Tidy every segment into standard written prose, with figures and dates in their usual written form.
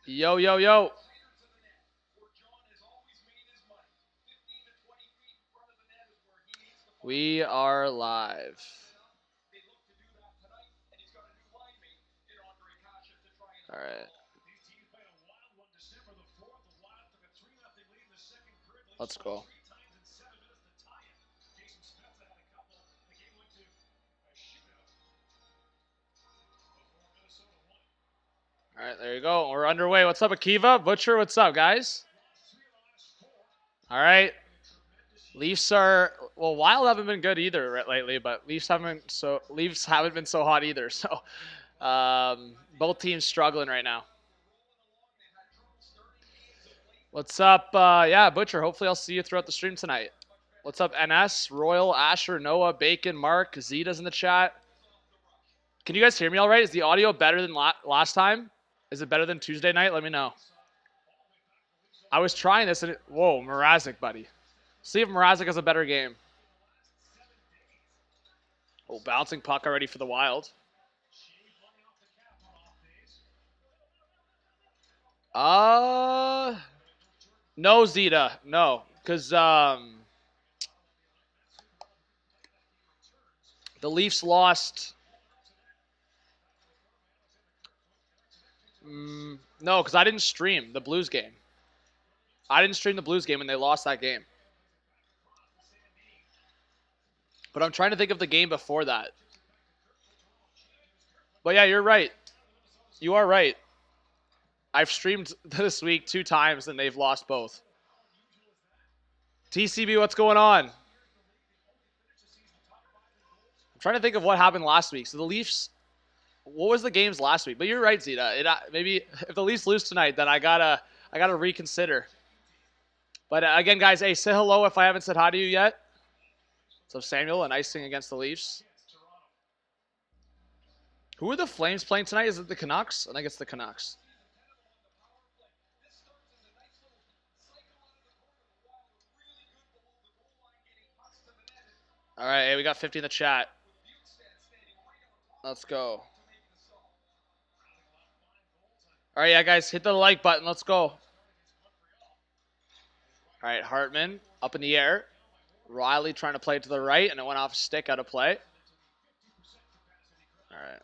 Yo, yo, yo. We are live. All right. Let's go. All right, there you go. We're underway. What's up, Akiva? Butcher, what's up, guys? All right. Leafs are Wild haven't been good either lately, but Leafs haven't been so hot either. So, both teams struggling right now. What's up? Yeah, Butcher. Hopefully, I'll see you throughout the stream tonight. What's up, NS, Royal, Asher, Noah, Bacon, Mark, Zeta's in the chat. Can you guys hear me all right? Is the audio better than last time? Is it better than Tuesday night? Let me know. I was trying this and whoa, Mrazek, buddy. See if Mrazek has a better game. Oh, bouncing puck already for the Wild. No, Zeta. No, because the Leafs lost. No, because I didn't stream the Blues game. I didn't stream the Blues game and they lost that game. But I'm trying to think of the game before that. But yeah, you're right. You are right. I've streamed this week 2 times and they've lost both. TCB, what's going on? I'm trying to think of what happened last week. So the Leafs, what was the games last week? But you're right, Zeta. Maybe if the Leafs lose tonight, then I gotta reconsider. But again, guys, hey, say hello if I haven't said hi to you yet. So Samuel, a nice thing against the Leafs. Who are the Flames playing tonight? Is it the Canucks? I think it's the Canucks. All right, hey, we got 50 in the chat. Let's go. All right, yeah, guys, hit the like button. Let's go. All right, Hartman up in the air. Riley trying to play to the right, and it went off stick out of play. All right.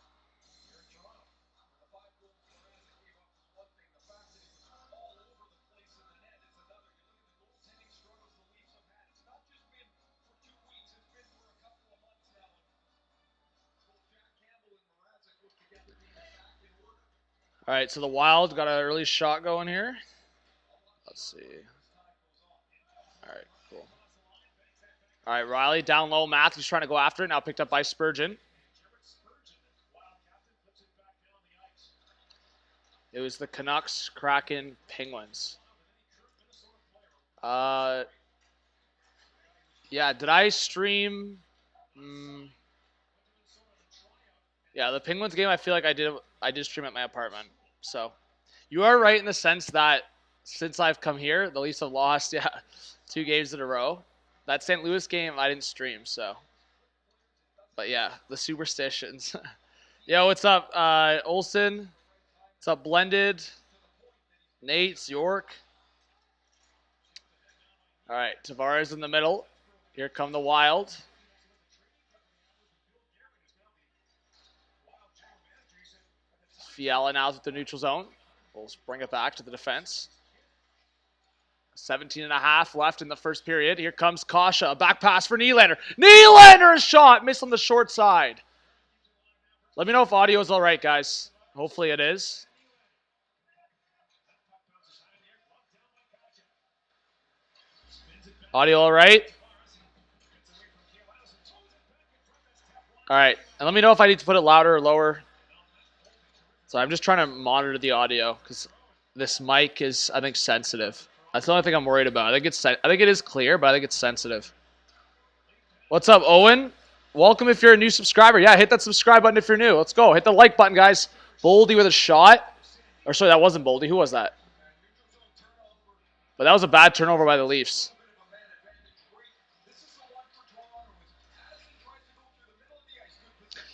All right, so the Wild got an early shot going here. Let's see. All right, cool. All right, Riley down low. Matthews trying to go after it. Now picked up by Spurgeon. It was the Canucks, Kraken, Penguins. Yeah, did I stream? Yeah, the Penguins game, I feel like I did stream at my apartment. So you are right in the sense that since I've come here, the Leafs have lost, 2 games in a row. That St. Louis game, I didn't stream, so. But yeah, the superstitions. Yo, what's up, Olson? What's up, Blended? Nate's, York. All right, Tavares in the middle. Here come the Wild. Fiala now at the neutral zone. We'll bring it back to the defense. 17.5 left in the first period. Here comes Kasha. A back pass for Nylander. Nylander, a shot. Missed on the short side. Let me know if audio is all right, guys. Hopefully it is. Audio all right? All right. And let me know if I need to put it louder or lower. So I'm just trying to monitor the audio because this mic is, I think, sensitive. That's the only thing I'm worried about. I think it is clear, but I think it's sensitive. What's up, Owen? Welcome if you're a new subscriber. Yeah, hit that subscribe button if you're new. Let's go. Hit the like button, guys. Boldy with a shot. Or sorry, that wasn't Boldy. Who was that? But that was a bad turnover by the Leafs.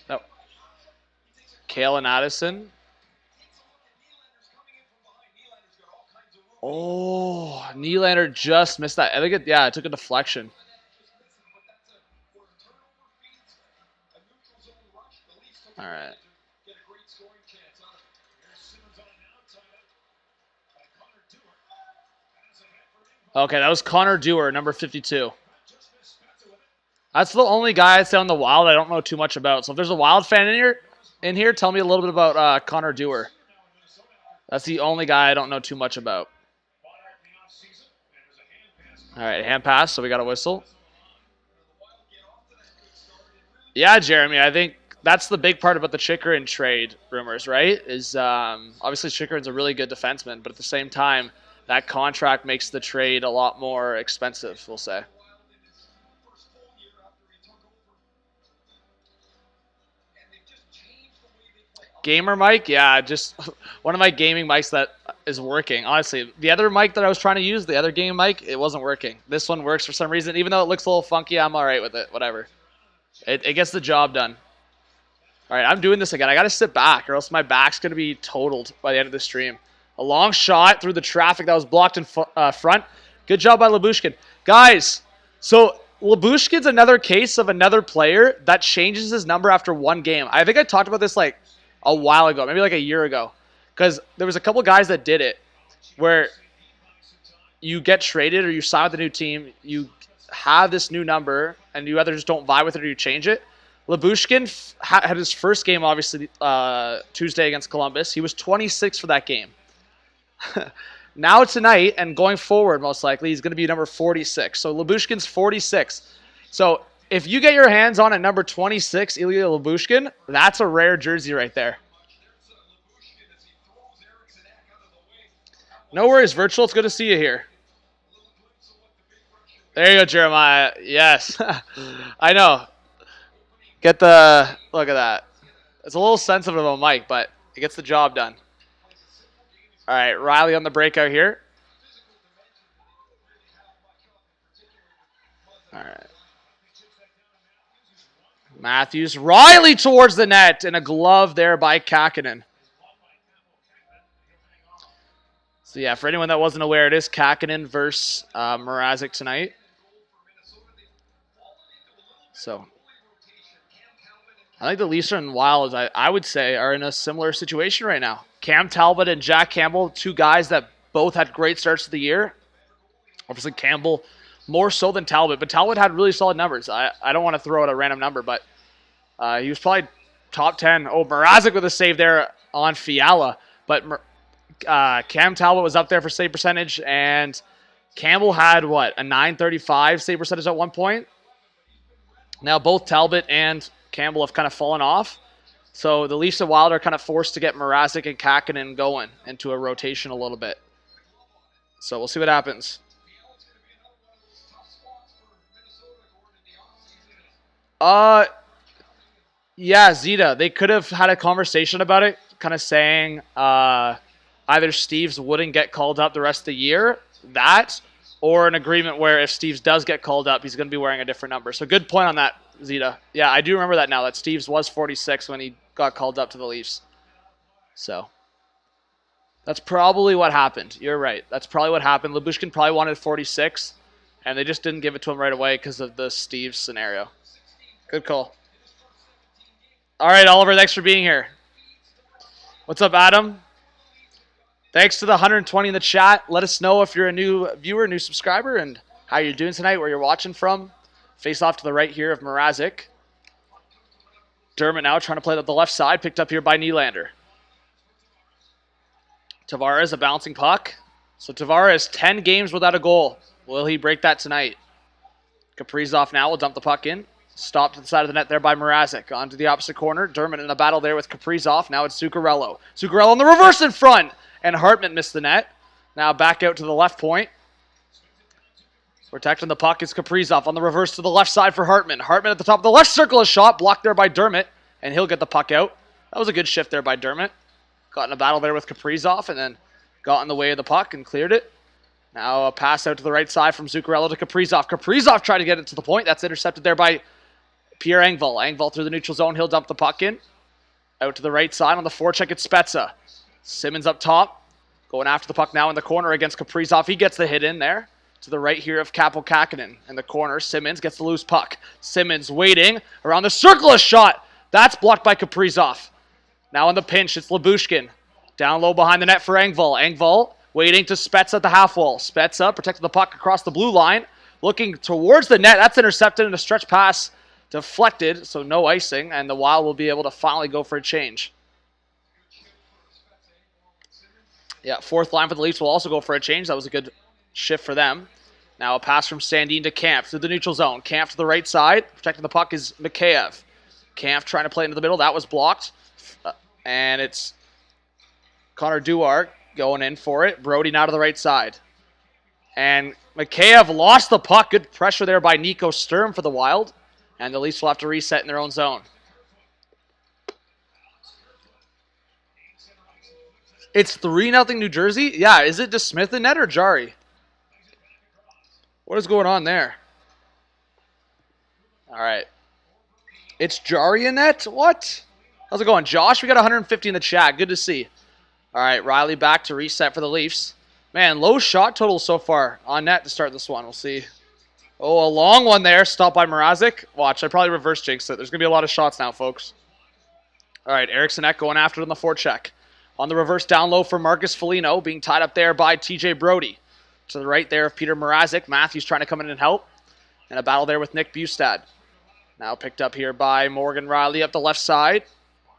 No. Kale and Addison. Oh, Nylander just missed that. I think it took a deflection. All right. Okay, that was Connor Dewar, number 52. That's the only guy I'd say on the Wild I don't know too much about. So if there's a Wild fan in here, tell me a little bit about Connor Dewar. That's the only guy I don't know too much about. All right, hand pass, so we got a whistle. Yeah, Jeremy, I think that's the big part about the Chychrun trade rumors, right? Is obviously Chychrun's a really good defenseman, but at the same time, that contract makes the trade a lot more expensive, we'll say. Gamer mic? Yeah, just one of my gaming mics that is working. Honestly, the other mic that I was trying to use, the other gaming mic, it wasn't working. This one works for some reason. Even though it looks a little funky, I'm all right with it. Whatever. It gets the job done. All right, I'm doing this again. I got to sit back or else my back's going to be totaled by the end of the stream. A long shot through the traffic that was blocked in front. Good job by Lyubushkin. Guys, so Lyubushkin's another case of another player that changes his number after one game. I think I talked about this like a while ago, maybe like a year ago, because there was a couple guys that did it where you get traded or you sign with a new team, you have this new number, and you either just don't vibe with it or you change it. Lyubushkin had his first game, obviously, Tuesday against Columbus. He was 26 for that game. Now tonight and going forward, most likely, he's going to be number 46. So Lyubushkin's 46. So if you get your hands on a number 26, Ilya Lyubushkin, that's a rare jersey right there. No worries, Virtual. It's good to see you here. There you go, Jeremiah. Yes. I know. Look at that. It's a little sensitive of a mic, but it gets the job done. All right, Riley on the breakout here. All right. Matthews. Riley towards the net, and a glove there by Kakkonen. So, yeah, for anyone that wasn't aware, it is Kakkonen versus Mrazek tonight. So, I think the Leafs and Wild, I would say, are in a similar situation right now. Cam Talbot and Jack Campbell, two guys that both had great starts to the year. Obviously, Campbell more so than Talbot, but Talbot had really solid numbers. I don't want to throw out a random number, but he was probably top 10. Oh, Mrazek with a save there on Fiala, but Cam Talbot was up there for save percentage, and Campbell had, what, a .935 save percentage at one point? Now both Talbot and Campbell have kind of fallen off. So the Leafs and Wild are kind of forced to get Mrazek and Kakkonen going into a rotation a little bit. So we'll see what happens. Yeah, Zeta. They could have had a conversation about it, kind of saying either Steves wouldn't get called up the rest of the year, or an agreement where if Steves does get called up, he's going to be wearing a different number. So good point on that, Zeta. Yeah, I do remember that now, that Steves was 46 when he got called up to the Leafs. So that's probably what happened. You're right. That's probably what happened. Lyubushkin probably wanted 46, and they just didn't give it to him right away because of the Steves scenario. Good call. All right, Oliver, thanks for being here. What's up, Adam? Thanks to the 120 in the chat. Let us know if you're a new viewer, new subscriber, and how you're doing tonight, where you're watching from. Face off to the right here of Mrazek. Dermott now trying to play to the left side, picked up here by Nylander. Tavares, a bouncing puck. So Tavares, 10 games without a goal. Will he break that tonight? Kaprizov now will dump the puck in. Stopped to the side of the net there by Mrazek. On to the opposite corner. Dermott in a battle there with Kaprizov. Now it's Zuccarello. Zuccarello on the reverse in front. And Hartman missed the net. Now back out to the left point. Protecting the puck is Kaprizov on the reverse to the left side for Hartman. Hartman at the top of the left circle, a shot blocked there by Dermott, and he'll get the puck out. That was a good shift there by Dermott. Got in a battle there with Kaprizov and then got in the way of the puck and cleared it. Now a pass out to the right side from Zuccarello to Kaprizov. Kaprizov tried to get it to the point. That's intercepted there by Pierre Engvall. Engvall through the neutral zone. He'll dump the puck in. Out to the right side on the forecheck, it's Spezza. Simmons up top. Going after the puck now in the corner against Kaprizov. He gets the hit in there. To the right here of Kaapo Kähkönen. In the corner, Simmons gets the loose puck. Simmons waiting around the circle, a shot. That's blocked by Kaprizov. Now in the pinch, it's Lyubushkin. Down low behind the net for Engvall. Engvall waiting to Spets at the half wall. Spets protecting the puck across the blue line. Looking towards the net. That's intercepted in a stretch pass. Deflected, so no icing. And the Wild will be able to finally go for a change. Yeah, fourth line for the Leafs will also go for a change. That was a good shift for them. Now a pass from Sandin to Kampf through the neutral zone. Kampf to the right side. Protecting the puck is Mikheyev. Kampf trying to play into the middle. That was blocked. And it's Connor Duart going in for it. Brody now to the right side. And Mikheyev lost the puck. Good pressure there by Nico Sturm for the Wild. And the Leafs will have to reset in their own zone. It's 3-0 New Jersey? Yeah, is it DeSmith in net or Jari? What is going on there? All right. It's Jari in net? What? How's it going? Josh, we got 150 in the chat. Good to see. All right, Riley back to reset for the Leafs. Man, low shot total so far on net to start this one. We'll see. Oh, a long one there. Stopped by Mrazek. Watch, I probably reverse jinx it. There's going to be a lot of shots now, folks. All right, Eriksson Ek going after it on the forecheck. On the reverse down low for Marcus Foligno, being tied up there by TJ Brody. To the right there of Peter Mrazek. Matthews trying to come in and help. And a battle there with Nick Bustad. Now picked up here by Morgan Riley up the left side.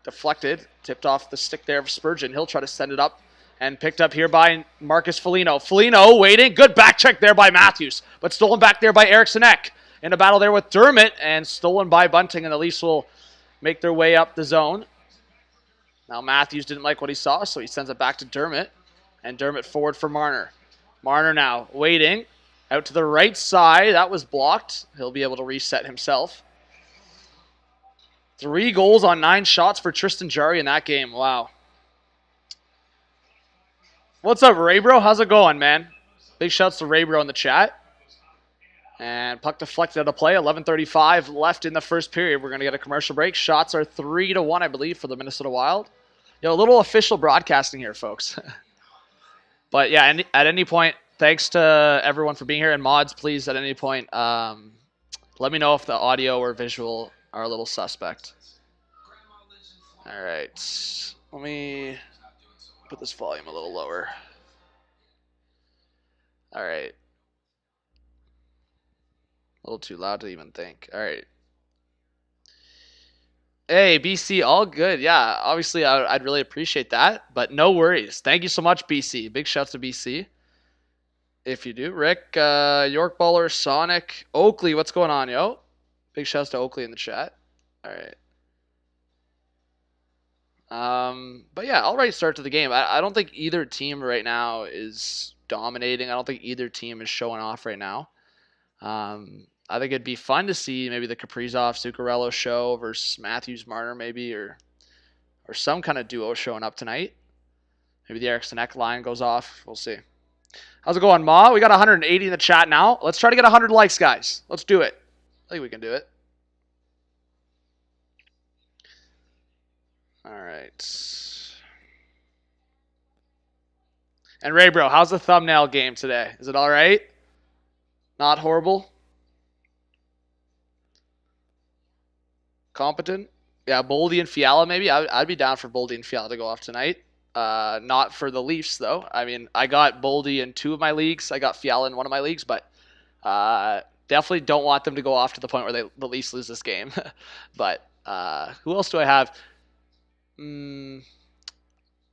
Deflected. Tipped off the stick there of Spurgeon. He'll try to send it up. And picked up here by Marcus Foligno. Foligno waiting. Good back check there by Matthews. But stolen back there by Eriksson Ek. In a battle there with Dermott. And stolen by Bunting. And the Leafs will make their way up the zone. Now Matthews didn't like what he saw. So he sends it back to Dermott. And Dermott forward for Marner. Marner now waiting. Out to the right side. That was blocked. He'll be able to reset himself. 3 goals on 9 shots for Tristan Jarry in that game. Wow. What's up, Raybro? How's it going, man? Big shouts to Raybro in the chat. And puck deflected out of play. 11:35 left in the first period. We're going to get a commercial break. Shots are 3-1, I believe, for the Minnesota Wild. A little official broadcasting here, folks. But yeah, at any point, thanks to everyone for being here. And mods, please, at any point, let me know if the audio or visual are a little suspect. All right. Let me put this volume a little lower. All right. A little too loud to even think. All right. Hey, BC, all good. Yeah, obviously, I'd really appreciate that, but no worries. Thank you so much, BC. Big shouts to BC. If you do. Rick, York Baller, Sonic, Oakley, what's going on, yo? Big shouts to Oakley in the chat. All right. But yeah, all right start to the game. I don't think either team right now is dominating. I don't think either team is showing off right now. I think it'd be fun to see maybe the Kaprizov Zuccarello show versus Matthews Marner maybe, or some kind of duo showing up tonight. Maybe the Eriksson Ek line goes off. We'll see. How's it going, Ma? We got 180 in the chat now. Let's try to get 100 likes, guys. Let's do it. I think we can do it. All right. And Ray Bro, how's the thumbnail game today? Is it all right? Not horrible? Competent? Yeah, Boldy and Fiala maybe. I'd be down for Boldy and Fiala to go off tonight. Not for the Leafs, though. I mean, I got Boldy in 2 of my leagues. I got Fiala in 1 of my leagues, but definitely don't want them to go off to the point where the Leafs lose this game. But who else do I have? In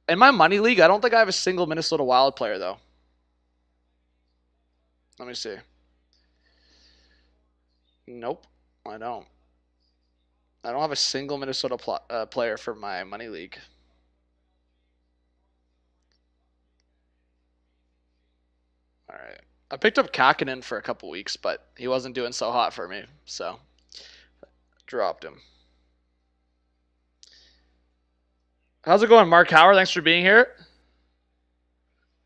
my money league, I don't think I have a single Minnesota Wild player, though. Let me see. Nope, I don't. I don't have a single Minnesota player for my money league. All right. I picked up Kähkönen for a couple weeks, but he wasn't doing so hot for me, so dropped him. How's it going, Mark Howard? Thanks for being here.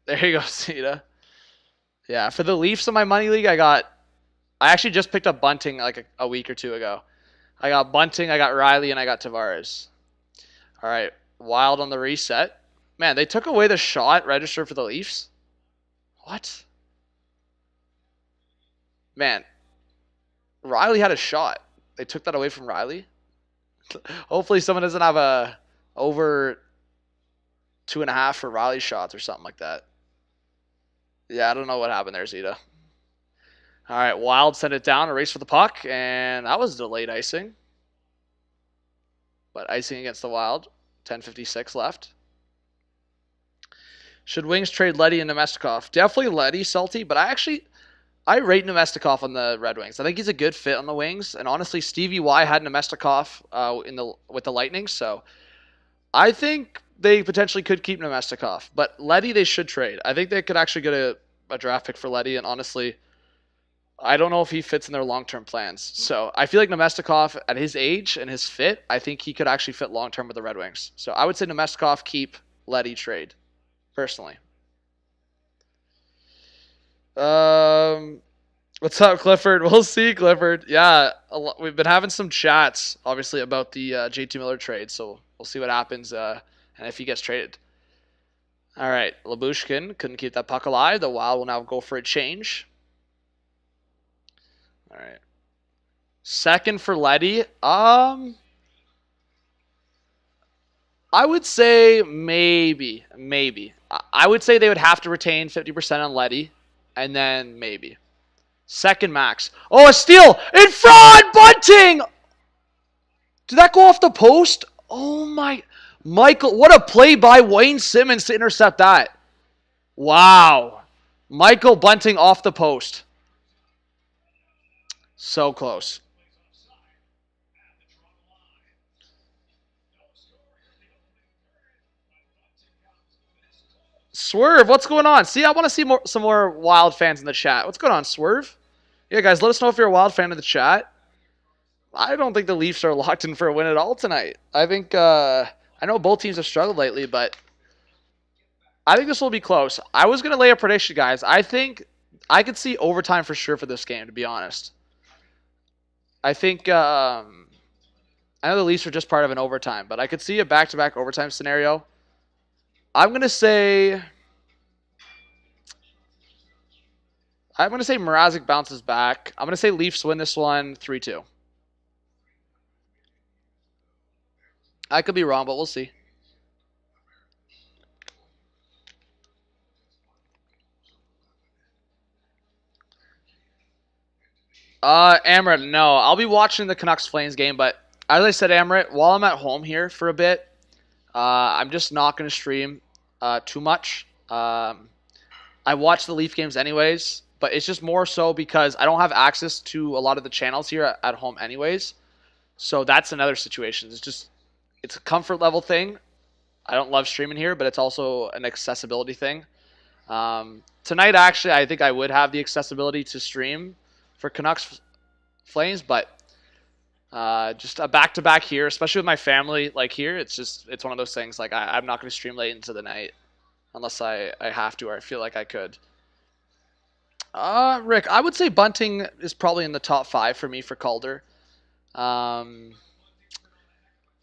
There you go, Sita. Yeah, for the Leafs in my money league, I actually just picked up Bunting like a week or 2 ago. I got Bunting, I got Riley, and I got Tavares. All right, Wild on the reset. Man, they took away the shot registered for the Leafs. What? Man, Riley had a shot. They took that away from Riley. Hopefully someone doesn't have a over 2.5 for Riley shots or something like that. Yeah, I don't know what happened there, Zeta. All right, Wild sent it down, a race for the puck, and that was delayed icing. But icing against the Wild, 10:56 left. Should Wings trade Leddy and Nemestikov? Definitely Leddy, Salty, but I rate Nemestikov on the Red Wings. I think he's a good fit on the Wings, and honestly, Stevie Y had Nemestikov with the Lightning, so I think they potentially could keep Nemestikov. But Leddy, they should trade. I think they could actually get a draft pick for Leddy, and honestly, I don't know if he fits in their long-term plans. So I feel like Nemestikov, at his age and his fit, I think he could actually fit long-term with the Red Wings. So I would say Nemestikov, keep, Leddy, trade, personally. What's up, Clifford? We'll see, Clifford. Yeah, we've been having some chats, obviously, about the JT Miller trade, so we'll see what happens and if he gets traded. All right, Lyubushkin couldn't keep that puck alive. The Wild will now go for a change. All right. Second for Leddy. I would say maybe. I would say they would have to retain 50% on Leddy, and then maybe. Second max. Oh, a steal! In front! Bunting! Did that go off the post? Oh my... Michael, what a play by Wayne Simmons to intercept that. Wow. Michael Bunting off the post. So close. Swerve, what's going on? See, I want to see some more Wild fans in the chat. What's going on, Swerve? Yeah, guys, let us know if you're a Wild fan in the chat. I don't think the Leafs are locked in for a win at all tonight. I think, I know both teams have struggled lately, but I think this will be close. I was going to lay a prediction, guys. I think I could see overtime for sure for this game, to be honest. I think, I know the Leafs are just part of an overtime, but I could see a back-to-back overtime scenario. I'm going to say Mrazek bounces back. I'm going to say Leafs win this one 3-2. I could be wrong, but we'll see. Amrit, no. I'll be watching the Canucks Flames game, but as I said, Amrit, while I'm at home here for a bit, I'm just not going to stream too much. I watch the Leaf games anyways, but it's just more so because I don't have access to a lot of the channels here at home anyways. So that's another situation. It's a comfort level thing. I don't love streaming here, but it's also an accessibility thing. Tonight, actually, I think I would have the accessibility to stream for Canucks Flames, but just a back-to-back here, especially with my family, like here, it's one of those things, like I'm not going to stream late into the night unless I have to or I feel like I could. Rick, I would say Bunting is probably in the top 5 for me for Calder.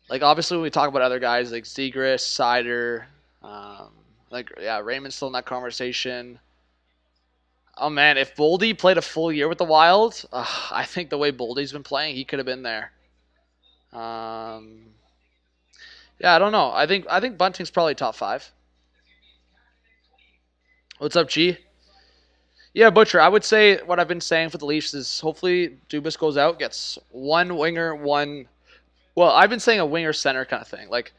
Like, obviously, when we talk about other guys like Zegras, Sider, Raymond's still in that conversation. Oh, man, if Boldy played a full year with the Wild, I think the way Boldy's been playing, he could have been there. Yeah, I don't know. I think Bunting's probably top 5. What's up, G? Yeah, Butcher, I would say what I've been saying for the Leafs is hopefully Dubas goes out, gets one winger, well, I've been saying a winger center kind of thing. Like,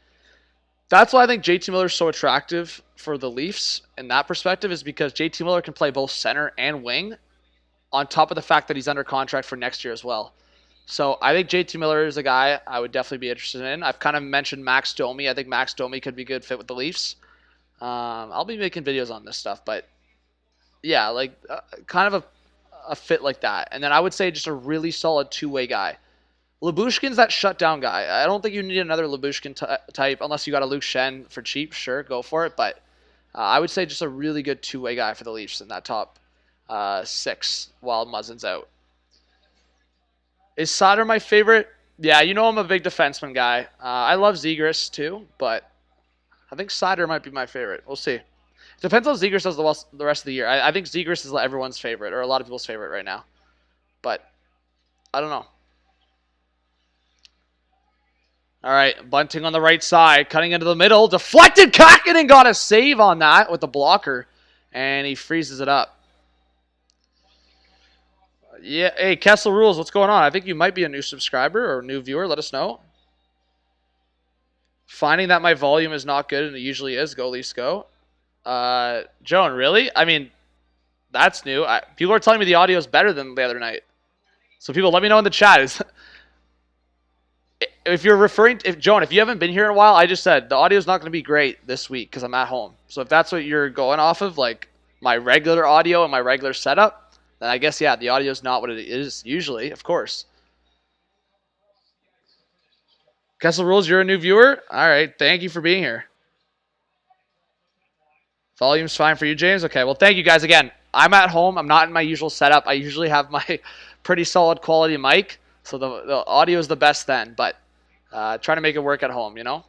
that's why I think JT Miller is so attractive for the Leafs in that perspective, is because JT Miller can play both center and wing on top of the fact that he's under contract for next year as well. So I think JT Miller is a guy I would definitely be interested in. I've kind of mentioned Max Domi. I think Max Domi could be a good fit with the Leafs. I'll be making videos on this stuff, but yeah, like kind of a fit like that. And then I would say just a really solid two-way guy. Lyubushkin's that shutdown guy. I don't think you need another Lyubushkin type unless you got a Luke Shen for cheap. Sure, go for it. But I would say just a really good two-way guy for the Leafs in that top 6 while Muzzin's out. Is Sauter my favorite? Yeah, you know I'm a big defenseman guy. I love Zegras too, but I think Sider might be my favorite. We'll see. It depends on Zegras does the rest of the year. I think Zegras is everyone's favorite, or a lot of people's favorite right now. But I don't know. All right, Bunting on the right side, cutting into the middle. Deflected, Kakinen got a save on that with the blocker, and he freezes it up. Yeah, hey, Kessel Rules, what's going on? I think you might be a new subscriber or new viewer. Let us know. Finding that my volume is not good, and it usually is. Go, Leafs, go. Joan, really? I mean, that's new. People are telling me the audio is better than the other night. So people, let me know in the chat. If you're referring to, Joan, if you haven't been here in a while, I just said the audio is not going to be great this week because I'm at home. So if that's what you're going off of, like my regular audio and my regular setup, then I guess, yeah, the audio is not what it is usually, of course. Kessel Rules, you're a new viewer? All right, thank you for being here. Volume's fine for you, James? Okay, well, thank you guys again. I'm at home. I'm not in my usual setup. I usually have my pretty solid quality mic, so the audio is the best then, but trying to make it work at home, you know?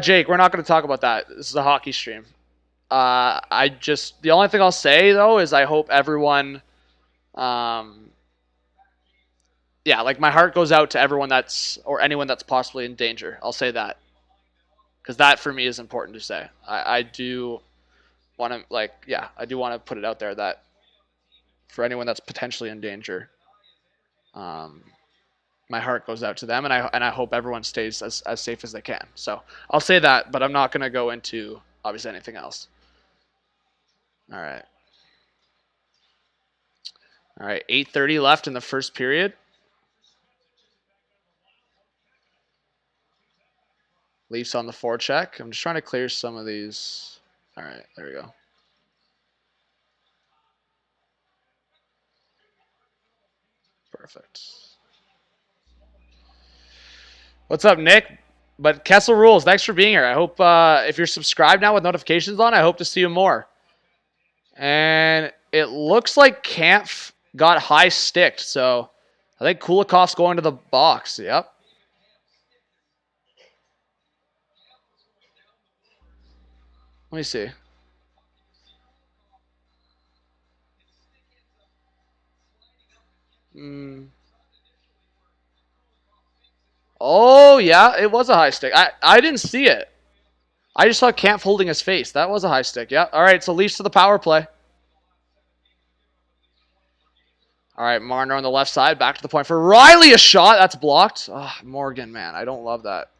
Jake, we're not going to talk about that. This is a hockey stream. The only thing I'll say, though, is I hope everyone, yeah, like my heart goes out to everyone or anyone that's possibly in danger. I'll say that. Because that, for me, is important to say. I do want to, I do want to put it out there that for anyone that's potentially in danger, my heart goes out to them, and I hope everyone stays as safe as they can. So I'll say that, but I'm not going to go into, obviously, anything else. All right. All right, 8:30 left in the first period. Leafs on the forecheck. I'm just trying to clear some of these. All right, there we go. Perfect. What's up, Nick? But Kessel Rules, thanks for being here. I hope if you're subscribed now with notifications on, I hope to see you more. And it looks like Kampf got high sticked, so I think Kulikov's going to the box. Yep. Let me see. Oh, yeah, it was a high stick. I didn't see it. I just saw Kampf holding his face. That was a high stick. Yeah. All right, so Leafs to the power play. All right, Marner on the left side. Back to the point for Riley. A shot. That's blocked. Oh, Morgan, man. I don't love that.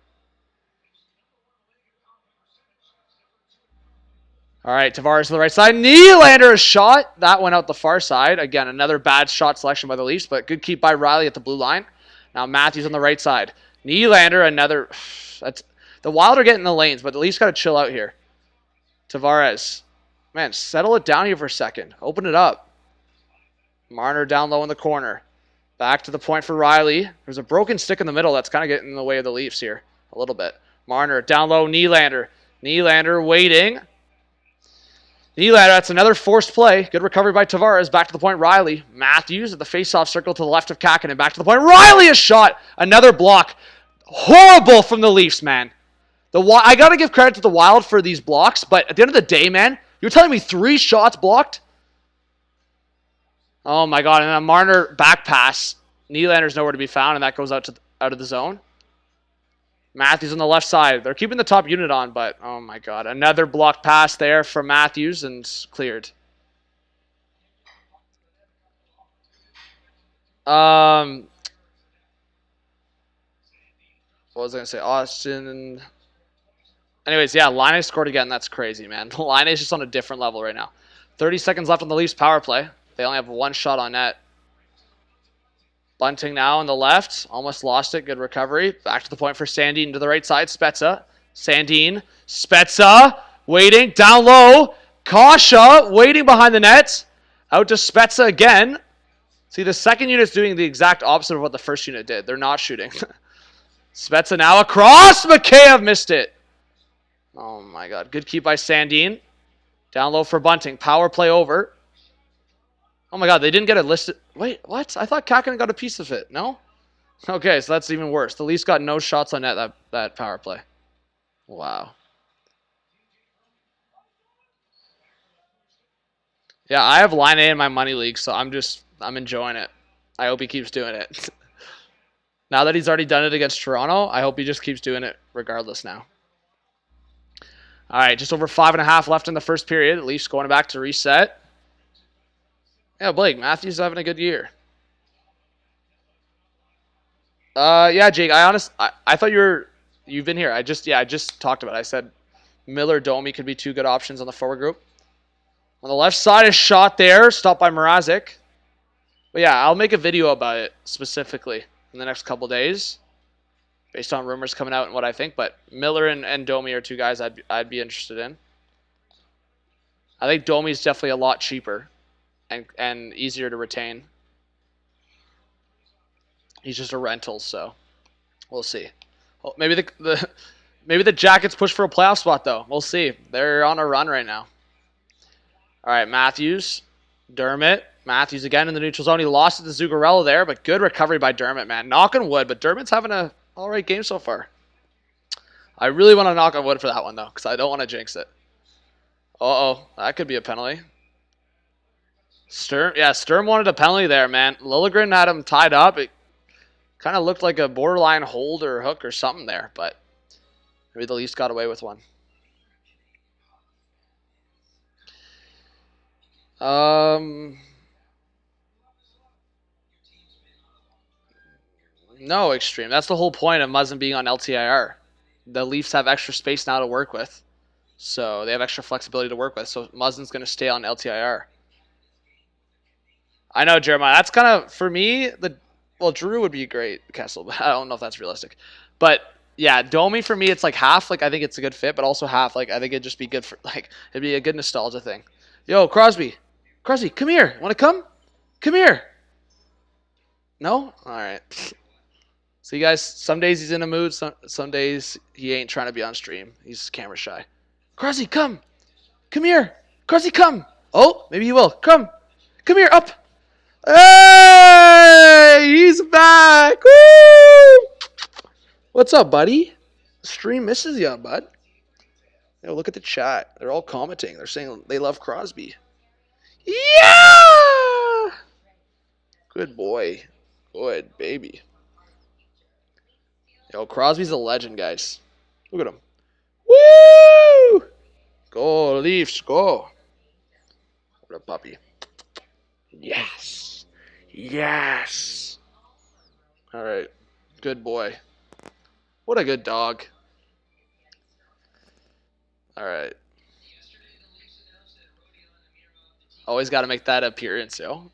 All right, Tavares to the right side. Nylander, a shot. That went out the far side. Again, another bad shot selection by the Leafs, but good keep by Riley at the blue line. Now Matthews on the right side. Nylander, another. The Wild are getting the lanes, but the Leafs got to chill out here. Tavares. Man, settle it down here for a second. Open it up. Marner down low in the corner. Back to the point for Riley. There's a broken stick in the middle that's kind of getting in the way of the Leafs here a little bit. Marner down low, Nylander. Nylander waiting. Nylander, that's another forced play. Good recovery by Tavares. Back to the point, Riley. Matthews at the face-off circle to the left of Kakinen. Back to the point, Riley, a shot. Another block. Horrible from the Leafs, man. I got to give credit to the Wild for these blocks, but at the end of the day, man, you're telling me 3 shots blocked? Oh, my God. And then a Marner back pass. Nylander's nowhere to be found, and that goes out of the zone. Matthews on the left side. They're keeping the top unit on, but oh, my God. Another blocked pass there from Matthews, and cleared. What was I going to say? Austin. Anyways, yeah, Line scored again. That's crazy, man. Line is just on a different level right now. 30 seconds left on the Leafs power play. They only have 1 shot on net. Bunting now on the left. Almost lost it. Good recovery. Back to the point for Sandin to the right side. Spezza. Sandin. Spezza. Waiting. Down low. Kasha waiting behind the net. Out to Spezza again. See, the second unit's doing the exact opposite of what the first unit did. They're not shooting. Spezza now across. McKay missed it. Oh, my God. Good keep by Sandin. Down low for Bunting. Power play over. Oh, my God. They didn't get it listed. Wait, what? I thought Kakinen got a piece of it. No? Okay, so that's even worse. The Leafs got no shots on net that power play. Wow. Yeah, I have line A in my money league, so I'm enjoying it. I hope he keeps doing it. Now that he's already done it against Toronto, I hope he just keeps doing it regardless now. All right, just over 5.5 left in the first period. Leafs going back to reset. Yeah, Blake, Matthews having a good year. Yeah, Jake, I thought you've been here. I just talked about it. I said Miller, Domi could be two good options on the forward group. On the left side, a shot there, stopped by Mrazek. But yeah, I'll make a video about it specifically in the next couple days, based on rumors coming out and what I think. But Miller and Domi are two guys I'd be interested in. I think Domi's definitely a lot cheaper and easier to retain. He's just a rental, so we'll see. Well, maybe the Jackets push for a playoff spot though. We'll see. They're on a run right now. All right, Matthews, Dermott. Matthews again in the neutral zone. He lost it to Zuccarello there, but good recovery by Dermott, man. Knock on wood, but Dermott's having a all right game so far. I really want to knock on wood for that one, though, because I don't want to jinx it. Uh-oh, that could be a penalty. Sturm wanted a penalty there, man. Liljegren had him tied up. It kind of looked like a borderline hold or hook or something there, but maybe the Leafs got away with one. No, Extreme. That's the whole point of Muzzin being on LTIR. The Leafs have extra space now to work with. So they have extra flexibility to work with. So Muzzin's going to stay on LTIR. I know, Jeremiah. That's kind of, for me, Drew would be great, Kessel, but I don't know if that's realistic. But yeah, Domi for me, it's like half, like I think it's a good fit, but also half, like I think it'd just be good for, like, it'd be a good nostalgia thing. Yo, Crosby, come here. Want to come? Come here. No? All right. So you guys, some days he's in a mood, some days he ain't trying to be on stream. He's camera shy. Crosby, come. Come here. Crosby, come. Oh, maybe he will. Come here, up. Hey, he's back. Woo! What's up, buddy? Stream misses you, bud. Yo, look at the chat. They're all commenting. They're saying they love Crosby. Yeah! Good boy. Good baby. Yo, Crosby's a legend, guys. Look at him. Woo! Go, Leafs, go. What a puppy. Yes. Yes. All right. Good boy. What a good dog. All right. Always got to make that appearance, yo.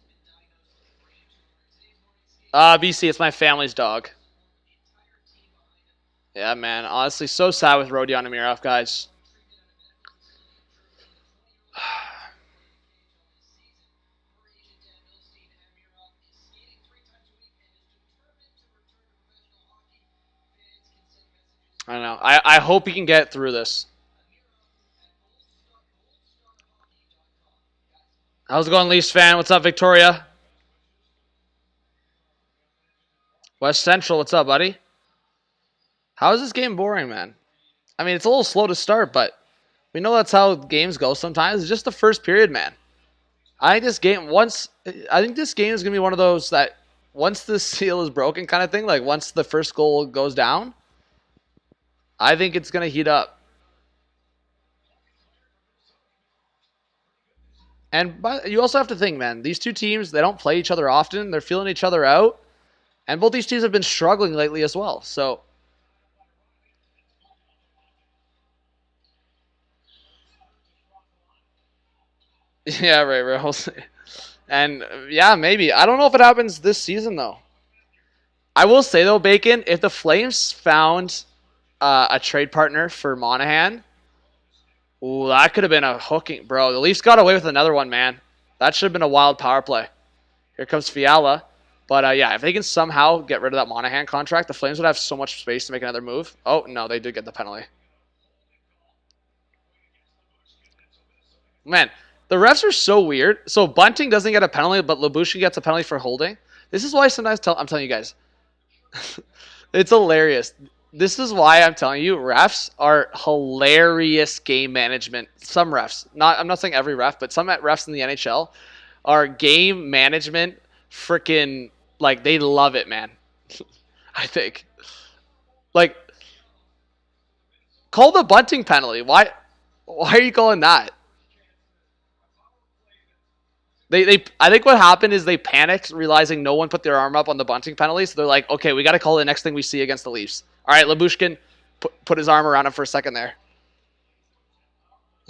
BC, it's my family's dog. Yeah, man. Honestly, so sad with Rodion Amirov, guys. I don't know. I hope he can get through this. How's it going, Leafs fan? What's up, Victoria? West Central, what's up, buddy? How is this game boring, man? I mean, it's a little slow to start, but we know that's how games go sometimes. It's just the first period, man. I think this game is going to be one of those that once the seal is broken kind of thing, like once the first goal goes down, I think it's going to heat up. But you also have to think, man, these two teams, they don't play each other often. They're feeling each other out. And both these teams have been struggling lately as well. So, yeah, right. And, yeah, maybe. I don't know if it happens this season, though. I will say, though, Bacon, if the Flames found a trade partner for Monahan, ooh, that could have been a hooking. Bro, the Leafs got away with another one, man. That should have been a wild power play. Here comes Fiala. But, yeah, if they can somehow get rid of that Monahan contract, the Flames would have so much space to make another move. Oh, no, they did get the penalty. Man, the refs are so weird. So Bunting doesn't get a penalty, but Lyubushkin gets a penalty for holding. This is why sometimes I'm telling you guys. It's hilarious. This is why I'm telling you, refs are hilarious game management. Some refs, I'm not saying every ref, but some refs in the NHL are game management freaking, like, they love it, man. I think. Like, call the bunting penalty. Why are you calling that? I think what happened is they panicked, realizing no one put their arm up on the bunting penalty. So they're like, okay, we got to call the next thing we see against the Leafs. All right, Lyubushkin put his arm around him for a second there.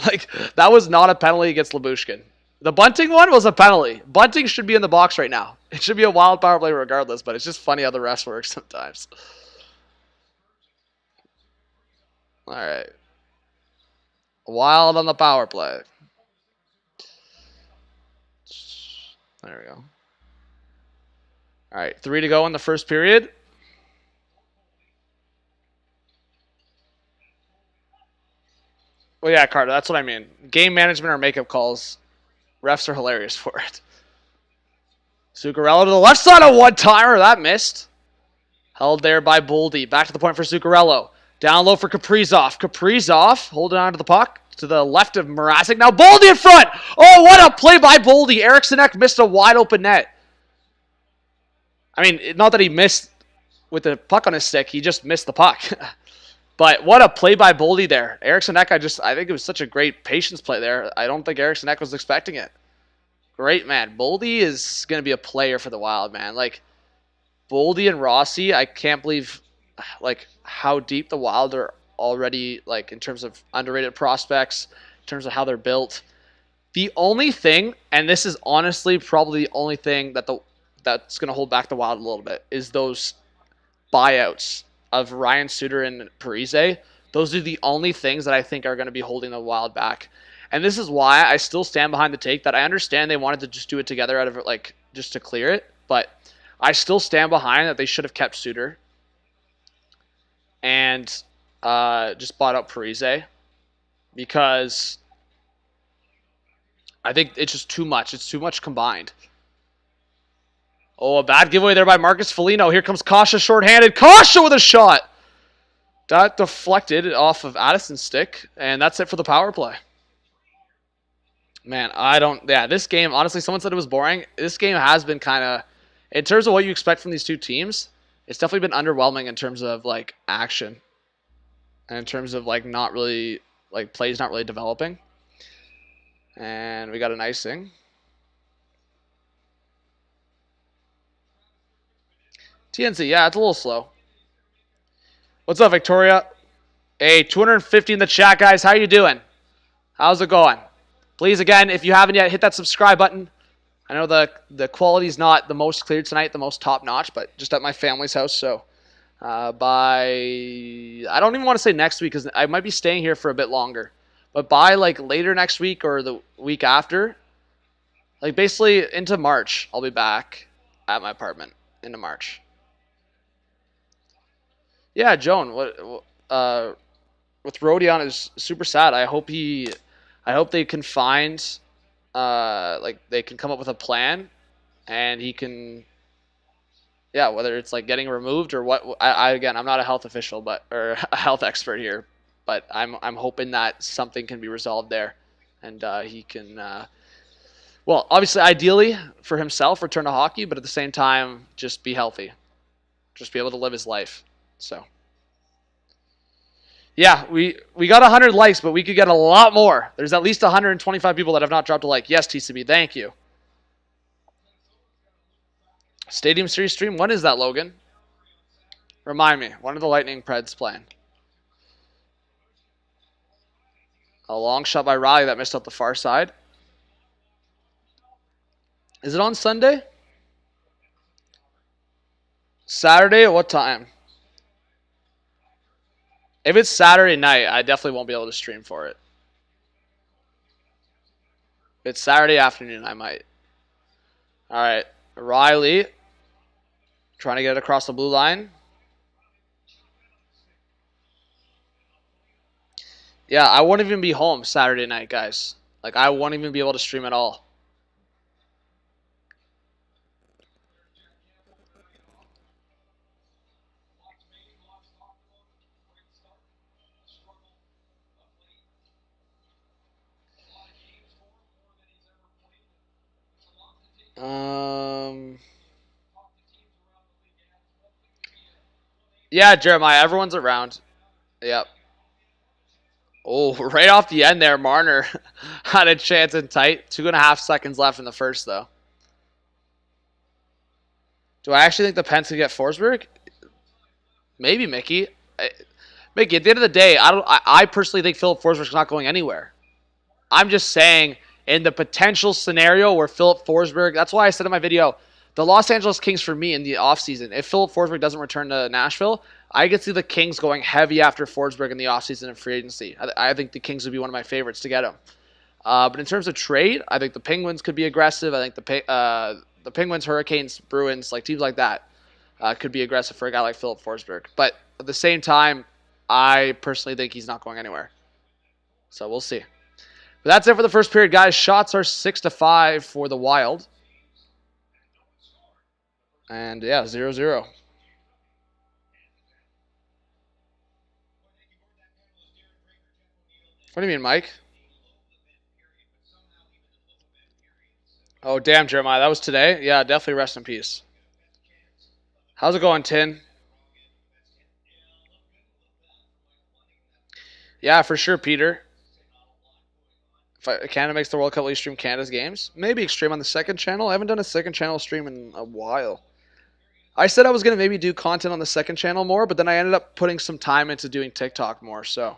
Like, that was not a penalty against Lyubushkin. The bunting one was a penalty. Bunting should be in the box right now. It should be a wild power play regardless, but it's just funny how the refs work sometimes. All right. Wild on the power play. There we go. All right, 3 to go in the first period. Well, yeah, Carter, that's what I mean. Game management or makeup calls, refs are hilarious for it. Zuccarello to the left side, a one-timer. That missed. Held there by Boldy. Back to the point for Zuccarello. Down low for Kaprizov. Kaprizov holding on to the puck to the left of Mrazek. Now Boldy in front. Oh, what a play by Boldy. Eriksson Ek missed a wide open net. I mean, not that he missed with the puck on his stick. He just missed the puck. But what a play by Boldy there. Eriksson Ek, I think it was such a great patience play there. I don't think Eriksson Ek was expecting it. Great, man. Boldy is going to be a player for the Wild, man. Like, Boldy and Rossi, I can't believe, like, how deep the Wild are already, like, in terms of underrated prospects, in terms of how they're built. The only thing, and this is honestly probably the only thing that's going to hold back the Wild a little bit, is those buyouts of Ryan Suter and Parise. Those are the only things that I think are going to be holding the Wild back. And this is why I still stand behind the take that I understand they wanted to just do it together out of it, like, just to clear it. But I still stand behind that they should have kept Suter and just bought out Parise, because I think it's just too much. It's too much combined. Oh, a bad giveaway there by Marcus Foligno. Here comes Kasha shorthanded. Kasha with a shot. That deflected off of Addison's stick, and that's it for the power play. Man, this game, honestly, someone said it was boring. This game has been kind of, in terms of what you expect from these two teams, it's definitely been underwhelming in terms of, like, action. And in terms of, like, not really, like, plays not really developing. And we got an icing. TNC, yeah, it's a little slow. What's up, Victoria? Hey, 250 in the chat, guys. How you doing? How's it going? Please, again, if you haven't yet, hit that subscribe button. I know the quality's not the most clear tonight, the most top-notch, but just at my family's house, so I don't even want to say next week, because I might be staying here for a bit longer. But by, like, later next week or the week after, like, basically into March, I'll be back at my apartment into March. Yeah, Joan, with Rodion is super sad. I hope they can find, like, they can come up with a plan, and he can, yeah, whether it's, like, getting removed or what. Again, I'm not a health official, or a health expert here, but I'm hoping that something can be resolved there, and he can, well, obviously, ideally for himself, return to hockey, but at the same time, just be healthy, just be able to live his life. So, yeah, we got 100 likes, but we could get a lot more. There's at least 125 people that have not dropped a like. Yes, TCB, thank you. Stadium Series stream, when is that, Logan? Remind me, when are the Lightning Preds playing? A long shot by Riley that missed out the far side. Is it on Sunday? Saturday at what time? If it's Saturday night, I definitely won't be able to stream for it. If it's Saturday afternoon, I might. All right, Riley trying to get it across the blue line. Yeah, I won't even be home Saturday night, guys. Like, I won't even be able to stream at all. Yeah, Jeremiah, everyone's around. Yep. Oh, right off the end there, Marner had a chance in tight. 2.5 seconds left in the first, though. Do I actually think the Pens could get Forsberg? Maybe, Mickey. Mickey, at the end of the day, I personally think Philip Forsberg's not going anywhere. I'm just saying, in the potential scenario where Philip Forsberg, that's why I said in my video, the Los Angeles Kings for me in the offseason, if Philip Forsberg doesn't return to Nashville, I could see the Kings going heavy after Forsberg in the offseason and free agency. I think the Kings would be one of my favorites to get him. But in terms of trade, I think the Penguins could be aggressive. I think the Penguins, Hurricanes, Bruins, like teams like that, could be aggressive for a guy like Philip Forsberg. But at the same time, I personally think he's not going anywhere. So we'll see. But that's it for the first period, guys. Shots are 6-5 for the Wild. And yeah, 0-0. What do you mean, Mike? Oh, damn, Jeremiah. That was today? Yeah, definitely rest in peace. How's it going, Tin? Yeah, for sure, Peter. If Canada makes the World Cup, will you stream Canada's games? Maybe stream on the second channel. I haven't done a second channel stream in a while. I said I was going to maybe do content on the second channel more, but then I ended up putting some time into doing TikTok more, so.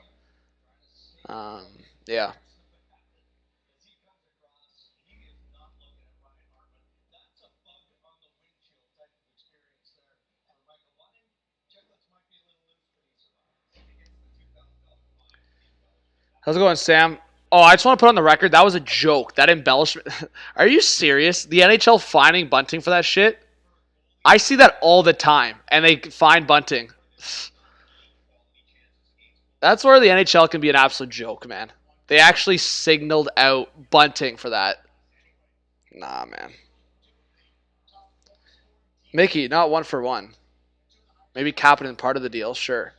Yeah. How's it going, Sam? Oh, I just want to put on the record, that was a joke. That embellishment. Are you serious? The NHL fining Bunting for that shit? I see that all the time, and they fine Bunting. That's where the NHL can be an absolute joke, man. They actually signaled out Bunting for that. Nah, man. Mickey, not 1-for-1. Maybe Kapanen part of the deal, sure.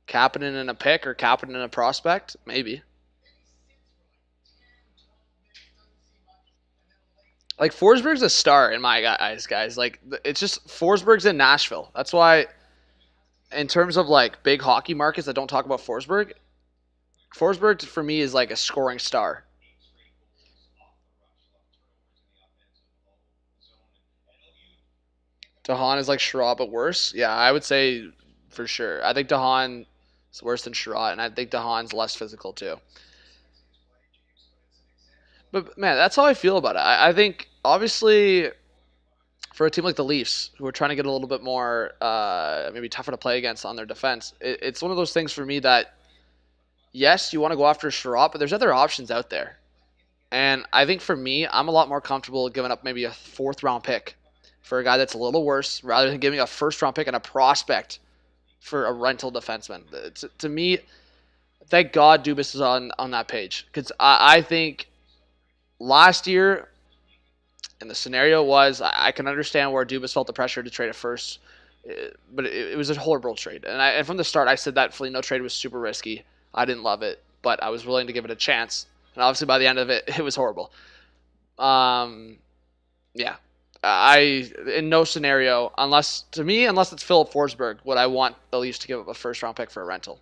Kapanen in a pick or Kapanen in a prospect? Maybe. Like, Forsberg's a star in my eyes, guys. Like, it's just Forsberg's in Nashville. That's why, in terms of, like, big hockey markets that don't talk about Forsberg, Forsberg, for me, is like a scoring star. DeHaan is like Sherrod, but worse. Yeah, I would say for sure. I think DeHaan is worse than Sherrod, and I think DeHaan's less physical too. But man, that's how I feel about it. I think obviously for a team like the Leafs, who are trying to get a little bit more maybe tougher to play against on their defense, it's one of those things for me that yes, you want to go after Sherrod, but there's other options out there. And I think for me, I'm a lot more comfortable giving up maybe a 4th-round pick for a guy that's a little worse rather than giving a 1st-round pick and a prospect for a rental defenseman. To me, thank God Dubas is on that page. Because I think last year, and the scenario was, I can understand where Dubas felt the pressure to trade at first, but it was a horrible trade. And from the start, I said that Foligno trade was super risky. I didn't love it, but I was willing to give it a chance. And obviously, by the end of it, it was horrible. Yeah. In no scenario, unless it's Philip Forsberg, would I want the Leafs to give up a 1st-round pick for a rental.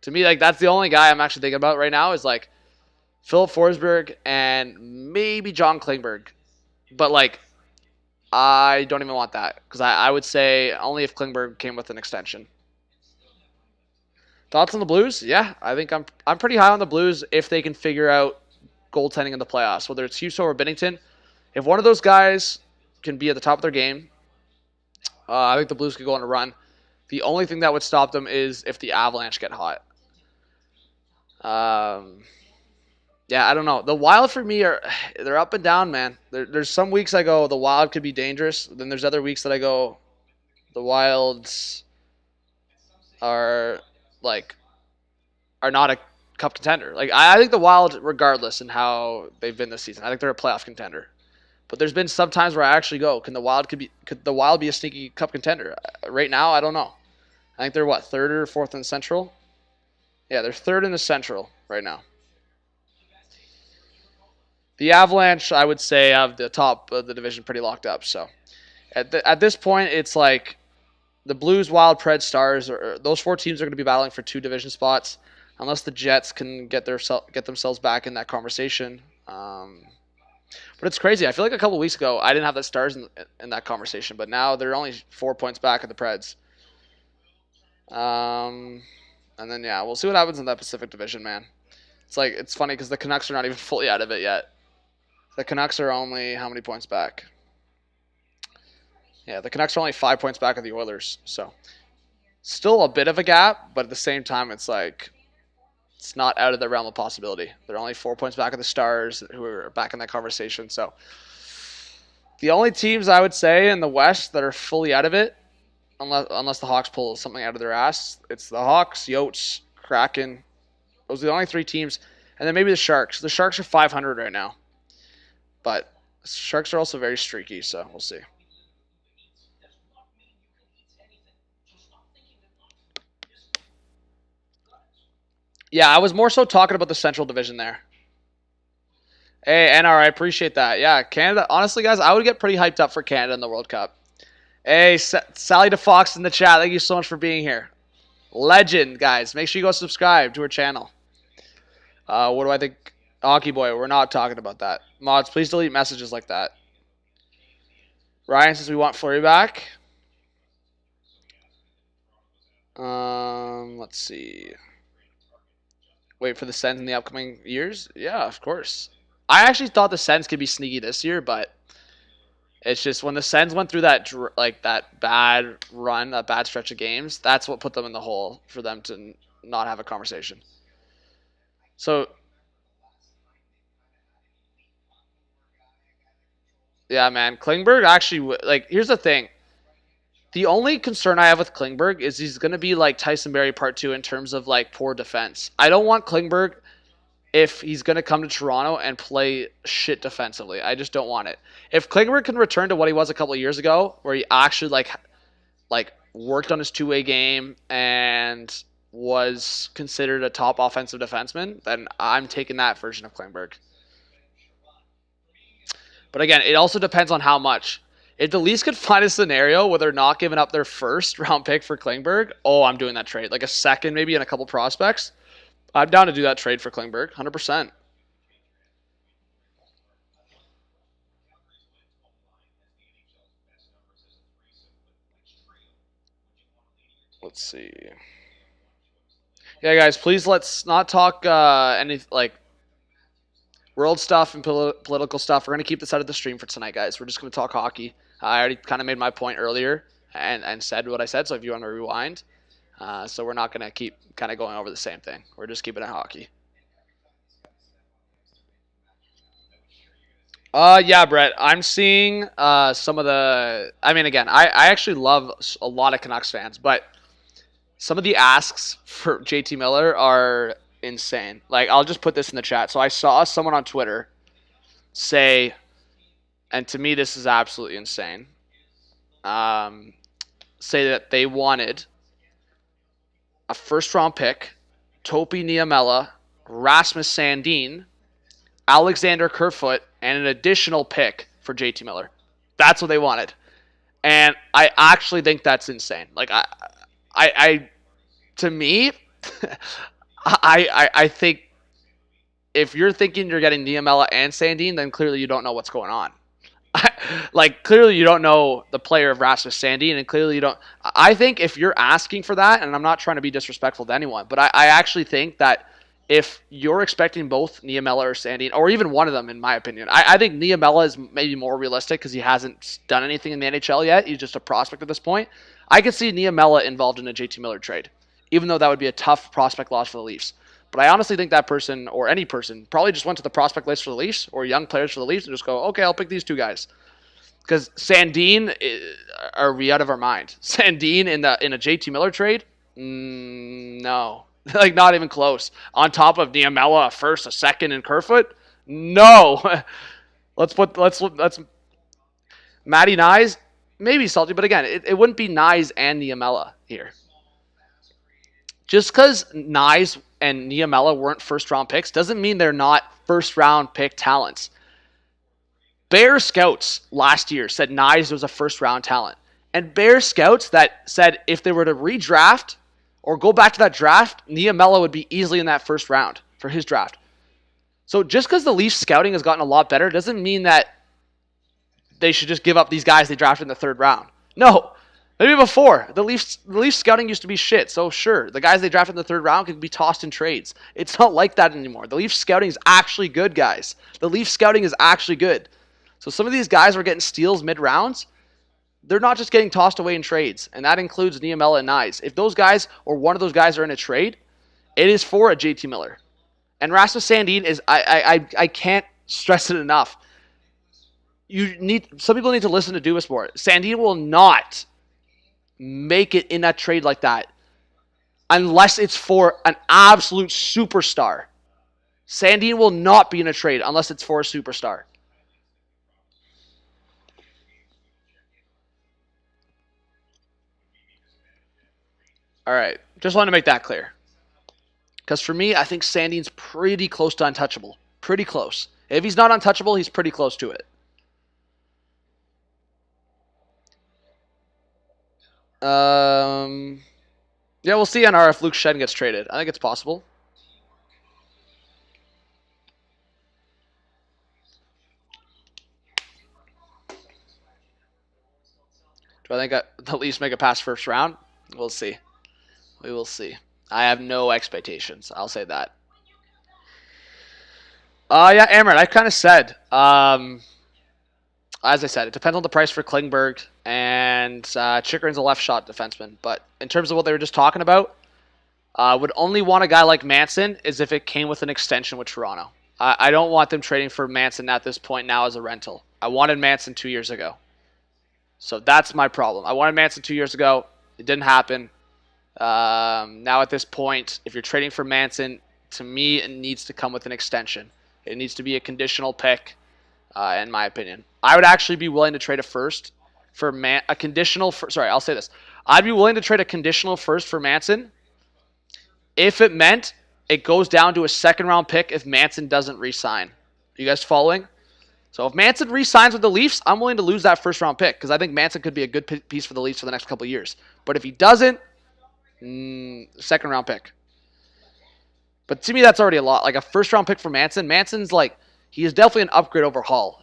To me, like, that's the only guy I'm actually thinking about right now is, like, Philip Forsberg and maybe John Klingberg. But, like, I don't even want that because I would say only if Klingberg came with an extension. Thoughts on the Blues? Yeah, I think I'm pretty high on the Blues if they can figure out goaltending in the playoffs, whether it's Husso or Binnington. If one of those guys can be at the top of their game, I think the Blues could go on a run. The only thing that would stop them is if the Avalanche get hot. Yeah, I don't know. The Wild for me they're up and down, man. There's some weeks I go the Wild could be dangerous. Then there's other weeks that I go the Wilds are not a cup contender. Like I think the Wild, regardless in how they've been this season, I think they're a playoff contender. But there's been some times where I actually go, could the Wild be a sneaky cup contender? Right now, I don't know. I think they're 3rd or 4th in the Central? Yeah, they're 3rd in the Central right now. The Avalanche, I would say, have the top of the division pretty locked up. So at this point, it's like the Blues, Wild, Preds, Stars, those 4 teams are going to be battling for 2 division spots, unless the Jets can get themselves back in that conversation. But it's crazy. I feel like a couple weeks ago, I didn't have the Stars in that conversation, but now they're only 4 points back of the Preds. And then, yeah, we'll see what happens in that Pacific Division, man. It's funny because the Canucks are not even fully out of it yet. The Canucks are only how many points back? Yeah, the Canucks are only 5 points back of the Oilers. So still a bit of a gap, but at the same time, it's not out of the realm of possibility. They're only 4 points back of the Stars, who are back in that conversation. So the only teams I would say in the West that are fully out of it, unless the Hawks pull something out of their ass, it's the Hawks, Yotes, Kraken. Those are the only 3 teams. And then maybe the Sharks. The Sharks are 500 right now. But Sharks are also very streaky, so we'll see. Yeah, I was more so talking about the Central Division there. Hey, NR, I appreciate that. Yeah, Canada. Honestly, guys, I would get pretty hyped up for Canada in the World Cup. Hey, Sally DeFox in the chat. Thank you so much for being here. Legend, guys. Make sure you go subscribe to her channel. What do I think? Hockey Boy, we're not talking about that. Mods, please delete messages like that. Ryan says we want Fleury back. Let's see. Wait for the Sens in the upcoming years? Yeah, of course. I actually thought the Sens could be sneaky this year, but it's just when the Sens went through that bad run, that bad stretch of games, that's what put them in the hole for them to not have a conversation. So, yeah, man, Klingberg actually, here's the thing. The only concern I have with Klingberg is he's going to be like Tyson Barrie Part 2 in terms of poor defense. I don't want Klingberg if he's going to come to Toronto and play shit defensively. I just don't want it. If Klingberg can return to what he was a couple of years ago, where he actually worked on his two-way game and was considered a top offensive defenseman, then I'm taking that version of Klingberg. But again, it also depends on how much. If the Leafs could find a scenario where they're not giving up their first-round pick for Klingberg, I'm doing that trade. Like a second maybe and a couple prospects. I'm down to do that trade for Klingberg, 100%. Let's see. Yeah, guys, please let's not talk any world stuff and political stuff. We're going to keep this out of the stream for tonight, guys. We're just going to talk hockey. I already kind of made my point earlier and said what I said, so if you want to rewind. So we're not going to keep kind of going over the same thing. We're just keeping it hockey. Yeah, Brett. I'm seeing some of the... I mean, again, I actually love a lot of Canucks fans, but some of the asks for JT Miller are insane. I'll just put this in the chat. So I saw someone on Twitter say, and to me this is absolutely insane, say that they wanted a first-round pick, Topi Niemela, Rasmus Sandin, Alexander Kerfoot, and an additional pick for JT Miller. That's what they wanted. And I actually think that's insane. To me, I think if you're thinking you're getting Niemela and Sandin, then clearly you don't know what's going on. Clearly you don't know the player of Rasmus Sandin, and clearly you don't... I think if you're asking for that, and I'm not trying to be disrespectful to anyone, but I actually think that if you're expecting both Niemela or Sandin, or even one of them, in my opinion, I think Niemela is maybe more realistic because he hasn't done anything in the NHL yet. He's just a prospect at this point. I could see Niemela involved in a JT Miller trade, even though that would be a tough prospect loss for the Leafs. But I honestly think that person, or any person, probably just went to the prospect list for the Leafs, or young players for the Leafs, and just go, okay, I'll pick these two guys. Because Sandin, are we out of our mind? Sandin in a JT Miller trade? No. Not even close. On top of Niemela, a first, a second, and Kerfoot? No. let's Matty Nyes, maybe salty, but again, it wouldn't be Nyes and Niemela here. Just because Nyes and Niemela weren't first-round picks doesn't mean they're not first-round pick talents. Bear scouts last year said Knies was a first-round talent. And Bear scouts that said if they were to redraft or go back to that draft, Niemela would be easily in that first round for his draft. So just because the Leafs scouting has gotten a lot better doesn't mean that they should just give up these guys they drafted in the third round. No. Maybe before. The Leafs scouting used to be shit. So sure, the guys they drafted in the third round could be tossed in trades. It's not like that anymore. The Leafs scouting is actually good, guys. The Leafs scouting is actually good. So some of these guys are getting steals mid-rounds. They're not just getting tossed away in trades, and that includes Niemela and Knies. If those guys or one of those guys are in a trade, it is for a JT Miller. And Rasmus Sandin is, I can't stress it enough. Some people need to listen to Dubas more. Sandin will not make it in a trade like that unless it's for an absolute superstar. Sandin will not be in a trade unless it's for a superstar. All right, just wanted to make that clear. Because for me, I think Sandin's pretty close to untouchable. Pretty close. If he's not untouchable, he's pretty close to it. Yeah, we'll see NR if Luke Schenn gets traded. I think it's possible. Do I think the Leafs make it past first round? We'll see. We will see. I have no expectations. I'll say that. Yeah, Amrit, I kind of said. As I said, it depends on the price for Klingberg, and Chikrin's a left shot defenseman. But in terms of what they were just talking about, would only want a guy like Manson is if it came with an extension with Toronto. I don't want them trading for Manson at this point now as a rental. I wanted Manson 2 years ago. So that's my problem. I wanted Manson 2 years ago. It didn't happen. Now at this point, if you're trading for Manson, to me, it needs to come with an extension. It needs to be a conditional pick, in my opinion. I would actually be willing to trade a first for a conditional. Sorry, I'll say this. I'd be willing to trade a conditional first for Manson if it meant it goes down to a second-round pick if Manson doesn't re-sign. You guys following? So if Manson re-signs with the Leafs, I'm willing to lose that first-round pick because I think Manson could be a good piece for the Leafs for the next couple of years. But if he doesn't, second-round pick. But to me, that's already a lot. Like a first-round pick for Manson. Manson's like, he is definitely an upgrade over Hall.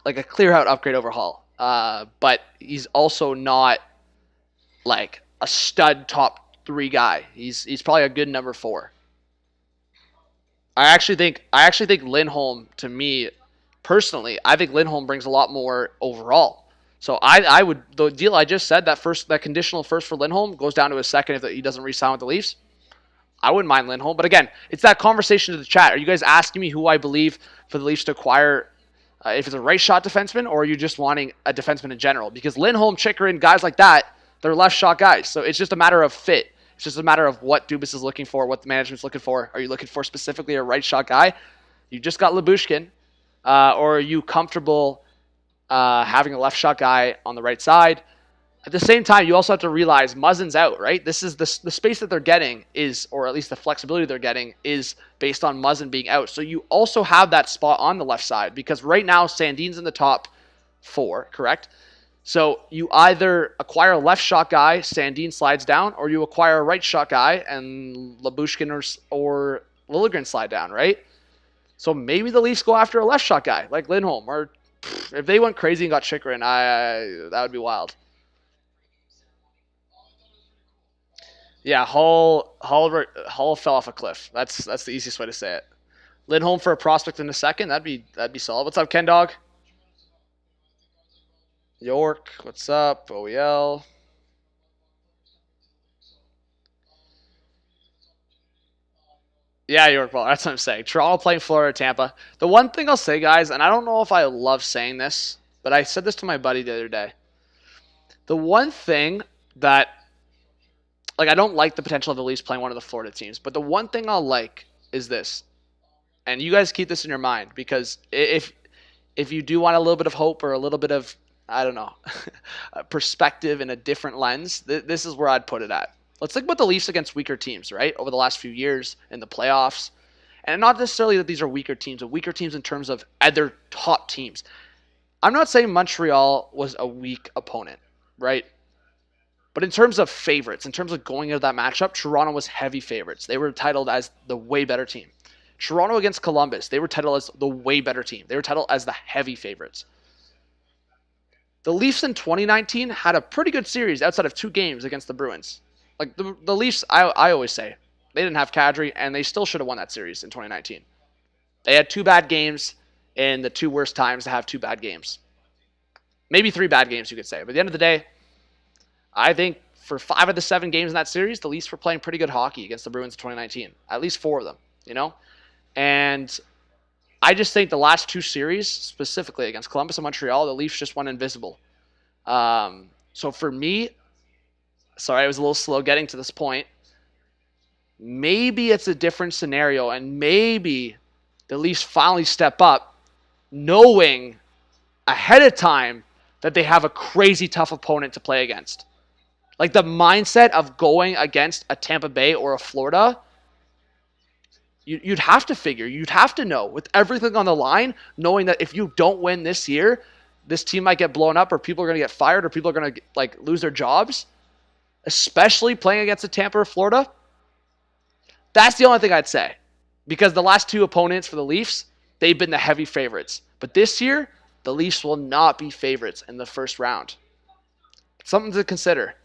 Like a clear-out upgrade over Hall. But he's also not like a stud top 3 guy. He's probably a good number 4. I actually think Lindholm, to me, personally, I think Lindholm brings a lot more overall. So I would, the deal I just said, that conditional first for Lindholm goes down to a second if he doesn't re-sign with the Leafs. I wouldn't mind Lindholm. But again, it's that conversation to the chat. Are you guys asking me who I believe for the Leafs to acquire, if it's a right shot defenseman, or are you just wanting a defenseman in general? Because Lindholm, Chikrin, guys like that, they're left shot guys. So it's just a matter of fit. It's just a matter of what Dubas is looking for, what the management's looking for. Are you looking for specifically a right shot guy? You just got Lyubushkin. Or are you comfortable having a left shot guy on the right side? At the same time, you also have to realize Muzzin's out, right? This is the space that they're getting is, or at least the flexibility they're getting is based on Muzzin being out. So you also have that spot on the left side because right now Sandin's in the top 4, correct? So you either acquire a left shot guy, Sandin slides down, or you acquire a right shot guy and Lyubushkin or Liljegren slide down, right? So maybe the Leafs go after a left shot guy like Lindholm, or if they went crazy and got Chikrin, that would be wild. Yeah, Hull fell off a cliff. That's the easiest way to say it. Lindholm for a prospect in a second, that'd be solid. What's up, Ken Dog? York, what's up? OEL. Yeah, York Ball. That's what I'm saying. Toronto playing Florida, Tampa. The one thing I'll say, guys, and I don't know if I love saying this, but I said this to my buddy the other day. The one thing that, like, I don't like the potential of the Leafs playing one of the Florida teams, but the one thing I'll like is this, and you guys keep this in your mind, because if you do want a little bit of hope or a little bit of, I don't know, perspective in a different lens, this is where I'd put it at. Let's think about the Leafs against weaker teams, right, over the last few years in the playoffs. And not necessarily that these are weaker teams, but weaker teams in terms of other top teams. I'm not saying Montreal was a weak opponent, right? But in terms of favorites, in terms of going into that matchup, Toronto was heavy favorites. They were titled as the way better team. Toronto against Columbus, they were titled as the way better team. They were titled as the heavy favorites. The Leafs in 2019 had a pretty good series outside of 2 games against the Bruins. Like the Leafs, I always say, they didn't have Kadri, and they still should have won that series in 2019. They had 2 bad games in the 2 worst times to have 2 bad games. Maybe 3 bad games, you could say. But at the end of the day, I think for 5 of the 7 games in that series, the Leafs were playing pretty good hockey against the Bruins in 2019. At least 4 of them, you know? And I just think the last 2 series, specifically against Columbus and Montreal, the Leafs just went invisible. So for me, sorry, I was a little slow getting to this point. Maybe it's a different scenario, and maybe the Leafs finally step up, knowing ahead of time that they have a crazy tough opponent to play against. Like the mindset of going against a Tampa Bay or a Florida, you'd have to figure, you'd have to know with everything on the line, knowing that if you don't win this year, this team might get blown up, or people are going to get fired, or people are going to lose their jobs, especially playing against a Tampa or Florida. That's the only thing I'd say, because the last 2 opponents for the Leafs, they've been the heavy favorites. But this year, the Leafs will not be favorites in the first round. Something to consider.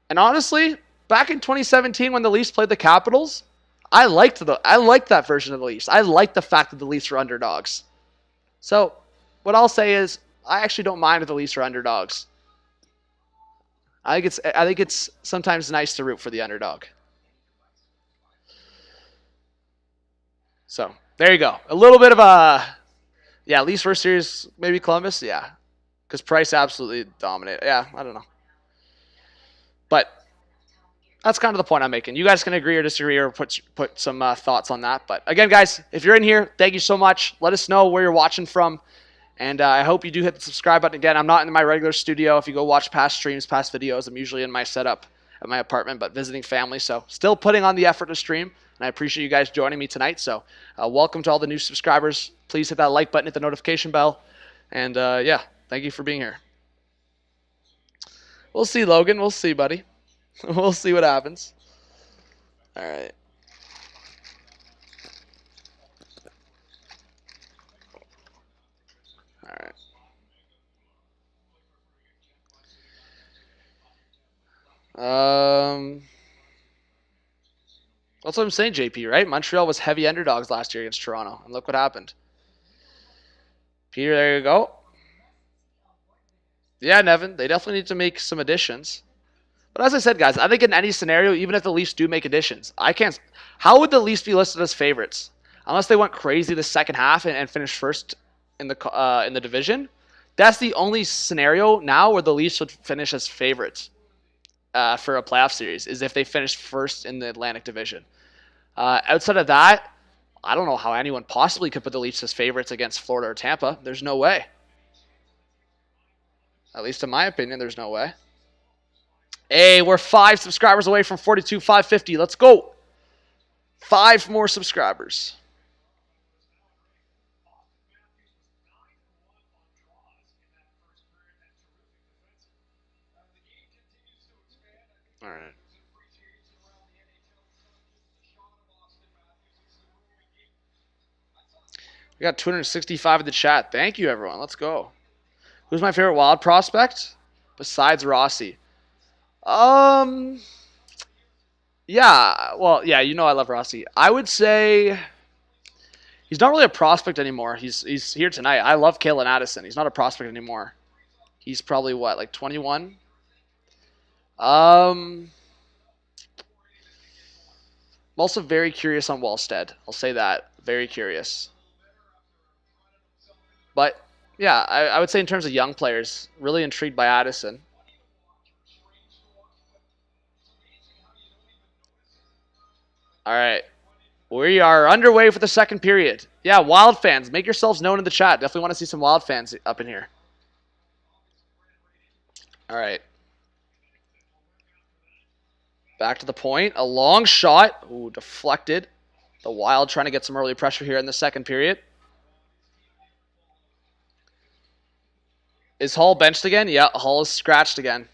And honestly, back in 2017 when the Leafs played the Capitals, I liked that version of the Leafs. I liked the fact that the Leafs were underdogs. So what I'll say is, I actually don't mind if the Leafs are underdogs. I think it's sometimes nice to root for the underdog. So there you go. A little bit of a, Leafs first series, maybe Columbus, because Price absolutely dominated. I don't know. But that's kind of the point I'm making. You guys can agree or disagree or put some thoughts on that. But again, guys, if you're in here, thank you so much. Let us know where you're watching from. And I hope you do hit the subscribe button. Again, I'm not in my regular studio. If you go watch past streams, past videos, I'm usually in my setup at my apartment, but visiting family. So still putting on the effort to stream. And I appreciate you guys joining me tonight. So welcome to all the new subscribers. Please hit that like button, hit the notification bell. And thank you for being here. We'll see, Logan. We'll see, buddy. We'll see what happens. All right. All right. That's what I'm saying, JP, right? Montreal was heavy underdogs last year against Toronto, and look what happened. Peter, there you go. Yeah, Nevin, they definitely need to make some additions. But as I said, guys, I think in any scenario, even if the Leafs do make additions, how would the Leafs be listed as favorites? Unless they went crazy the second half and finished first in the division. That's the only scenario now where the Leafs would finish as favorites for a playoff series, is if they finished first in the Atlantic Division. Outside of that, I don't know how anyone possibly could put the Leafs as favorites against Florida or Tampa. There's no way. At least in my opinion, there's no way. Hey, we're 5 subscribers away from 42,550. Let's go. 5 more subscribers. All right. We got 265 in the chat. Thank you, everyone. Let's go. Who's my favorite Wild prospect besides Rossi? Yeah, I love Rossi. I would say he's not really a prospect anymore. He's here tonight. I love Kalen Addison. He's not a prospect anymore. He's probably like 21? I'm also very curious on Wallstead. I'll say that. Very curious. But yeah, I would say in terms of young players, really intrigued by Addison. All right. We are underway for the second period. Yeah, Wild fans, make yourselves known in the chat. Definitely want to see some Wild fans up in here. All right. Back to the point. A long shot. Ooh, deflected. The Wild trying to get some early pressure here in the second period. Is Hall benched again? Yeah, Hall is scratched again.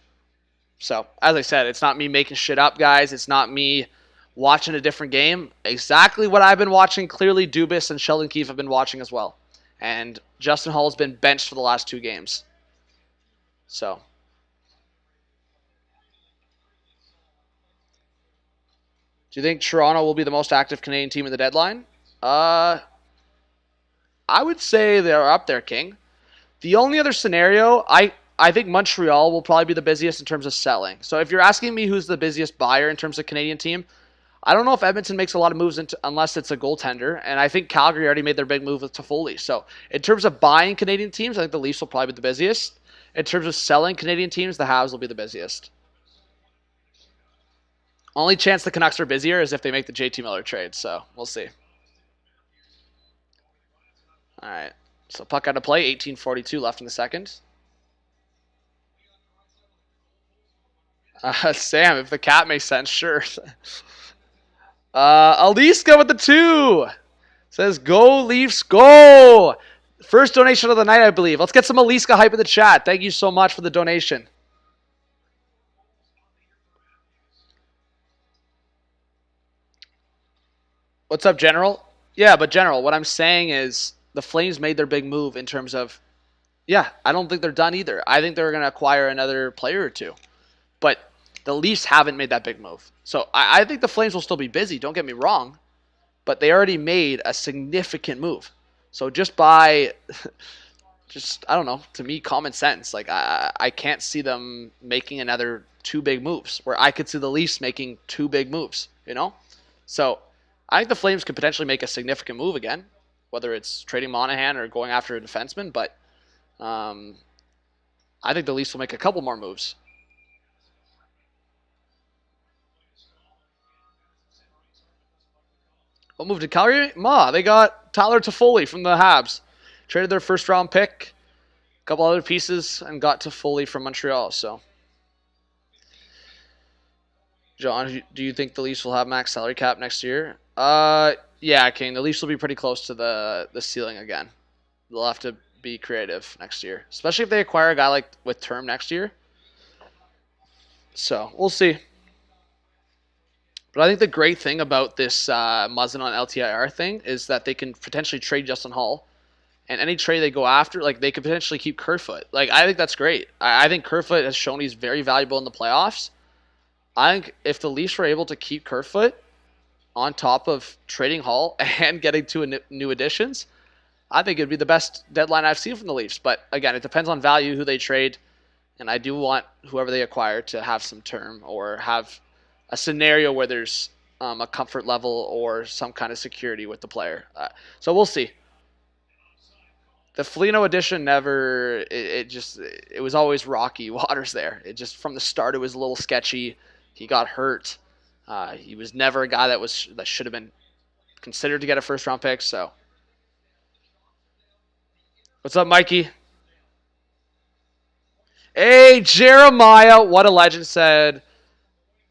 So, as I said, it's not me making shit up, guys. It's not me watching a different game. Exactly what I've been watching. Clearly, Dubas and Sheldon Keefe have been watching as well. And Justin Hall has been benched for the last 2 games. So, do you think Toronto will be the most active Canadian team in the deadline? I would say they're up there, King. The only other scenario, I think Montreal will probably be the busiest in terms of selling. So if you're asking me who's the busiest buyer in terms of Canadian team, I don't know if Edmonton makes a lot of moves unless it's a goaltender. And I think Calgary already made their big move with Toffoli. So in terms of buying Canadian teams, I think the Leafs will probably be the busiest. In terms of selling Canadian teams, the Habs will be the busiest. Only chance the Canucks are busier is if they make the JT Miller trade. So we'll see. All right. So puck out of play, 18:42 left in the second. Sam, if the cap makes sense, sure. Aliska with the 2. Says, go Leafs, go. First donation of the night, I believe. Let's get some Aliska hype in the chat. Thank you so much for the donation. What's up, General? Yeah, but General, what I'm saying is the Flames made their big move in terms of, yeah, I don't think they're done either. I think they're going to acquire another player or 2. But the Leafs haven't made that big move. So I think the Flames will still be busy, don't get me wrong. But they already made a significant move. So just by, I don't know, to me, common sense. Like, I can't see them making another 2 big moves. Where I could see the Leafs making 2 big moves, you know? So I think the Flames could potentially make a significant move again. Whether it's trading Monahan or going after a defenseman. But I think the Leafs will make a couple more moves. What moved to Calgary? They got Tyler Toffoli from the Habs. Traded their first round pick, a couple other pieces, and got Toffoli from Montreal. So, John, do you think the Leafs will have max salary cap next year? Yeah, King. The Leafs will be pretty close to the ceiling again. They'll have to be creative next year, especially if they acquire a guy like with term next year. So we'll see. But I think the great thing about this Muzzin on LTIR thing is that they can potentially trade Justin Hall. And any trade they go after, like, they could potentially keep Kerfoot. Like, I think that's great. I think Kerfoot has shown he's very valuable in the playoffs. I think if the Leafs were able to keep Kerfoot on top of trading Hall and getting 2 new additions, I think it'd be the best deadline I've seen from the Leafs. But, again, it depends on value, who they trade. And I do want whoever they acquire to have some term or have a scenario where there's a comfort level or some kind of security with the player. So we'll see. The Foligno edition it was always rocky waters there. It just, from the start, it was a little sketchy. He got hurt. He was never a guy that should have been considered to get a first round pick. So, what's up, Mikey? Hey, Jeremiah, what a legend, said,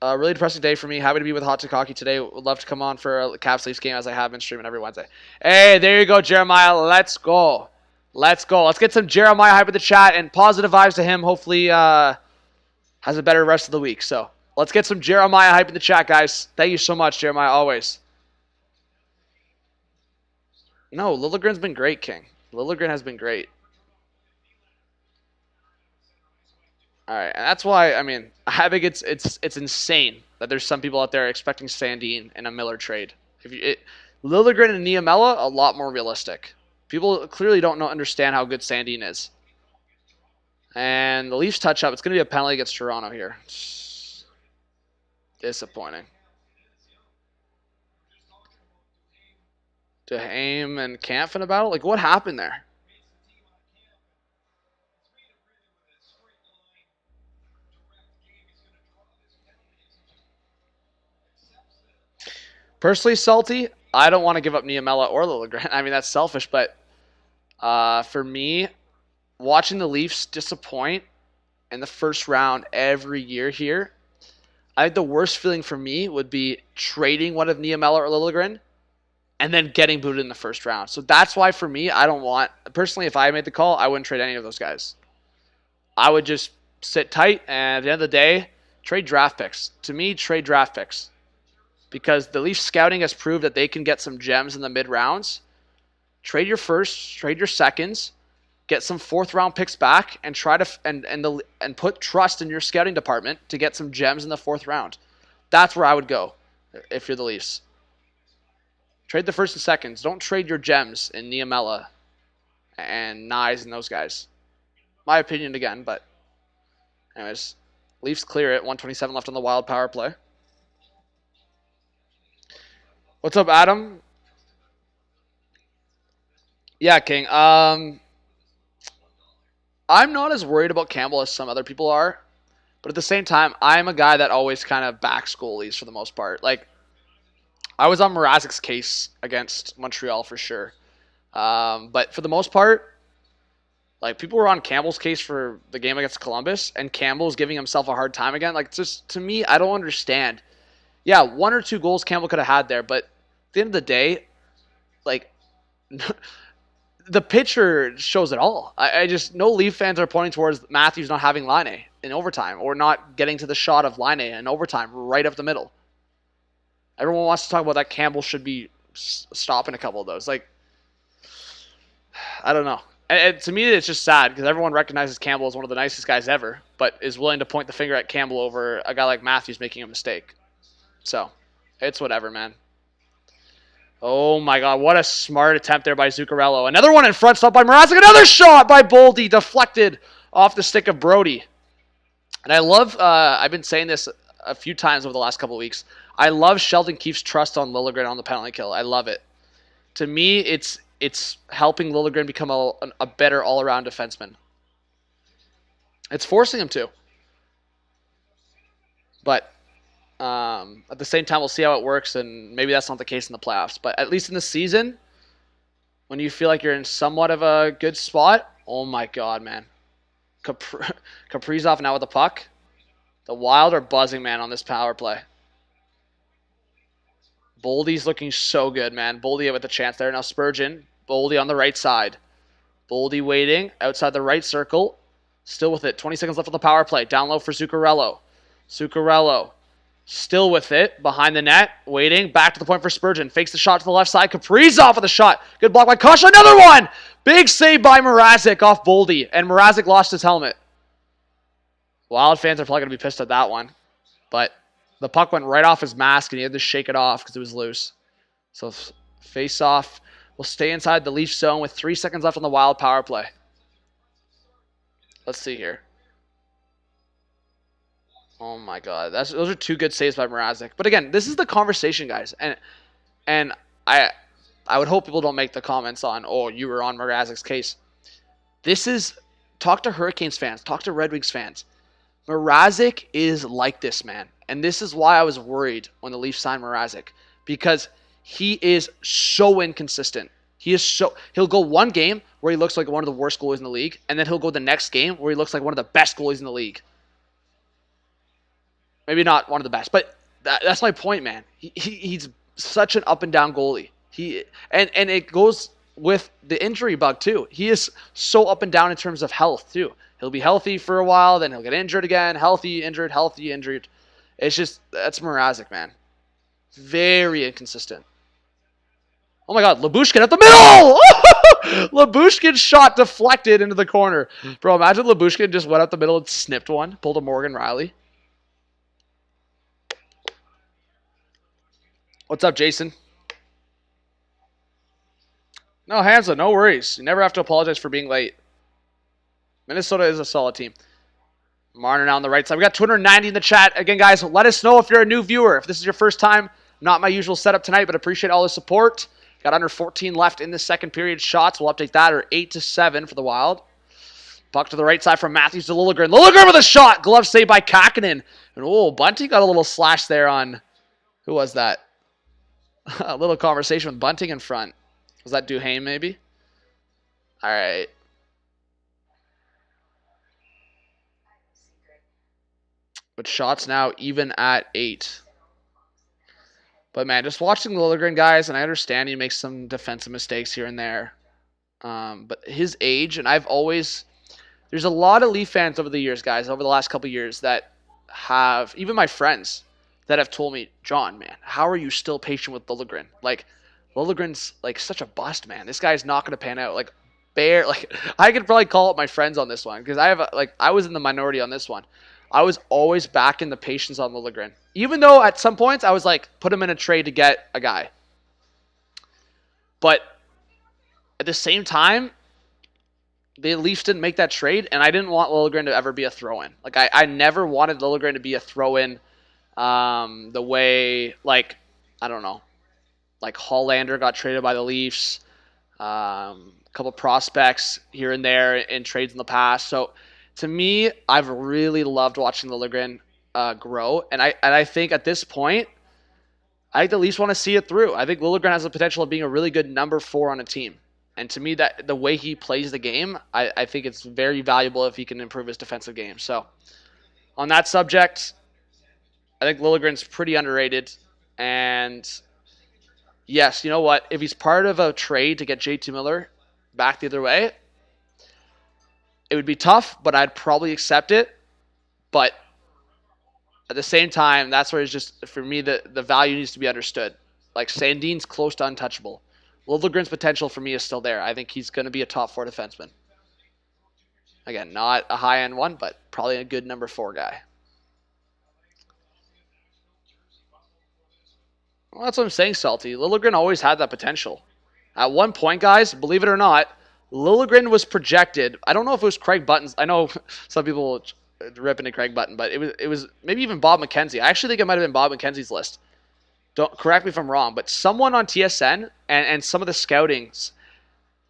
really depressing day for me. Happy to be with Hot Takaki today. Would love to come on for a Caps Leafs game as I have been streaming every Wednesday. Hey, there you go, Jeremiah. Let's go. Let's go. Let's get some Jeremiah hype in the chat and positive vibes to him. Hopefully has a better rest of the week. So let's get some Jeremiah hype in the chat, guys. Thank you so much, Jeremiah, always. No, Liljegren's been great, King. Liljegren has been great. All right, and that's why, I mean, I think it's insane that there's some people out there expecting Sandin in a Miller trade. Liljegren and Niemela, a lot more realistic. People clearly don't understand how good Sandin is. And the Leafs touch up. It's going to be a penalty against Toronto here. Disappointing. Duhaime and Kampf in a battle? Like, what happened there? Personally, Salty, I don't want to give up Niemela or Liljegren. I mean, that's selfish, but for me, watching the Leafs disappoint in the first round every year here, I think the worst feeling for me would be trading one of Niemela or Liljegren and then getting booted in the first round. So that's why, for me, I don't want... Personally, if I made the call, I wouldn't trade any of those guys. I would just sit tight, and at the end of the day, trade draft picks. To me, trade draft picks. Because the Leafs scouting has proved that they can get some gems in the mid-rounds. Trade your firsts, trade your seconds, get some fourth-round picks back, and try to and put trust in your scouting department to get some gems in the fourth round. That's where I would go if you're the Leafs. Trade the first and seconds. Don't trade your gems in Niemela and Nyes and those guys. My opinion again, but anyways, Leafs clear it. 127 left on the Wild power play. What's up, Adam? Yeah, King. I'm not as worried about Campbell as some other people are, but at the same time, I'm a guy that always kind of backs goalies for the most part. Like, I was on Mrazek's case against Montreal for sure, but for the most part, like, people were on Campbell's case for the game against Columbus, and Campbell's giving himself a hard time again. Like, just to me, I don't understand. Yeah, 1 or 2 goals Campbell could have had there, but at the end of the day, like, the picture shows it all. I just, no Leaf fans are pointing towards Matthews not having Laine in overtime or not getting to the shot of Laine in overtime right up the middle. Everyone wants to talk about that Campbell should be stopping a couple of those. Like, I don't know. And to me, it's just sad because everyone recognizes Campbell as one of the nicest guys ever, but is willing to point the finger at Campbell over a guy like Matthews making a mistake. So, it's whatever, man. Oh my God, what a smart attempt there by Zuccarello. Another one in front, stopped by Mrazek. Another shot by Boldy, deflected off the stick of Brody. And I love, I've been saying this a few times over the last couple of weeks, I love Sheldon Keefe's trust on Liljegren on the penalty kill. I love it. To me, it's helping Liljegren become a better all-around defenseman. It's forcing him to. But at the same time, we'll see how it works, and maybe that's not the case in the playoffs. But at least in the season, when you feel like you're in somewhat of a good spot, oh my God, man. Kaprizov now with the puck. The Wild are buzzing, man, on this power play. Boldy's looking so good, man. Boldy with a chance there. Now Spurgeon. Boldy on the right side. Boldy waiting outside the right circle. Still with it. 20 seconds left on the power play. Down low for Zuccarello. Zuccarello. Still with it. Behind the net. Waiting. Back to the point for Spurgeon. Fakes the shot to the left side. Kaprizov with a shot. Good block by Kasha. Another one! Big save by Mrazek off Boldy. And Mrazek lost his helmet. Wild fans are probably going to be pissed at that one. But the puck went right off his mask, and he had to shake it off because it was loose. So face-off will stay inside the Leaf zone with 3 seconds left on the Wild power play. Let's see here. Oh, my God. Those are 2 good saves by Mrazek. But, again, this is the conversation, guys. And I would hope people don't make the comments on, oh, you were on Mrazek's case. This is, talk to Hurricanes fans. Talk to Red Wings fans. Mrazek is like this, man. And this is why I was worried when the Leafs signed Mrazek. Because he is so inconsistent. He'll go one game where he looks like one of the worst goalies in the league. And then he'll go the next game where he looks like one of the best goalies in the league. Maybe not one of the best. But that's my point, man. He's such an up and down goalie. And it goes with the injury bug, too. He is so up and down in terms of health, too. He'll be healthy for a while, then he'll get injured again. Healthy, injured, healthy, injured. It's just, that's Mrazek, man. Very inconsistent. Oh my God, Lyubushkin at the middle! Lyubushkin shot deflected into the corner. Bro, imagine Lyubushkin just went up the middle and snipped one. Pulled a Morgan Riley. What's up, Jason? No, Hansa, no worries. You never have to apologize for being late. Minnesota is a solid team. Marner now on the right side. We got 290 in the chat. Again, guys, let us know if you're a new viewer. If this is your first time, not my usual setup tonight, but appreciate all the support. Got under 14 left in the second period. Shots, we'll update that, are 8-7 for the Wild. Puck to the right side from Matthews to Liljegren. Liljegren with a shot. Glove saved by Kakkonen. And oh, Bunting got a little slash there on, who was that? A little conversation with Bunting in front. Was that Duhaime maybe? All right. But shots now even at 8. But, man, just watching Liljegren, guys, and I understand he makes some defensive mistakes here and there. But his age, and there's There's a lot of Leaf fans over the years, guys, over the last couple of years that have, even my friends, that have told me, John, man, how are you still patient with Liljegren? Like, Liljegren's like such a bust, man. This guy's not going to pan out. Like, I could probably call up my friends on this one because I was in the minority on this one. I was always backing the patience on Liljegren, even though at some points I was like, put him in a trade to get a guy. But at the same time, the Leafs didn't make that trade, and I didn't want Liljegren to ever be a throw-in. Like, I never wanted Liljegren to be a throw-in the way, like, I don't know, like Hollander got traded by the Leafs, a couple prospects here and there in trades in the past. So, to me, I've really loved watching Liljegren grow, and I think at this point, I think the Leafs want to see it through. I think Liljegren has the potential of being a really good number 4 on a team. And to me, that the way he plays the game, I think it's very valuable if he can improve his defensive game. So, on that subject, I think Liljegren's pretty underrated. And, yes, you know what? If he's part of a trade to get JT Miller back the other way, it would be tough, but I'd probably accept it. But at the same time, that's where it's just, for me, the value needs to be understood. Like, Sandin's close to untouchable. Liljegren's potential for me is still there. I think he's going to be a top 4 defenseman. Again, not a high-end one, but probably a good number 4 guy. Well, that's what I'm saying, Salty. Liljegren always had that potential. At one point, guys, believe it or not, Liljegren was projected. I don't know if it was Craig Button's. I know some people rip into Craig Button, but it was maybe even Bob McKenzie. I actually think it might have been Bob McKenzie's list. Don't correct me if I'm wrong, but someone on TSN and some of the scouting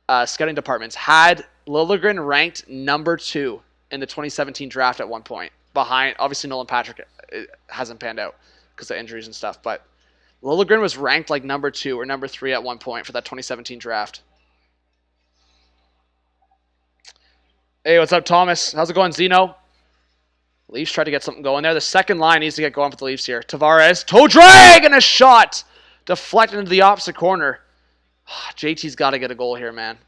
departments had Liljegren ranked number 2 in the 2017 draft at one point. Behind, obviously, Nolan Patrick. It hasn't panned out because of injuries and stuff, but Liljegren was ranked like number 2 or number 3 at one point for that 2017 draft. Hey, what's up, Thomas? How's it going, Zeno? Leafs tried to get something going there. The second line needs to get going for the Leafs here. Tavares, toe drag, and a shot. Deflected into the opposite corner. JT's got to get a goal here, man.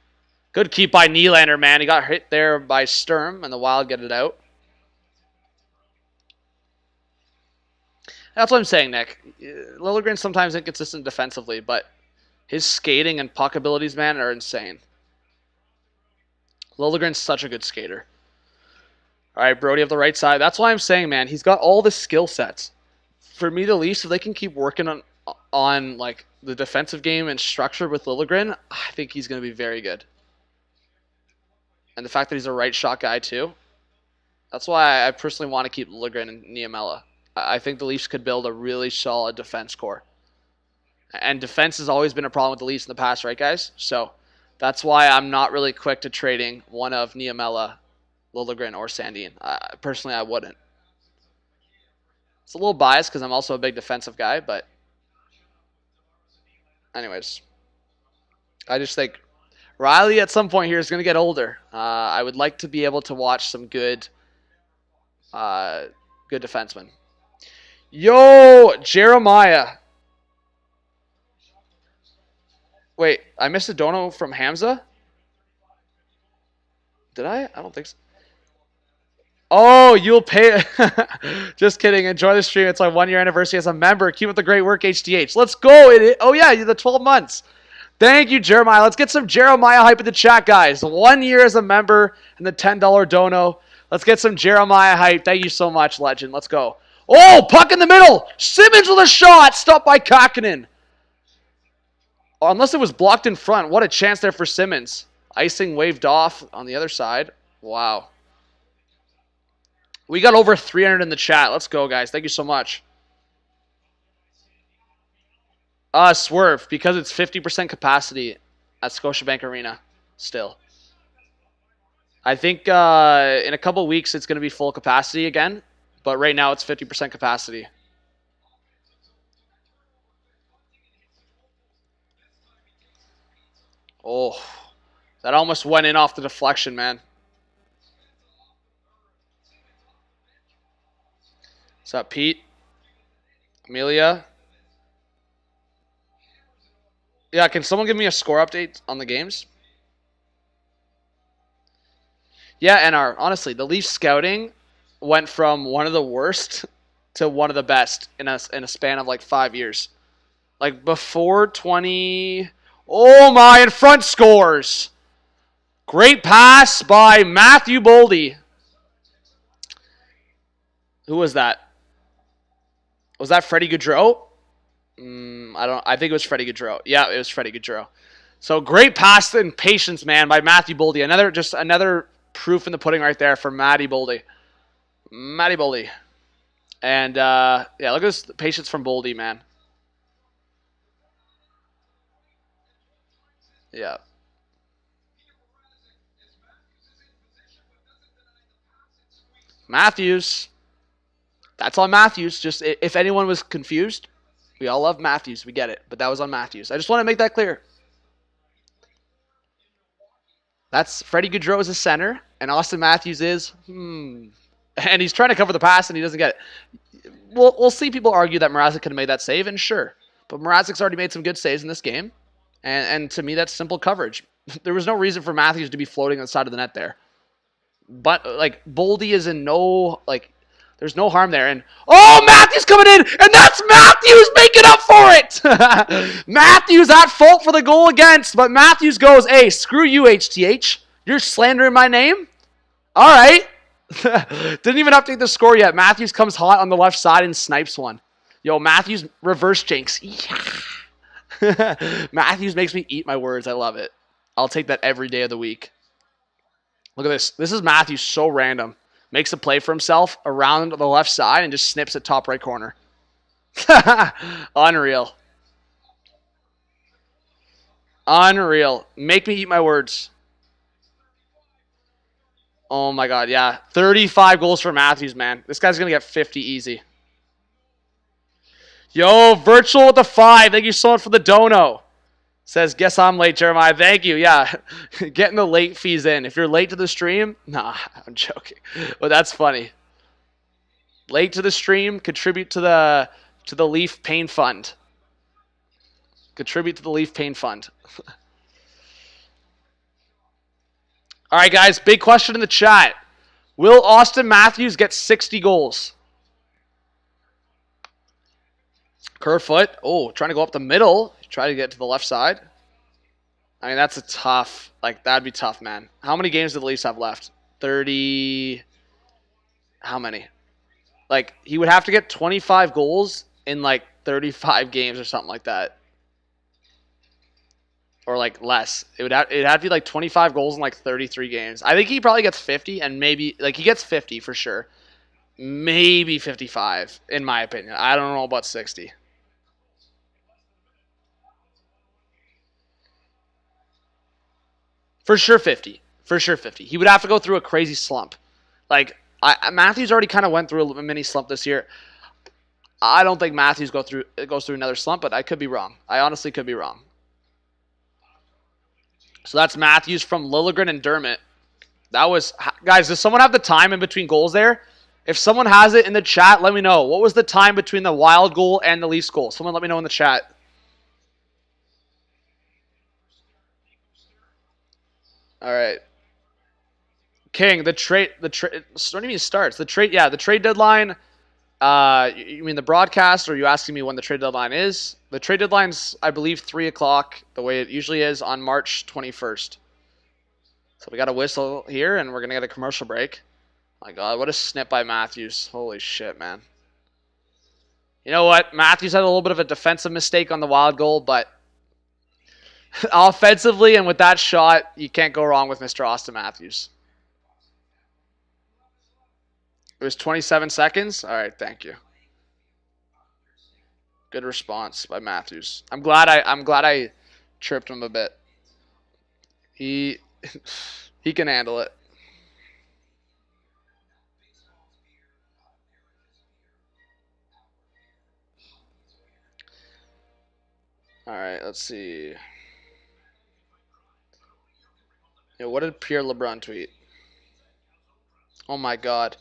Good keep by Nylander, man. He got hit there by Sturm, and the Wild get it out. That's what I'm saying, Nick. Liljegren's sometimes inconsistent defensively, but his skating and puck abilities, man, are insane. Liljegren's such a good skater. All right, Brody up the right side. That's why I'm saying, man, he's got all the skill sets. For me, the Leafs, if they can keep working on like the defensive game and structure with Liljegren, I think he's going to be very good. And the fact that he's a right shot guy too, that's why I personally want to keep Liljegren and Niemela. I think the Leafs could build a really solid defense core. And defense has always been a problem with the Leafs in the past, right, guys? So that's why I'm not really quick to trading one of Niemela, Liljegren, or Sandin. Personally, I wouldn't. It's a little biased because I'm also a big defensive guy, but anyways. I just think Riley at some point here is going to get older. I would like to be able to watch some good defensemen. Yo, Jeremiah. Wait, I missed a dono from Hamza? Did I? I don't think so. Oh, you'll pay. Just kidding. Enjoy the stream. It's my 1-year anniversary as a member. Keep up the great work, HTH. Let's go. Oh, yeah, the 12 months. Thank you, Jeremiah. Let's get some Jeremiah hype in the chat, guys. 1 year as a member and the $10 dono. Let's get some Jeremiah hype. Thank you so much, legend. Let's go. Oh, puck in the middle. Simmons with a shot. Stopped by Kakkonen. Oh, unless it was blocked in front. What a chance there for Simmons. Icing waved off on the other side. Wow. We got over 300 in the chat. Let's go, guys. Thank you so much. Swerve, because it's 50% capacity at Scotiabank Arena still. I think in a couple weeks it's going to be full capacity again, but right now it's 50% capacity. Oh, that almost went in off the deflection, man. What's up, Pete? Amelia? Yeah, can someone give me a score update on the games? Yeah, and honestly, the Leafs scouting went from one of the worst to one of the best in a span of like 5 years. Like before 20. Oh my! In front scores. Great pass by Matthew Boldy. Who was that? Was that Freddie Gaudreau? I think it was Freddie Gaudreau. Yeah, it was Freddie Gaudreau. So great pass and patience, man, by Matthew Boldy. Another proof in the pudding right there for Matty Boldy. Matty Boldy. And yeah, look at this patience from Boldy, man. Yeah. Matthews. That's on Matthews. Just if anyone was confused, we all love Matthews. We get it. But that was on Matthews. I just want to make that clear. That's Freddie Gaudreau is a center, and Austin Matthews is, and he's trying to cover the pass, and he doesn't get it. We'll see people argue that Mrazek could have made that save, and sure. But Mrazek's already made some good saves in this game, and to me, that's simple coverage. There was no reason for Matthews to be floating on the side of the net there. But, like, Boldy is in no, like, there's no harm there. And, oh, Matthews coming in, and that's Matthews making up for it. Matthews at fault for the goal against, but Matthews goes, hey, screw you, HTH. You're slandering my name? All right. Didn't even update the score yet. Matthews comes hot on the left side and snipes one. Yo, Matthews reverse jinx. Yeah. Matthews makes me eat my words. I love it. I'll take that every day of the week. Look at this. This is Matthews so random. Makes a play for himself around the left side and just snips at top right corner. Unreal. Unreal. Make me eat my words. Oh my God, yeah. 35 goals for Matthews, man. This guy's going to get 50 easy. Yo, Virtual with the 5. Thank you so much for the dono. Says, guess I'm late, Jeremiah. Thank you. Yeah, getting the late fees in. If you're late to the stream, nah, I'm joking. But that's funny. Late to the stream, contribute to the Leaf Pain Fund. Contribute to the Leaf Pain Fund. All right, guys, big question in the chat. Will Austin Matthews get 60 goals? Kerfoot, oh, trying to go up the middle. Try to get to the left side. I mean, that's a tough, like, that'd be tough, man. How many games do the Leafs have left? 30. How many? Like, he would have to get 25 goals in, like, 35 games or something like that. Or, like, less. It'd have to be, like, 25 goals in, like, 33 games. I think he probably gets 50, and maybe, like, he gets 50 for sure. Maybe 55, in my opinion. I don't know about 60. For sure 50. For sure 50. He would have to go through a crazy slump. Like, Matthews already kind of went through a mini slump this year. I don't think Matthews goes through another slump, but I could be wrong. I honestly could be wrong. So that's Matthews from Liljegren and Dermott. That was... Guys, does someone have the time in between goals there? If someone has it in the chat, let me know. What was the time between the Wild goal and the Leafs goal? Someone let me know in the chat. All right. King, the trade, what do you mean starts? The trade deadline, you mean the broadcast, or are you asking me when the trade deadline is? The trade deadline's, I believe, 3 o'clock, the way it usually is, on March 21st. So we got a whistle here, and we're going to get a commercial break. My God, what a snip by Matthews. Holy shit, man. You know what? Matthews had a little bit of a defensive mistake on the Wild goal, but offensively and with that shot, you can't go wrong with Mr. Austin Matthews. It was 27 seconds? All right, thank you. Good response by Matthews. I'm glad I tripped him a bit. He can handle it. All right, let's see. Yeah, what did Pierre LeBrun tweet? Oh my God.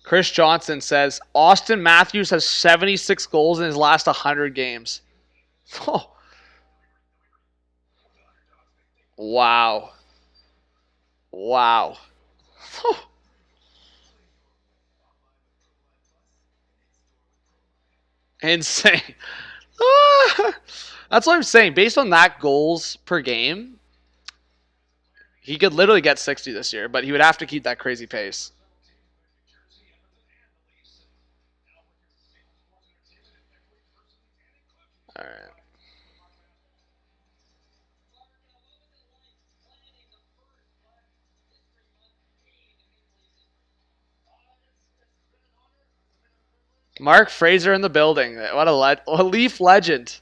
Chris Johnson says, Austin Matthews has 76 goals in his last 100 games. Oh. Wow. Wow. Insane. That's what I'm saying. Based on that goals per game, he could literally get 60 this year, but he would have to keep that crazy pace. All right. Mark Fraser in the building. What a Leaf legend.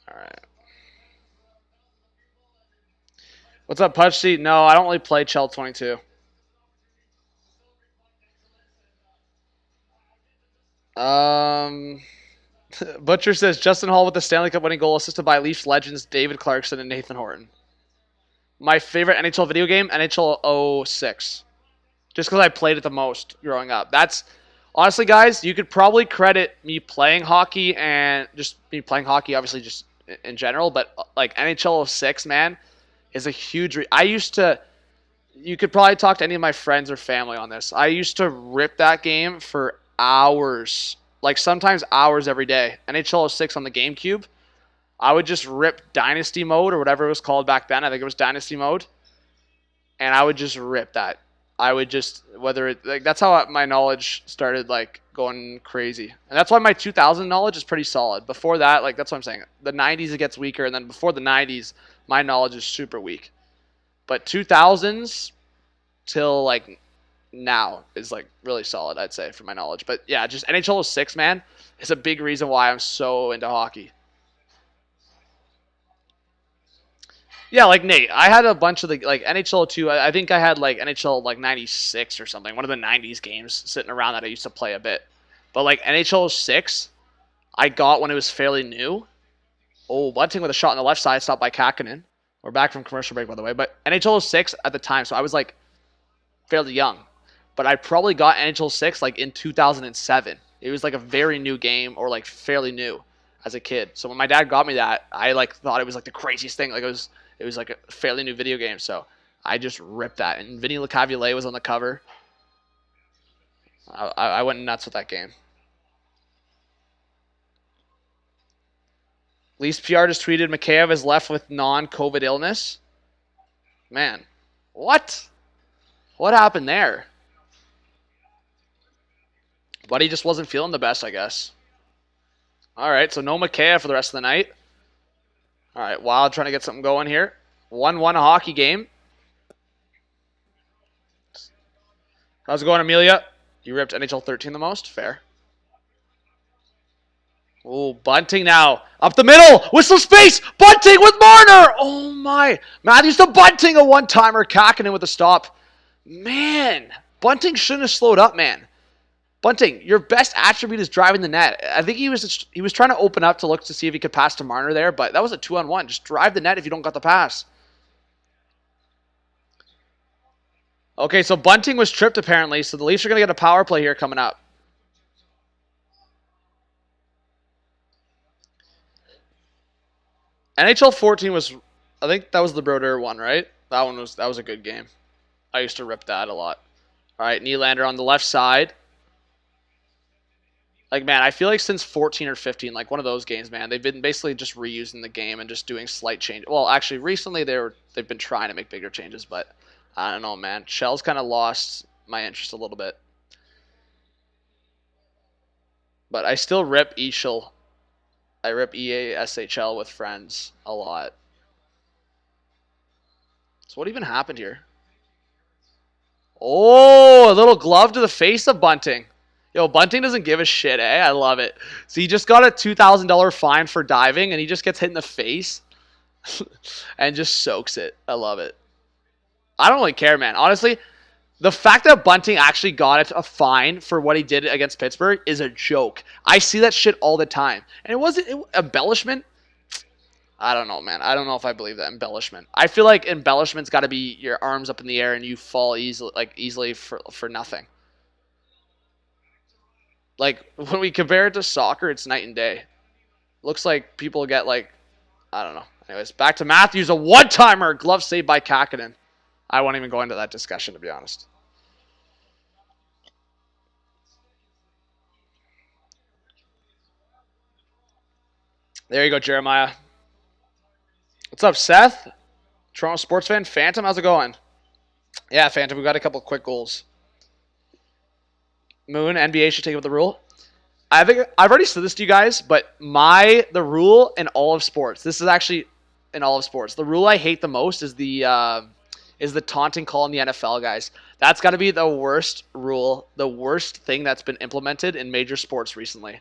All right. What's up, Pudgy? No, I don't really play Chell 22. Butcher says Justin Hall with the Stanley Cup winning goal assisted by Leafs legends David Clarkson and Nathan Horton. My favorite NHL video game, NHL 06. Just because I played it the most growing up. That's honestly, guys, you could probably credit me playing hockey and just me playing hockey, obviously, just in general. But like NHL 06, man, is a huge. I used to. You could probably talk to any of my friends or family on this. I used to rip that game for hours, like sometimes hours every day. NHL 06 on the GameCube. I would just rip Dynasty mode or whatever it was called back then. I think it was Dynasty mode, and I would just rip that. I would just that's how my knowledge started like going crazy, and that's why my 2000 knowledge is pretty solid. Before that, like that's what I'm saying. The 90s it gets weaker, and then before the 90s, my knowledge is super weak. But 2000s till like now is like really solid, I'd say, for my knowledge. But yeah, just NHL 06, man, is a big reason why I'm so into hockey. Yeah, like Nate, I had a bunch of the like NHL 2. I think I had like NHL like 96 or something, one of the 90s games sitting around that I used to play a bit. But like NHL 06, I got when it was fairly new. Oh, Bunting with a shot on the left side, stopped by Kakkonen. We're back from commercial break, by the way. But NHL 06 at the time, so I was like fairly young. But I probably got NHL 6 like in 2007. It was like a very new game or like fairly new as a kid. So when my dad got me that, I like thought it was like the craziest thing. Like it was like a fairly new video game, so I just ripped that. And Vinny Lecavalier was on the cover. I went nuts with that game. Leafs PR just tweeted Mikheyev is left with non-COVID illness. Man, what? What happened there? But he just wasn't feeling the best, I guess. All right, so no Mikheyev for the rest of the night. All right, Wild trying to get something going here. 1-1 a hockey game. How's it going, Amelia? You ripped NHL 13 the most? Fair. Oh, Bunting now. Up the middle. Whistle space. Bunting with Marner. Oh, my. Matthews to Bunting. A one-timer. Kakkonen with a stop. Man. Bunting shouldn't have slowed up, man. Bunting, your best attribute is driving the net. I think he was trying to open up to look to see if he could pass to Marner there, but that was a 2-on-1. Just drive the net if you don't got the pass. Okay, so Bunting was tripped apparently, so the Leafs are going to get a power play here coming up. NHL 14 was, I think that was the Brodeur one, right? That was a good game. I used to rip that a lot. All right, Nylander on the left side. Like, man, I feel like since 14 or 15, like one of those games, man, they've been basically just reusing the game and just doing slight change. Well, actually, recently they've been trying to make bigger changes, but I don't know, man. Shell's kind of lost my interest a little bit. But I still rip ESHL. I rip EASHL with friends a lot. So what even happened here? Oh, a little glove to the face of Bunting. Yo, Bunting doesn't give a shit, eh? I love it. So he just got a $2,000 fine for diving, and he just gets hit in the face and just soaks it. I love it. I don't really care, man. Honestly, the fact that Bunting actually got a fine for what he did against Pittsburgh is a joke. I see that shit all the time. And it wasn't embellishment. I don't know, man. I don't know if I believe that embellishment. I feel like embellishment's got to be your arms up in the air and you fall easily for nothing. Like, when we compare it to soccer, it's night and day. Looks like people get, like, I don't know. Anyways, back to Matthews. A one-timer. Glove saved by Kakinen. I won't even go into that discussion, to be honest. There you go, Jeremiah. What's up, Seth? Toronto sports fan. Phantom, how's it going? Yeah, Phantom, we got a couple quick goals. Moon, NBA should take up the rule. I think I've already said this to you guys, but the rule in all of sports. This is actually in all of sports. The rule I hate the most is the taunting call in the NFL, guys. That's got to be the worst rule, the worst thing that's been implemented in major sports recently,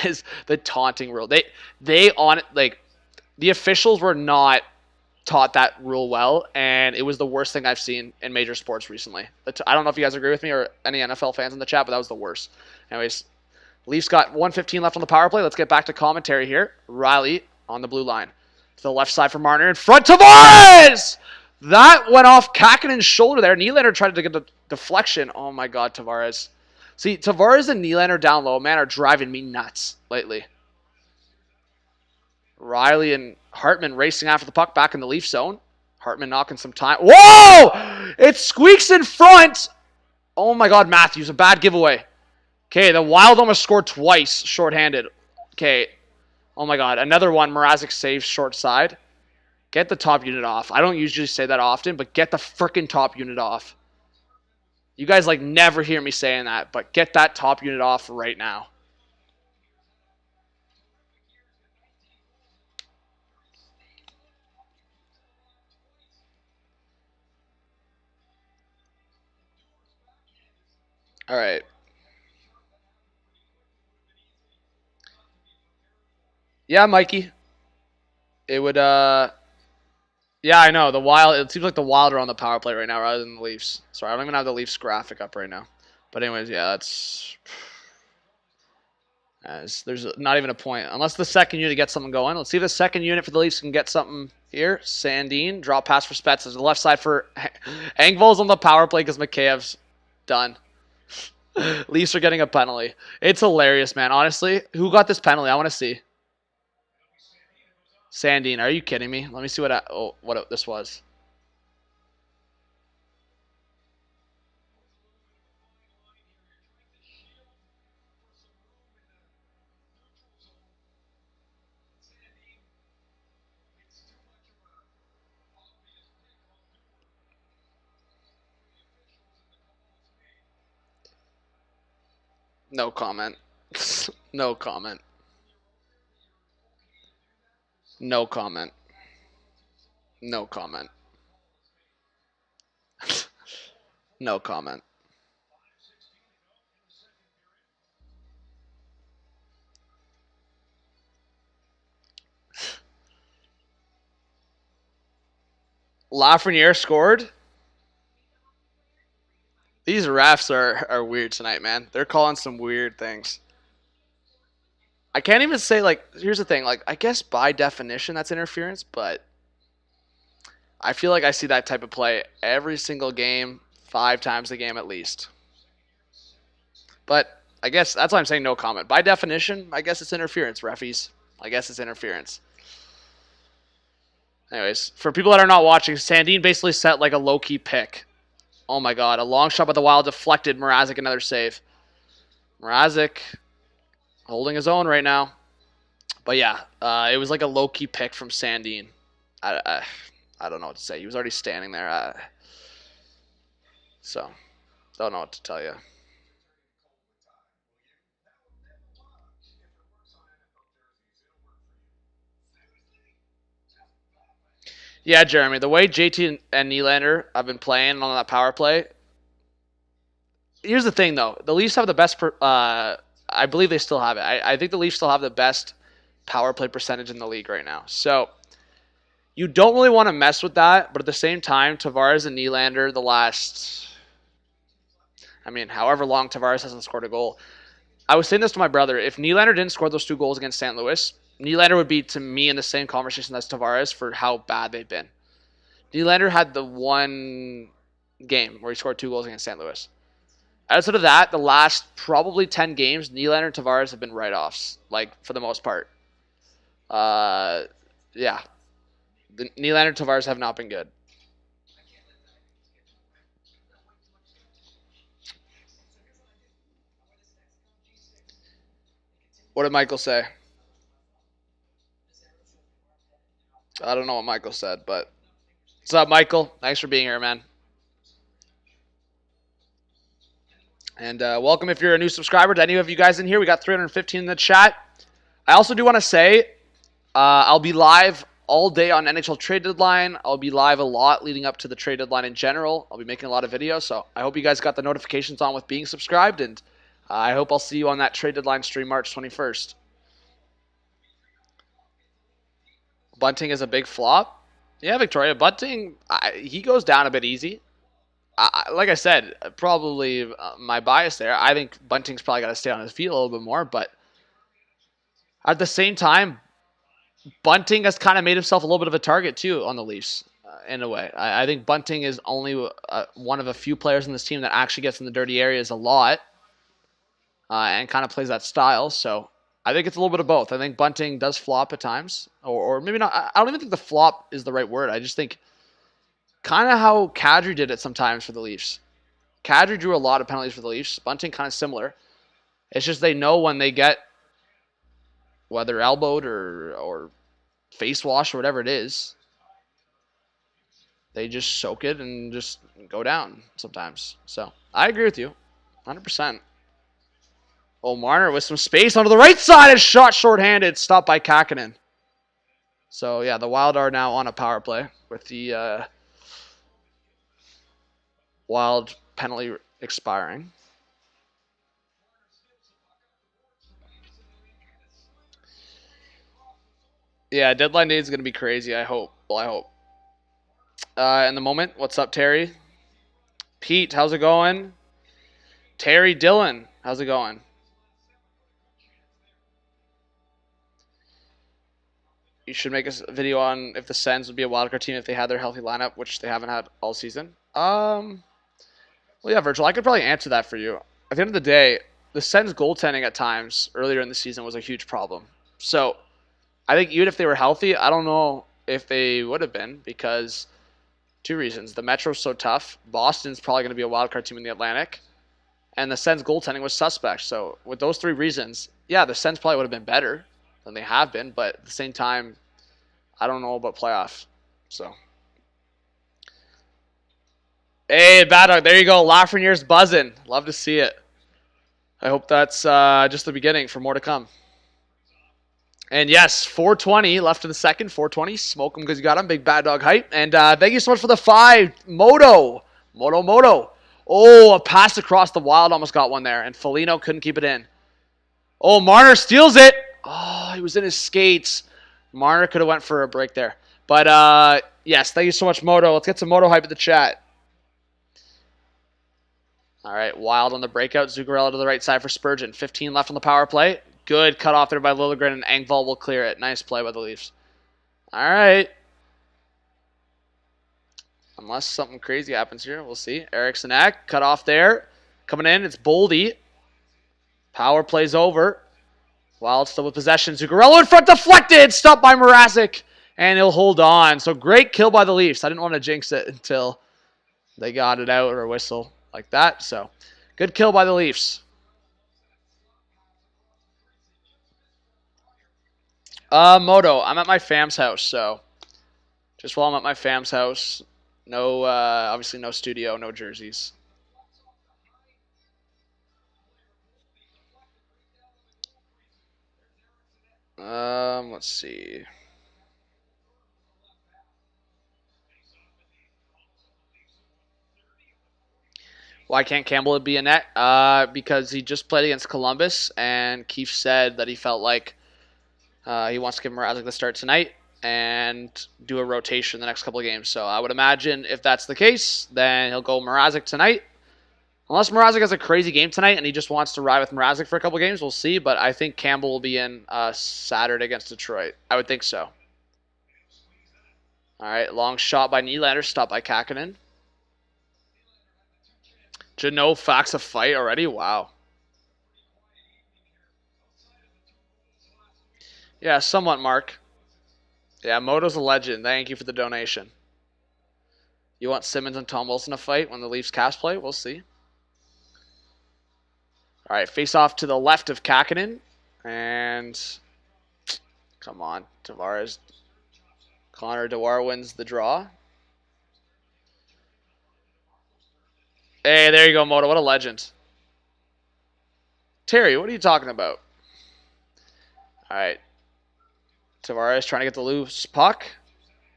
is the taunting rule. The officials were not taught that rule well, and it was the worst thing I've seen in major sports recently. I don't know if you guys agree with me or any NFL fans in the chat, but that was the worst. Anyways, Leafs got 1:15 left on the power play. Let's get back to commentary here. Riley on the blue line. To the left side for Marner. In front, Tavares! That went off Kakinen's shoulder there. Nylander tried to get the deflection. Oh my god, Tavares. See, Tavares and Nylander down low, man, are driving me nuts lately. Riley and Hartman racing after the puck back in the Leaf zone. Hartman knocking some time. Whoa! It squeaks in front. Oh my god, Matthews, a bad giveaway. Okay, the Wild almost scored twice shorthanded. Okay. Oh my god, another one. Mrazek saves short side. Get the top unit off. I don't usually say that often, but get the freaking top unit off. You guys never hear me saying that, but get that top unit off right now. All right. Yeah, Mikey. It would, yeah, I know. The Wild, it seems like the Wild are on the power play right now rather than the Leafs. Sorry, I don't even have the Leafs graphic up right now. But anyways, yeah, that's... There's not even a point. Unless the second unit gets something going. Let's see if the second unit for the Leafs can get something here. Sandin, drop pass for Spets. There's the left side for Engvall's on the power play because McKayev's done. Leafs are getting a penalty. It's hilarious, man. Honestly, who got this penalty? I want to see. Sandin, are you kidding me? Let me see what this was. No comment. No comment. No comment. No comment. No comment. Lafreniere scored. These refs are weird tonight, man. They're calling some weird things. I can't even say, here's the thing. I guess by definition that's interference, but I feel like I see that type of play every single game, 5 times a game at least. But I guess that's why I'm saying no comment. By definition, I guess it's interference, refies. I guess it's interference. Anyways, for people that are not watching, Sandin basically set a low-key pick. Oh my god, a long shot by the Wild deflected. Mrazek, another save. Mrazek holding his own right now. But yeah, it was a low-key pick from Sandin. I don't know what to say. He was already standing there. So, don't know what to tell you. Yeah, Jeremy, the way JT and Nylander have been playing on that power play. Here's the thing, though. The Leafs have the best... I believe they still have it. I think the Leafs still have the best power play percentage in the league right now. So, you don't really want to mess with that, but at the same time, Tavares and Nylander, the last... however long Tavares hasn't scored a goal. I was saying this to my brother. If Nylander didn't score those 2 goals against St. Louis... Nylander would be, to me, in the same conversation as Tavares for how bad they've been. Nylander had the one game where he scored 2 goals against St. Louis. Outside of that, the last probably 10 games, Nylander and Tavares have been write-offs, for the most part. yeah, the Nylander Tavares have not been good. What did Michael say? I don't know what Michael said, but what's up, Michael? Thanks for being here, man. And welcome if you're a new subscriber to any of you guys in here. We got 315 in the chat. I also do want to say I'll be live all day on NHL trade deadline. I'll be live a lot leading up to the trade deadline in general. I'll be making a lot of videos, so I hope you guys got the notifications on with being subscribed, and I hope I'll see you on that trade deadline stream March 21st. Bunting is a big flop. Yeah, Victoria. Bunting, he goes down a bit easy. Like I said, probably my bias there. I think Bunting's probably got to stay on his feet a little bit more, but at the same time, Bunting has kind of made himself a little bit of a target too on the Leafs in a way. I think Bunting is only one of a few players in this team that actually gets in the dirty areas a lot and kind of plays that style. So I think it's a little bit of both. I think Bunting does flop at times, or maybe not. I don't even think the flop is the right word. I just think kind of how Kadri did it sometimes for the Leafs. Kadri drew a lot of penalties for the Leafs. Bunting kind of similar. It's just they know when they get, whether elbowed or face wash or whatever it is, they just soak it and just go down sometimes. So I agree with you, 100%. Oh, Marner with some space onto the right side and shot shorthanded, stopped by Kakinen. So yeah, the Wild are now on a power play with the Wild penalty expiring. Yeah, deadline day is going to be crazy, I hope. Well, I hope. In the moment, what's up, Terry? Pete, how's it going? Terry Dillon, how's it going? You should make a video on if the Sens would be a wildcard team if they had their healthy lineup, which they haven't had all season. Well, yeah, Virgil, I could probably answer that for you. At the end of the day, the Sens goaltending at times earlier in the season was a huge problem. So I think even if they were healthy, I don't know if they would have been, because two reasons. The Metro's so tough. Boston's probably going to be a wildcard team in the Atlantic. And the Sens goaltending was suspect. So with those three reasons, yeah, the Sens probably would have been better than they have been. But at the same time, I don't know about playoffs. So, hey, Bad Dog, there you go. Lafreniere's buzzing. Love to see it. I hope that's just the beginning for more to come. And yes, 420 left in the second. 420. Smoke him because you got him. Big Bad Dog hype. And thank you so much for the 5. Moto. Oh, a pass across the Wild. Almost got one there. And Foligno couldn't keep it in. Oh, Marner steals it. Oh, he was in his skates. Marner could have went for a break there. But yes, thank you so much, Moto. Let's get some Moto hype in the chat. All right, Wild on the breakout. Zuccarello to the right side for Spurgeon. 15 left on the power play. Good cut off there by Liljegren, and Engvall will clear it. Nice play by the Leafs. All right. Unless something crazy happens here, we'll see. Eriksson Ek, cut off there. Coming in, it's Boldy. Power plays over. Wild still with possession. Zuccarello in front, deflected. Stopped by Mrazek, and he'll hold on. So great kill by the Leafs. I didn't want to jinx it until they got it out or a whistle like that. So good kill by the Leafs. Moto, I'm at my fam's house, so just while I'm at my fam's house, no, obviously no studio, no jerseys. Let's see. Why can't Campbell be a net? Because he just played against Columbus, and Keefe said that he felt like he wants to give Mrazek the start tonight and do a rotation the next couple of games. So I would imagine if that's the case, then he'll go Mrazek tonight. Unless Mrazek has a crazy game tonight and he just wants to ride with Mrazek for a couple of games, we'll see. But I think Campbell will be in Saturday against Detroit. I would think so. All right, long shot by Nylander, stopped by Kakinen. Jeannot facts a fight already? Wow. Yeah, somewhat, Mark. Yeah, Moto's a legend. Thank you for the donation. You want Simmons and Tom Wilson to fight when the Leafs Caps play? We'll see. All right, face off to the left of Kakinen. And come on, Tavares. Connor Dewar wins the draw. Hey, there you go, Moto. What a legend. Terry, what are you talking about? All right. Tavares trying to get the loose puck.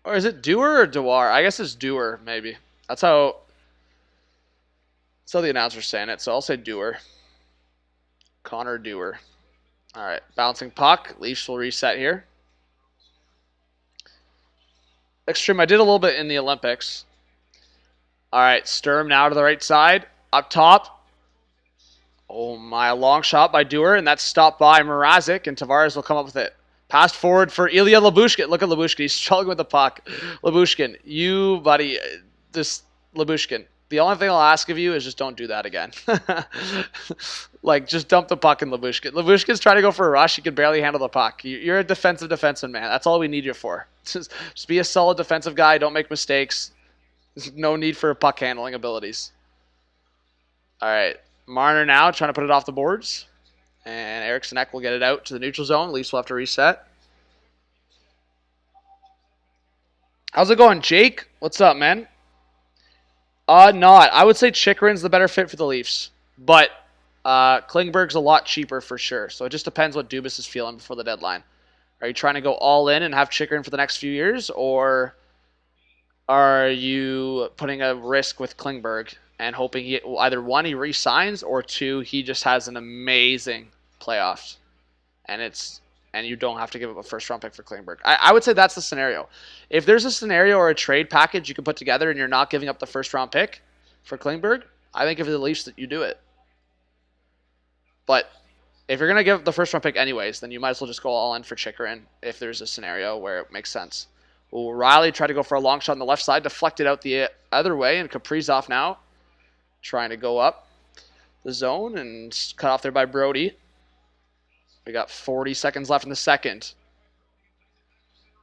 Or is it Dewar or Dewar? I guess it's Dewar, maybe. That's how the announcer's saying it, so I'll say Dewar. Connor Dewar. All right, bouncing puck. Leafs will reset here. Extreme, I did a little bit in the Olympics. All right, Sturm now to the right side. Up top. Oh my, a long shot by Dewar, and that's stopped by Mrazek, and Tavares will come up with it. Passed forward for Ilya Lyubushkin. Look at Lyubushkin. He's struggling with the puck. Lyubushkin, you, buddy, this Lyubushkin. The only thing I'll ask of you is just don't do that again. Like, just dump the puck in Lyubushkin. Lyubushkin's trying to go for a rush. He can barely handle the puck. You're a defensive defenseman, man. That's all we need you for. Just be a solid defensive guy. Don't make mistakes. There's no need for puck handling abilities. All right. Marner now trying to put it off the boards. And Eriksson Ek will get it out to the neutral zone. Leafs will have to reset. How's it going, Jake? What's up, man? Not. I would say Chychrun's the better fit for the Leafs. But Klingberg's a lot cheaper for sure. So it just depends what Dubas is feeling before the deadline. Are you trying to go all in and have Chychrun for the next few years? Or are you putting a risk with Klingberg and hoping either one, he re-signs, or two, he just has an amazing playoffs, and you don't have to give up a first-round pick for Klingberg. I would say that's the scenario. If there's a scenario or a trade package you can put together and you're not giving up the first-round pick for Klingberg, I think if you're the Leafs, that you do it. But if you're going to give up the first-round pick anyways, then you might as well just go all in for Chychrun if there's a scenario where it makes sense. Ooh, Riley tried to go for a long shot on the left side, deflected out the other way, and Kaprizov now trying to go up the zone and cut off there by Brody. We got 40 seconds left in the second.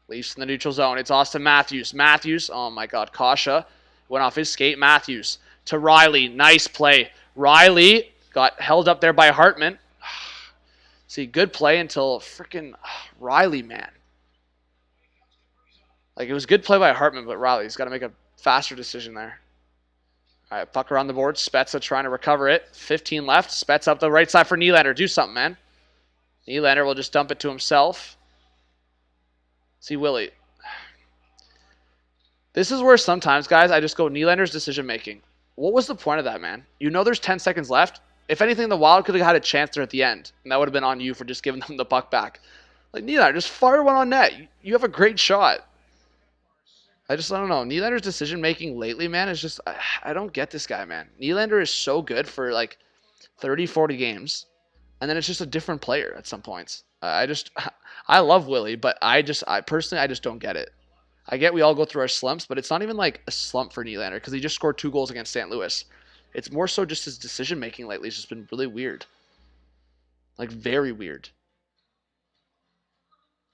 Leafs in the neutral zone. It's Austin Matthews. Matthews, oh my God, Kasha went off his skate. Matthews to Riley. Nice play. Riley got held up there by Hartman. See, good play until freaking Riley, man. Like, it was good play by Hartman, but Riley's got to make a faster decision there. All right, puck around the board. Spezza trying to recover it. 15 left. Spezza up the right side for Nylander. Do something, man. Nylander will just dump it to himself. See, Willie. This is where sometimes, guys, I just go Nylander's decision-making. What was the point of that, man? You know there's 10 seconds left. If anything, the Wild could have had a chance there at the end, and that would have been on you for just giving them the puck back. Like, Nylander, just fire one on net. You have a great shot. I don't know. Nylander's decision-making lately, man, is just, I don't get this guy, man. Nylander is so good for, like, 30, 40 games, and then it's just a different player at some points. I love Willie, but I personally, I just don't get it. I get we all go through our slumps, but it's not even like a slump for Nylander because he just scored 2 goals against St. Louis. It's more so just his decision-making lately has just been really weird. Like, very weird.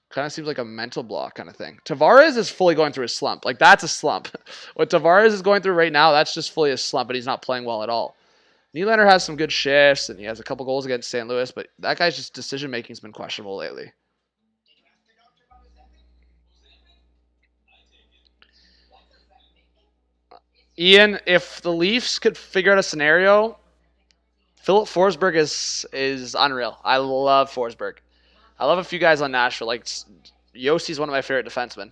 Kind of seems like a mental block kind of thing. Tavares is fully going through a slump. Like, that's a slump. What Tavares is going through right now, that's just fully a slump, but he's not playing well at all. Nylander has some good shifts, and he has a couple goals against St. Louis, but that guy's just decision-making has been questionable lately. Ian, if the Leafs could figure out a scenario, Philip Forsberg is unreal. I love Forsberg. I love a few guys on Nashville. Like, Yossi's one of my favorite defensemen.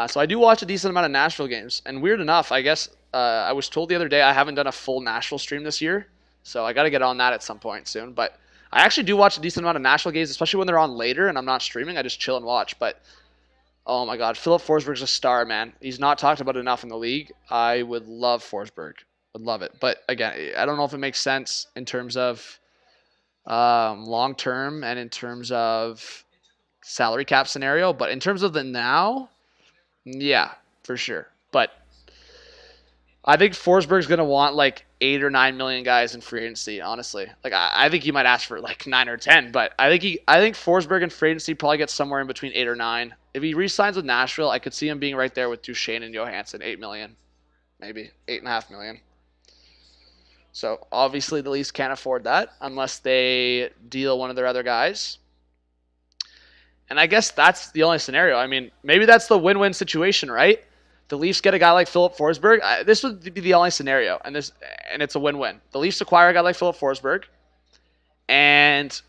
So I do watch a decent amount of Nashville games. And weird enough, I guess I was told the other day I haven't done a full Nashville stream this year. So I got to get on that at some point soon. But I actually do watch a decent amount of Nashville games, especially when they're on later and I'm not streaming. I just chill and watch. But, oh my God, Philip Forsberg's a star, man. He's not talked about enough in the league. I would love Forsberg. Would love it. But, again, I don't know if it makes sense in terms of long term and in terms of salary cap scenario, but in terms of the now, yeah, for sure. But I think Forsberg's gonna want like 8 or 9 million guys in free agency. Honestly, like I think he might ask for like 9 or 10, but I think Forsberg in free agency probably gets somewhere in between 8 or 9. If he re-signs with Nashville, I could see him being right there with Duchesne and Johansson, $8 million, maybe $8.5 million. So obviously the Leafs can't afford that unless they deal one of their other guys. And I guess that's the only scenario. I mean, maybe that's the win-win situation, right? The Leafs get a guy like Philip Forsberg. This would be the only scenario, and it's a win-win. The Leafs acquire a guy like Philip Forsberg, and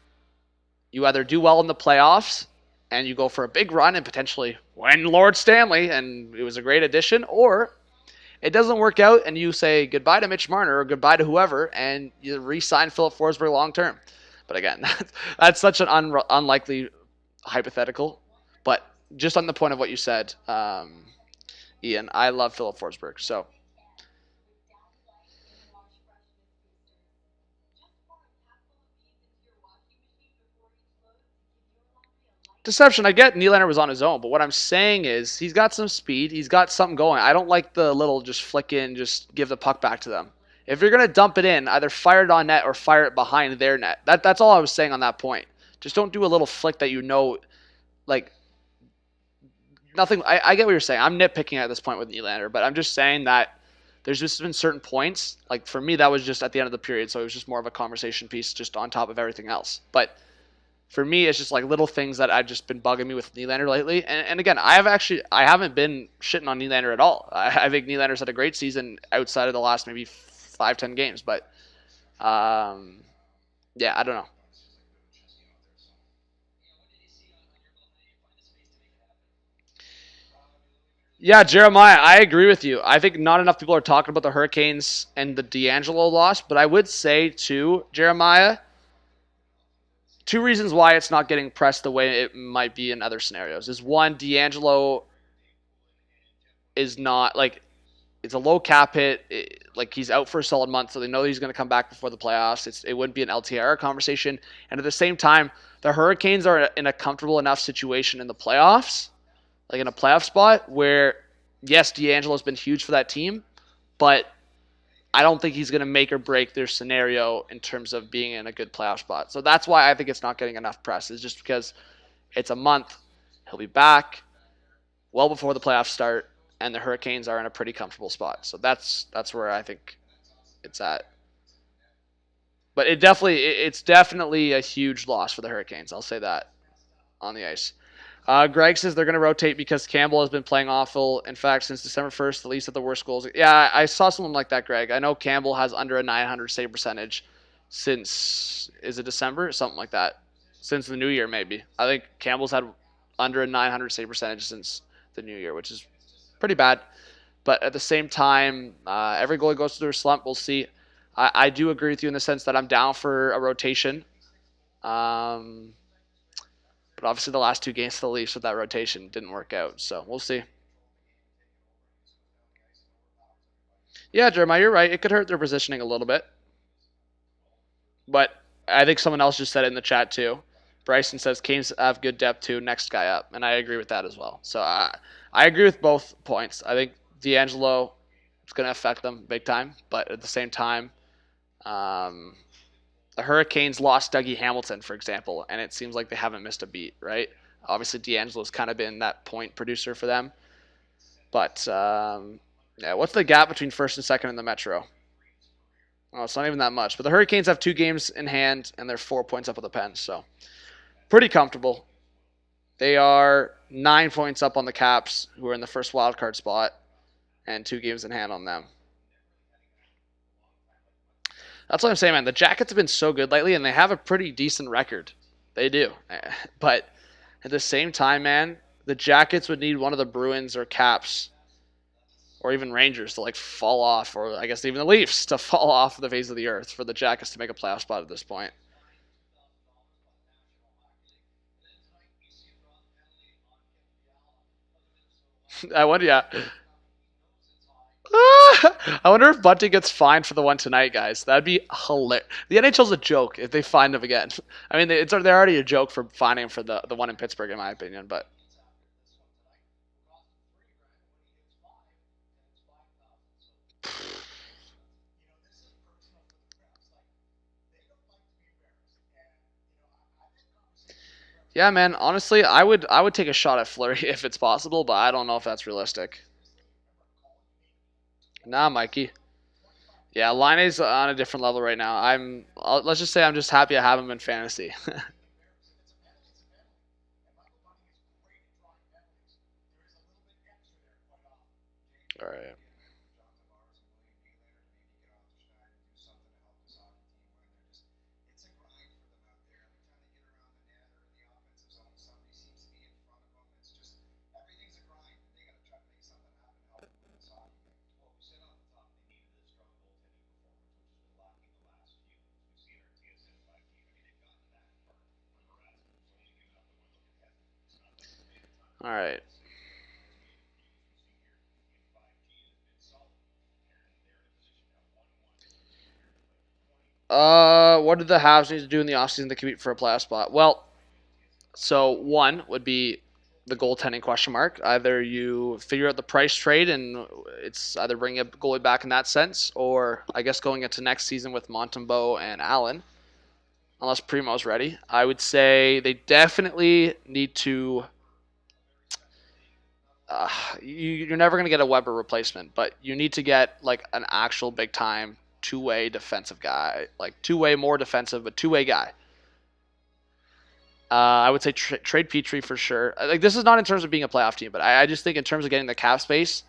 you either do well in the playoffs and you go for a big run and potentially win Lord Stanley, and it was a great addition, or it doesn't work out and you say goodbye to Mitch Marner or goodbye to whoever, and you re-sign Philip Forsberg long-term. But again, that's such an unlikely hypothetical. But just on the point of what you said, Ian, I love Philip Forsberg. So deception, I get Nylander was on his own, but what I'm saying is he's got some speed. He's got something going. I don't like the little just flick in, just give the puck back to them. If you're going to dump it in, either fire it on net or fire it behind their net. That's all I was saying on that point. Just don't do a little flick that like, nothing. I get what you're saying. I'm nitpicking at this point with Nylander, but I'm just saying that there's just been certain points. Like, for me, that was just at the end of the period, so it was just more of a conversation piece just on top of everything else. But for me, it's just like little things that I've just been bugging me with Nylander lately. And again, I haven't been shitting on Nylander at all. I think Nylander's had a great season outside of the last maybe 5-10 games. But yeah, I don't know. Yeah, Jeremiah, I agree with you. I think not enough people are talking about the Hurricanes and the D'Angelo loss, but I would say too, Jeremiah, two reasons why it's not getting pressed the way it might be in other scenarios is one, D'Angelo is not like it's a low cap hit. Like he's out for a solid month, so they know he's going to come back before the playoffs. It wouldn't be an LTIR conversation, and at the same time, the Hurricanes are in a comfortable enough situation in the playoffs, like in a playoff spot where yes, D'Angelo's been huge for that team, but I don't think he's going to make or break their scenario in terms of being in a good playoff spot. So that's why I think it's not getting enough press. Is just because it's a month. He'll be back well before the playoffs start, and the Hurricanes are in a pretty comfortable spot. So that's where I think it's at. But it's definitely a huge loss for the Hurricanes. I'll say that on the ice. Greg says they're going to rotate because Campbell has been playing awful. In fact, since December 1st, the Leafs have the worst goals. Yeah, I saw someone like that, Greg. I know Campbell has under a 900 save percentage since, is it December? Something like that. Since the new year, maybe. I think Campbell's had under a 900 save percentage since the new year, which is pretty bad. But at the same time, every goalie goes through a slump. We'll see. I do agree with you in the sense that I'm down for a rotation. But obviously the last two games for the Leafs with that rotation didn't work out. So we'll see. Yeah, Jeremiah, you're right. It could hurt their positioning a little bit. But I think someone else just said it in the chat too. Bryson says Canes have good depth too. Next guy up. And I agree with that as well. So I agree with both points. I think D'Angelo is going to affect them big time. But at the same time, the Hurricanes lost Dougie Hamilton, for example, and it seems like they haven't missed a beat, right? Obviously, D'Angelo's kind of been that point producer for them. But, yeah, what's the gap between first and second in the Metro? Oh, it's not even that much. But the Hurricanes have 2 games in hand, and they're 4 points up with the Pens, so pretty comfortable. They are 9 points up on the Caps, who are in the first wildcard spot, and 2 games in hand on them. That's what I'm saying, man. The Jackets have been so good lately, and they have a pretty decent record. They do. But at the same time, man, the Jackets would need one of the Bruins or Caps or even Rangers to, like, fall off, or I guess even the Leafs to fall off the face of the earth for the Jackets to make a playoff spot at this point. I wonder, yeah. I wonder if Bunting gets fined for the one tonight, guys. That'd be hilarious. The NHL's a joke if they find him again. I mean, they're already a joke for finding him for the one in Pittsburgh, in my opinion. But Yeah, man. Honestly, I would take a shot at Fleury if it's possible, but I don't know if that's realistic. Nah, Mikey. Yeah, Liney's on a different level right now. Let's just say I'm just happy I have him in fantasy. All right. All right. What did the Habs need to do in the offseason to compete for a playoff spot? Well, so one would be the goaltending question mark. Either you figure out the price trade and it's either bringing a goalie back in that sense, or I guess going into next season with Montembeault and Allen, unless Primo's ready. I would say they definitely need to. You're never going to get a Weber replacement, but you need to get like an actual big time two-way defensive guy, like two-way more defensive, but two-way guy. I would say trade Petrie for sure. Like this is not in terms of being a playoff team, but I just think in terms of getting the cap space,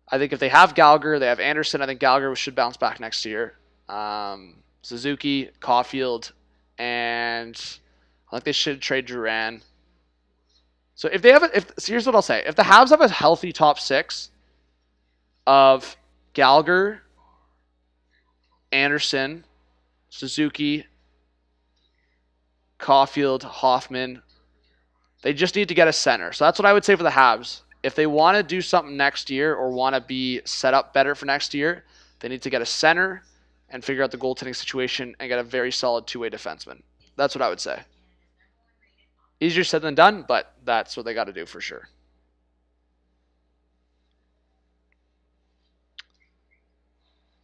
I think if they have Gallagher, they have Anderson. I think Gallagher should bounce back next year. Suzuki, Caulfield, and I think they should trade Duran. So if they have so here's what I'll say: if the Habs have a healthy top six of Gallagher, Anderson, Suzuki, Caulfield, Hoffman, they just need to get a center. So that's what I would say for the Habs. If they want to do something next year or want to be set up better for next year, they need to get a center and figure out the goaltending situation and get a very solid two-way defenseman. That's what I would say. Easier said than done, but that's what they got to do for sure.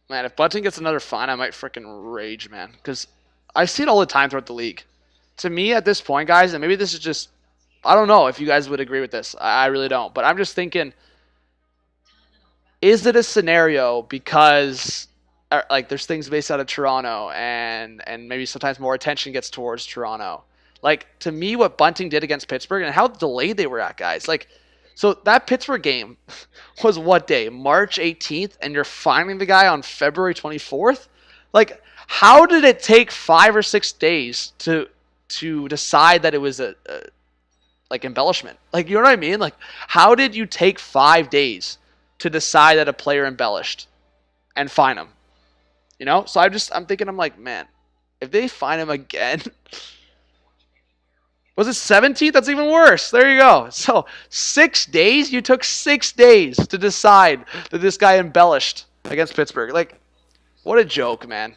Man, if Bunting gets another fine, I might freaking rage, man. Because I see it all the time throughout the league. To me, at this point, guys, and maybe this is just, I don't know if you guys would agree with this. I really don't. But I'm just thinking, is it a scenario because like there's things based out of Toronto and maybe sometimes more attention gets towards Toronto? Like, to me, what Bunting did against Pittsburgh and how delayed they were at, guys. Like, so that Pittsburgh game was what day? March 18th, and you're fining the guy on February 24th? Like, how did it take 5 or 6 days to decide that it was a like embellishment? Like, you know what I mean? Like, how did you take 5 days to decide that a player embellished and fine him? You know? So I'm thinking, I'm like, man, if they fine him again, was it 17th? That's even worse. There you go. So 6 days? You took 6 days to decide that this guy embellished against Pittsburgh. Like, what a joke, man.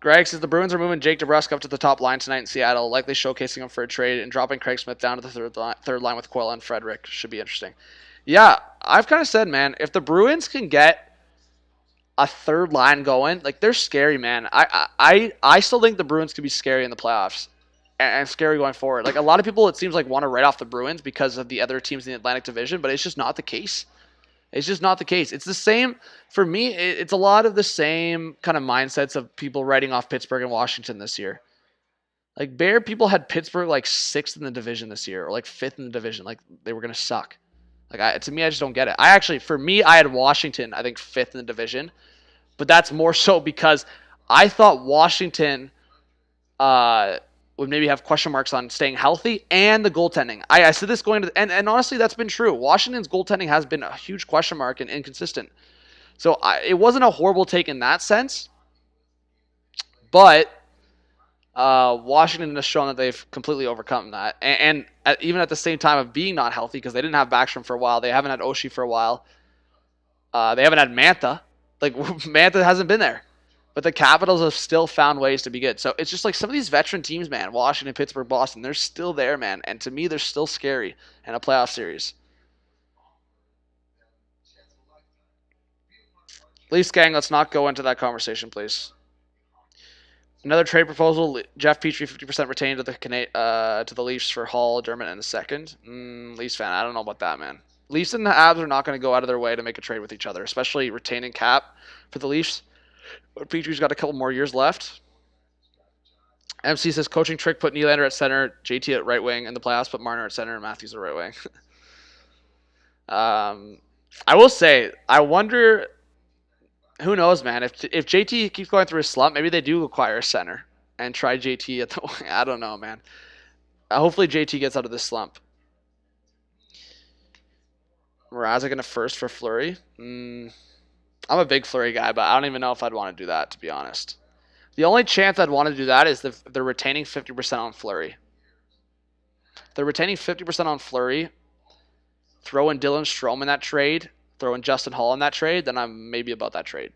Greg says the Bruins are moving Jake DeBrusk up to the top line tonight in Seattle, likely showcasing him for a trade and dropping Craig Smith down to the third line with Coyle and Frederick. Should be interesting. Yeah, I've kind of said, man, if the Bruins can get a third line going, like, they're scary, man. I still think the Bruins could be scary in the playoffs and scary going forward. Like, a lot of people, it seems like, want to write off the Bruins because of the other teams in the Atlantic Division, but it's just not the case. It's just not the case. It's the same, for me, it's a lot of the same kind of mindsets of people writing off Pittsburgh and Washington this year. Like, Bear people had Pittsburgh like 6th in the division this year, or like 5th in the division. Like, they were going to suck. Like, to me, I just don't get it. For me, I had Washington, I think, 5th in the division. But that's more so because I thought Washington would maybe have question marks on staying healthy and the goaltending. I said this going to, and honestly, that's been true. Washington's goaltending has been a huge question mark and inconsistent. So it wasn't a horrible take in that sense. But Washington has shown that they've completely overcome that. And even at the same time of being not healthy, because they didn't have Backstrom for a while. They haven't had Oshie for a while. They haven't had Mantha. Like, Mantha hasn't been there. But the Capitals have still found ways to be good. So it's just like some of these veteran teams, man, Washington, Pittsburgh, Boston, they're still there, man. And to me, they're still scary in a playoff series. Leafs gang, let's not go into that conversation, please. Another trade proposal: Jeff Petrie 50% retained to the Leafs for Hall, Dermott, and a second. Leafs fan, I don't know about that, man. Leafs and the Avs are not going to go out of their way to make a trade with each other, especially retaining cap for the Leafs. But Petrie's got a couple more years left. MC says coaching trick: put Nylander at center, JT at right wing in the playoffs, put Marner at center, and Matthews at right wing. I will say, I wonder. Who knows, man? If JT keeps going through a slump, maybe they do acquire a center and try JT at the wing. I don't know, man. Hopefully JT gets out of this slump. Mrazek in a first for Fleury. I'm a big Fleury guy, but I don't even know if I'd want to do that, to be honest. The only chance I'd want to do that is if they're retaining 50% on Fleury. If they're retaining 50% on Fleury, throw in Dylan Strome in that trade, throw in Justin Hall in that trade, then I'm maybe about that trade.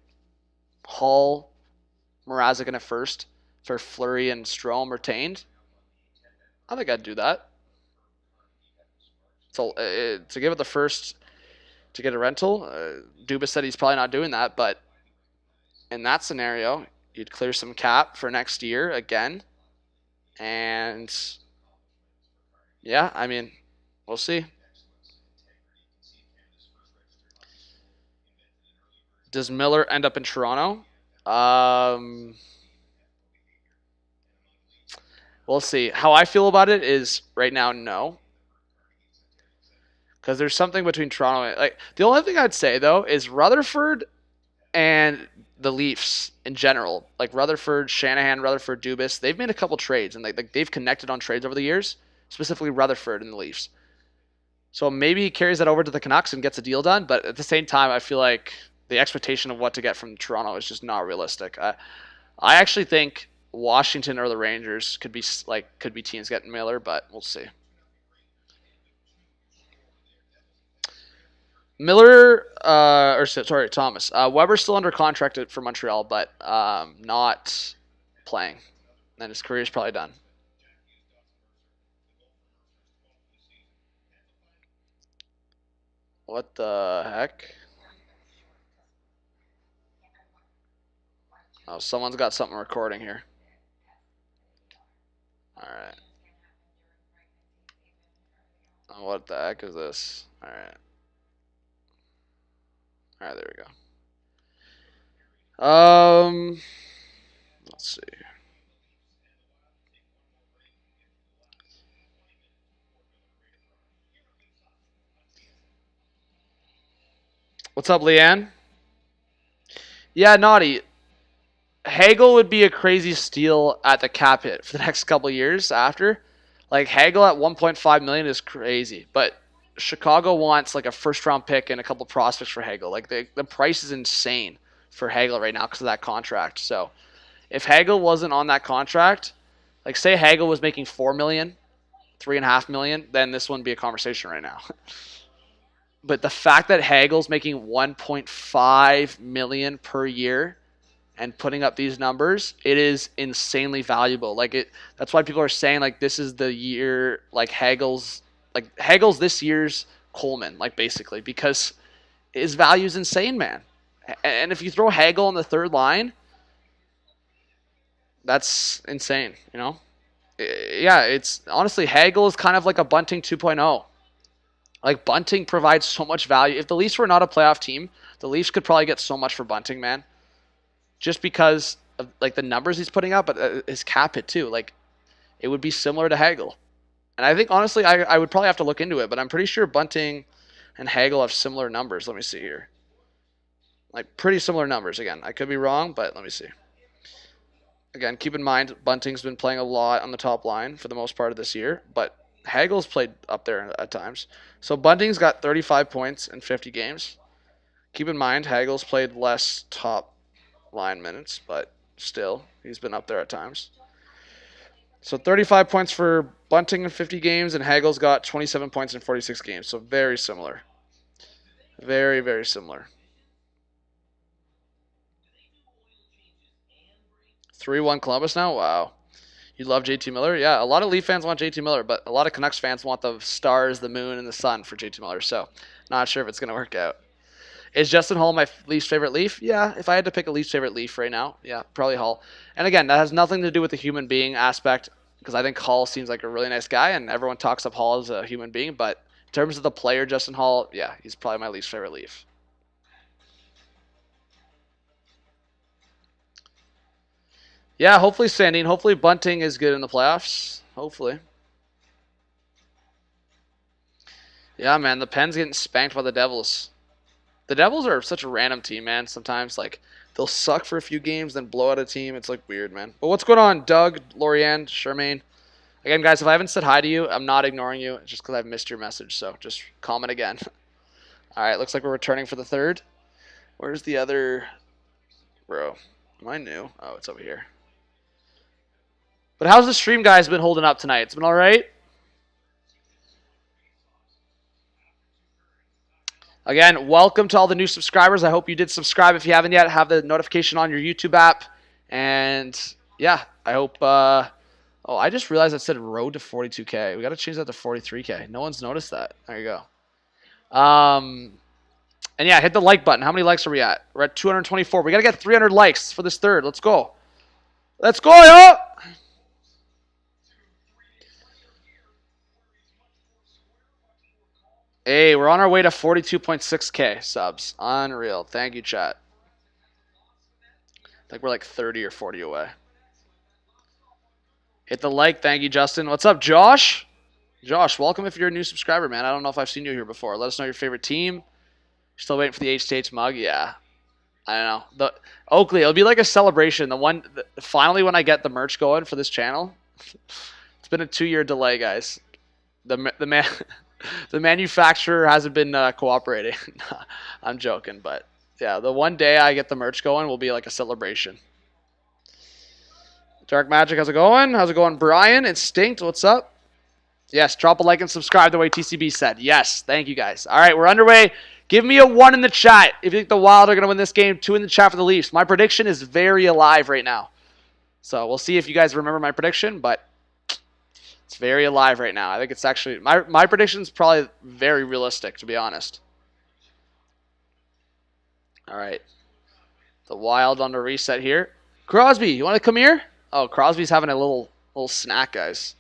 Hall, Mrazek in a first for Fleury and Strome retained. I think I'd do that. So to give it the first to get a rental, Dubas said he's probably not doing that, but in that scenario, you'd clear some cap for next year again. And yeah, I mean, we'll see. Does Miller end up in Toronto? We'll see. How I feel about it is right now, no. Because there's something between Toronto. Like the only thing I'd say though is Rutherford and the Leafs in general, like Rutherford, Shanahan, Rutherford, Dubas, they've made a couple trades and like they've connected on trades over the years, specifically Rutherford and the Leafs. So maybe he carries that over to the Canucks and gets a deal done, but at the same time, I feel like the expectation of what to get from Toronto is just not realistic. I actually think Washington or the Rangers could be teams getting Miller, but we'll see. Miller, Thomas. Weber's still under contract for Montreal, but not playing. Then his career's probably done. What the heck? Oh, someone's got something recording here. Alright. Oh, what the heck is this? Alright. Alright, there we go. Let's see. What's up, Leanne? Yeah, Naughty. Hagel would be a crazy steal at the cap hit for the next couple of years after. Like, Hagel at $1.5 million is crazy, but Chicago wants like a first-round pick and a couple prospects for Hagel. Like, the price is insane for Hagel right now because of that contract. So, if Hagel wasn't on that contract, like say Hagel was making $4 million, $3.5 million, then this wouldn't be a conversation right now. But the fact that Hagel's making $1.5 million per year and putting up these numbers, it is insanely valuable. That's why people are saying like this is the year like Hagel's this year's Coleman, like basically, because his value is insane, man. And if you throw Hagel on the third line, that's insane, you know? Yeah, it's honestly Hagel is kind of like a Bunting 2.0. Like Bunting provides so much value. If the Leafs were not a playoff team, the Leafs could probably get so much for Bunting, man. Just because of like the numbers he's putting up, but his cap hit too. Like it would be similar to Hagel. And I think honestly, I would probably have to look into it, but I'm pretty sure Bunting and Hagel have similar numbers. Let me see here. Like pretty similar numbers. Again, I could be wrong, but let me see. Again, keep in mind Bunting's been playing a lot on the top line for the most part of this year, but Hagel's played up there at times. So Bunting's got 35 points in 50 games. Keep in mind Hagel's played less top line minutes, but still, he's been up there at times. So 35 points for Bunting in 50 games, and Hagel's got 27 points in 46 games. So very similar. Very, very similar. 3-1 Columbus now? Wow. You love JT Miller? Yeah, a lot of Leaf fans want JT Miller, but a lot of Canucks fans want the stars, the moon, and the sun for JT Miller. So, not sure if it's going to work out. Is Justin Hall my least favorite Leaf? Yeah, if I had to pick a least favorite Leaf right now, yeah, probably Hall. And again, that has nothing to do with the human being aspect, because I think Hall seems like a really nice guy, and everyone talks up Hall as a human being. But in terms of the player, Justin Hall, yeah, he's probably my least favorite Leaf. Yeah, hopefully Sandine. Hopefully Bunting is good in the playoffs. Hopefully. Yeah, man, the Pens getting spanked by the Devils. The Devils are such a random team, man. Sometimes, like, they'll suck for a few games, then blow out a team. It's, like, weird, man. But what's going on, Doug, Lorianne, Charmaine? Again, guys, if I haven't said hi to you, I'm not ignoring you. It's just because I've missed your message, so just comment again. All right, looks like we're returning for the third. Where's the other... Bro, am I new? Oh, it's over here. But how's the stream, guys, been holding up tonight? It's been all right? Again, welcome to all the new subscribers. I hope you did subscribe. If you haven't yet, have the notification on your YouTube app. And, yeah, I hope... oh, I just realized I said road to 42K. We got to change that to 43K. No one's noticed that. There you go. And, yeah, hit the like button. How many likes are we at? We're at 224. We got to get 300 likes for this third. Let's go. Let's go, yo! Hey, we're on our way to 42.6K subs. Unreal. Thank you, chat. I think we're like 30 or 40 away. Hit the like. Thank you, Justin. What's up, Josh? Josh, welcome if you're a new subscriber, man. I don't know if I've seen you here before. Let us know your favorite team. Still waiting for the H mug? Yeah. I don't know. The Oakley, it'll be like a celebration. Finally, when I get the merch going for this channel. It's been a 2-year delay, guys. The manufacturer hasn't been cooperating. I'm joking, but yeah, the one day I get the merch going will be like a celebration. Dark Magic, how's it going? How's it going, Brian? Instinct, what's up? Yes, drop a like and subscribe the way TCB said. Yes, thank you guys. All right, we're underway. Give me a 1 in the chat if you think the Wild are going to win this game. 2 in the chat for the Leafs. My prediction is very alive right now. So we'll see if you guys remember my prediction, but it's very alive right now. I think it's actually... My prediction is probably very realistic, to be honest. All right. The Wild on the reset here. Crosby, you want to come here? Oh, Crosby's having a little snack, guys.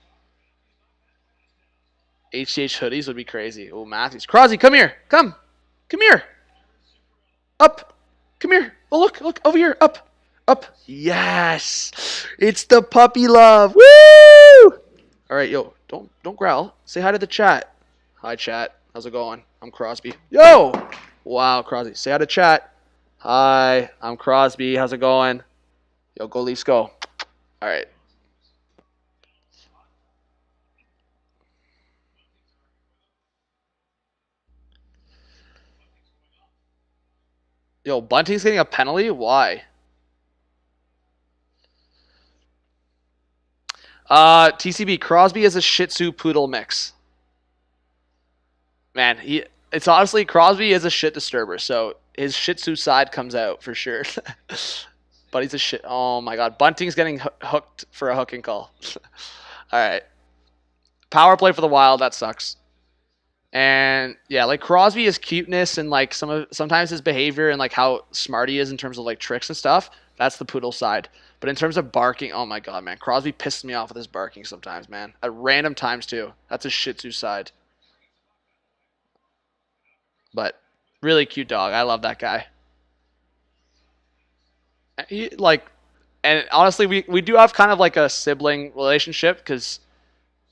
HCH hoodies would be crazy. Oh, Matthews. Crosby, come here. Come. Come here. Up. Come here. Oh, look. Over here. Up. Up. Yes. It's the puppy love. Woo! All right, yo. Don't growl. Say hi to the chat. Hi, chat. How's it going? I'm Crosby. Yo! Wow, Crosby. Say hi to chat. Hi, I'm Crosby. How's it going? Yo, go Leafs, go. All right. Yo, Bunting's getting a penalty? Why? TCB, Crosby is a Shih Tzu Poodle mix. Man, it's honestly, Crosby is a shit disturber, so his Shih Tzu side comes out for sure. But he's a shit. Oh my god, Bunting's getting hooked for a hooking call. All right. Power play for the Wild, that sucks. And yeah, like Crosby, his cuteness and like sometimes his behavior and like how smart he is in terms of like tricks and stuff, that's the Poodle side. But in terms of barking, oh my god, man, Crosby pisses me off with his barking sometimes, man. At random times too. That's a Shih Tzu side. But really cute dog. I love that guy. And honestly, we do have kind of like a sibling relationship because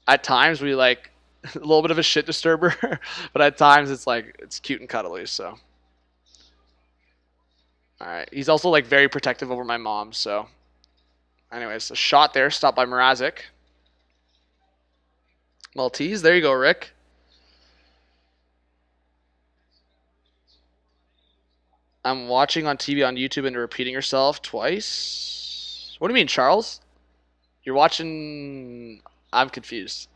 at times we like a little bit of a shit disturber, but at times it's cute and cuddly. So, all right, he's also like very protective over my mom. So, anyways, a shot there, stopped by Mrazek. Maltese, there you go, Rick. I'm watching on TV on YouTube and repeating yourself twice. What do you mean, Charles? You're watching... I'm confused.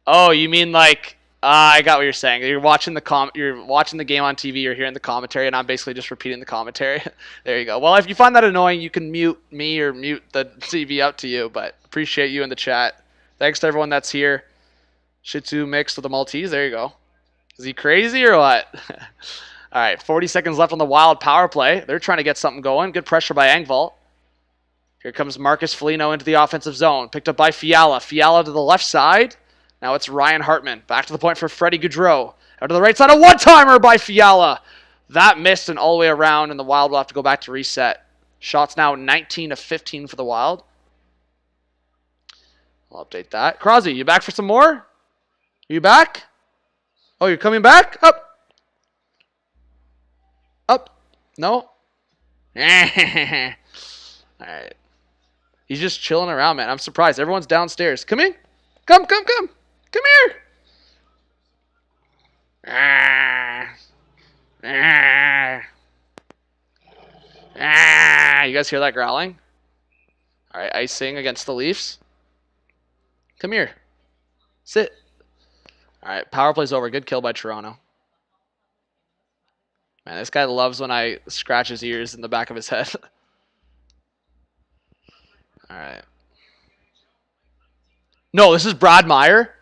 Oh, you mean like... I got what you're saying. You're watching the game on TV, you're hearing the commentary, and I'm basically just repeating the commentary. There you go. Well, if you find that annoying, you can mute me or mute the TV, up to you, but appreciate you in the chat. Thanks to everyone that's here. Shih Tzu mixed with the Maltese. There you go. Is he crazy or what? All right, 40 seconds left on the Wild power play. They're trying to get something going. Good pressure by Engvall. Here comes Marcus Foligno into the offensive zone. Picked up by Fiala. Fiala to the left side. Now it's Ryan Hartman. Back to the point for Freddie Gaudreau. Out to the right side, a one-timer by Fiala. That missed and all the way around, and the Wild will have to go back to reset. Shots now 19 of 15 for the Wild. I'll update that. Crosby, you back for some more? Are you back? Oh, you're coming back? Up. Up. No? Alright. He's just chilling around, man. I'm surprised. Everyone's downstairs. Come in. Come. Come here. You guys hear that growling? Alright, icing against the Leafs. Come here. Sit. Alright, power play's over. Good kill by Toronto. Man, this guy loves when I scratch his ears in the back of his head. Alright. No, this is Brad Meyer.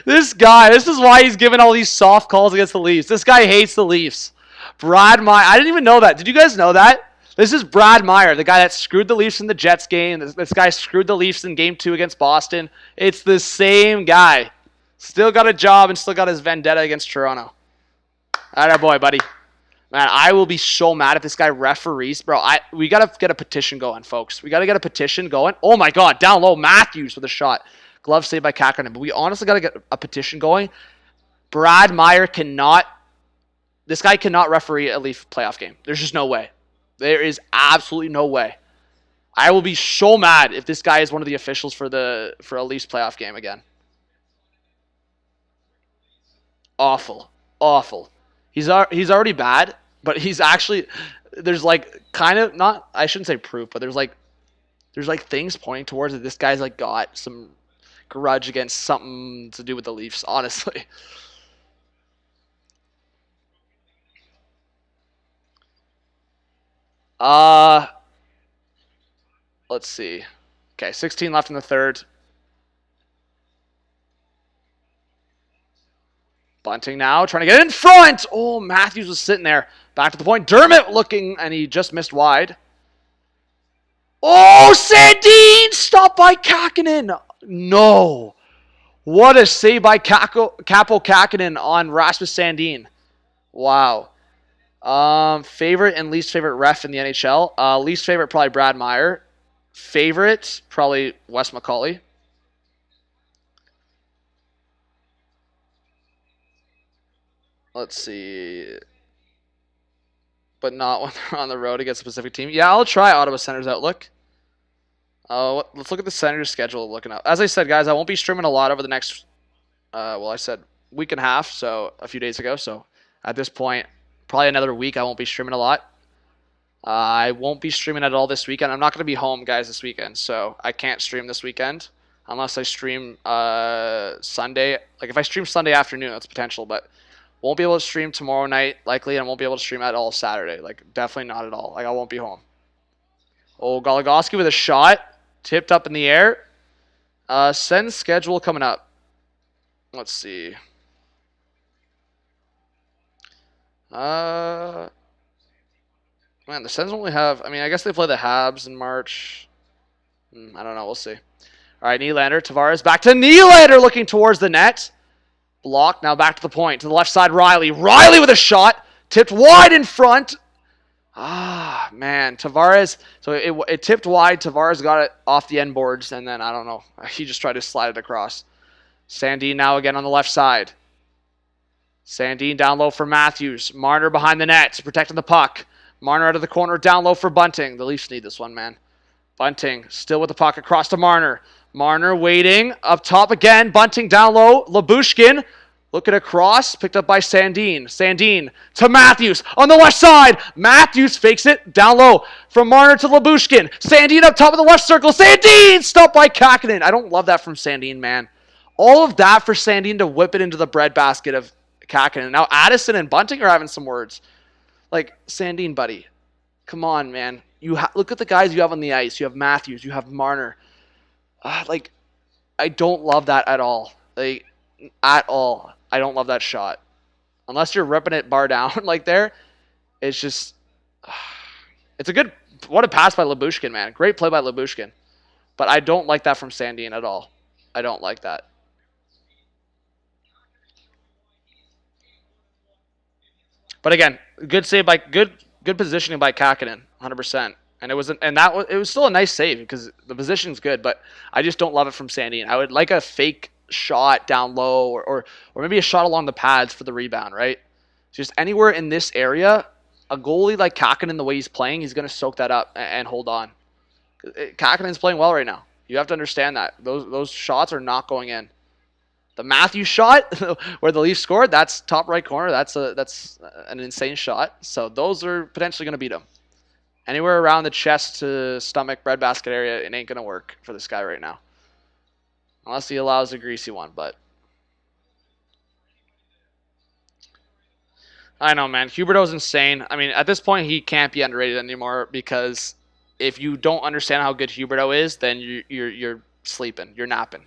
This guy, this is why he's giving all these soft calls against the Leafs. This guy hates the Leafs. Brad Meyer. I didn't even know that. Did you guys know that? This is Brad Meyer, the guy that screwed the Leafs in the Jets game. This guy screwed the Leafs in Game 2 against Boston. It's the same guy. Still got a job and still got his vendetta against Toronto. Atta boy, buddy. Man, I will be so mad if this guy referees. Bro, we got to get a petition going, folks. We got to get a petition going. Oh, my God. Down low, Matthews with a shot. Glove saved by Kakkonen. But we honestly got to get a petition going. Brad Meyer cannot... This guy cannot referee a Leaf playoff game. There's just no way. There is absolutely no way. I will be so mad if this guy is one of the officials for a Leafs playoff game again. Awful. Awful. He's already bad, but he's actually... There's like kind of not... I shouldn't say proof, but there's like things pointing towards that this guy's like got some grudge against something to do with the Leafs, honestly. Let's see. Okay, 16 left in the third. Bunting now, trying to get in front. Oh, Matthews was sitting there. Back to the point. Dermott looking, and he just missed wide. Oh, Sandin! Stopped by Kakkonen. No. What a save by Capo Kakkonen on Rasmus Sandin. Wow. Favorite and least favorite ref in the NHL. Least favorite, probably Brad Meyer. Favorite, probably Wes McCauley. Let's see. But not when they're on the road against a specific team. Yeah, I'll try Ottawa Senators Outlook. Let's look at the Senators schedule looking up. As I said, guys, I won't be streaming a lot over the next, I said week and a half, so a few days ago. So at this point, probably another week, I won't be streaming a lot. I won't be streaming at all this weekend. I'm not going to be home, guys, this weekend, so I can't stream this weekend unless I stream Sunday. Like, if I stream Sunday afternoon, that's potential, but won't be able to stream tomorrow night, likely, and won't be able to stream at all Saturday. Like, definitely not at all. Like, I won't be home. Oh, Goligoski with a shot. Tipped up in the air. Send schedule coming up. Let's see. Man, the Sens only have... I mean, I guess they play the Habs in March. I don't know. We'll see. All right, Nylander. Tavares back to Nylander looking towards the net. Blocked. Now back to the point. To the left side, Riley. Riley with a shot. Tipped wide in front. Ah, man. Tavares. So it tipped wide. Tavares got it off the end boards. And then, I don't know. He just tried to slide it across. Sandin now again on the left side. Sandin down low for Matthews. Marner behind the net. Protecting the puck. Marner out of the corner. Down low for Bunting. The Leafs need this one, man. Bunting still with the puck across to Marner. Marner waiting. Up top again. Bunting down low. Labushkin looking across. Picked up by Sandin. Sandin to Matthews on the left side. Matthews fakes it. Down low from Marner to Labushkin. Sandin up top of the left circle. Sandin stopped by Kakkonen. I don't love that from Sandin, man. All of that for Sandin to whip it into the breadbasket of Kakkonen. Now Addison and Bunting are having some words. Like, Sandin, buddy. Come on, man. Look at the guys you have on the ice. You have Matthews. You have Marner. Like, I don't love that at all. Like, at all. I don't love that shot. Unless you're ripping it bar down like there, it's just it's a good what a pass by Lyubushkin, man. Great play by Lyubushkin. But I don't like that from Sandin at all. I don't like that. But again, good save by good positioning by Kakinen, 100%. And it was still a nice save because the position's good, but I just don't love it from Sandin. I would like a fake shot down low or maybe a shot along the pads for the rebound, right? Just anywhere in this area, a goalie like Kakinen, the way he's playing, he's going to soak that up and hold on. Kakinen's playing well right now. You have to understand that. Those shots are not going in. The Matthews shot where the Leafs scored, that's top right corner. That's an insane shot. So those are potentially going to beat him. Anywhere around the chest to stomach, breadbasket area, it ain't going to work for this guy right now. Unless he allows a greasy one, but I know, man. Huberdeau's insane. I mean, at this point, he can't be underrated anymore because if you don't understand how good Huberdeau is, then you're sleeping. You're napping.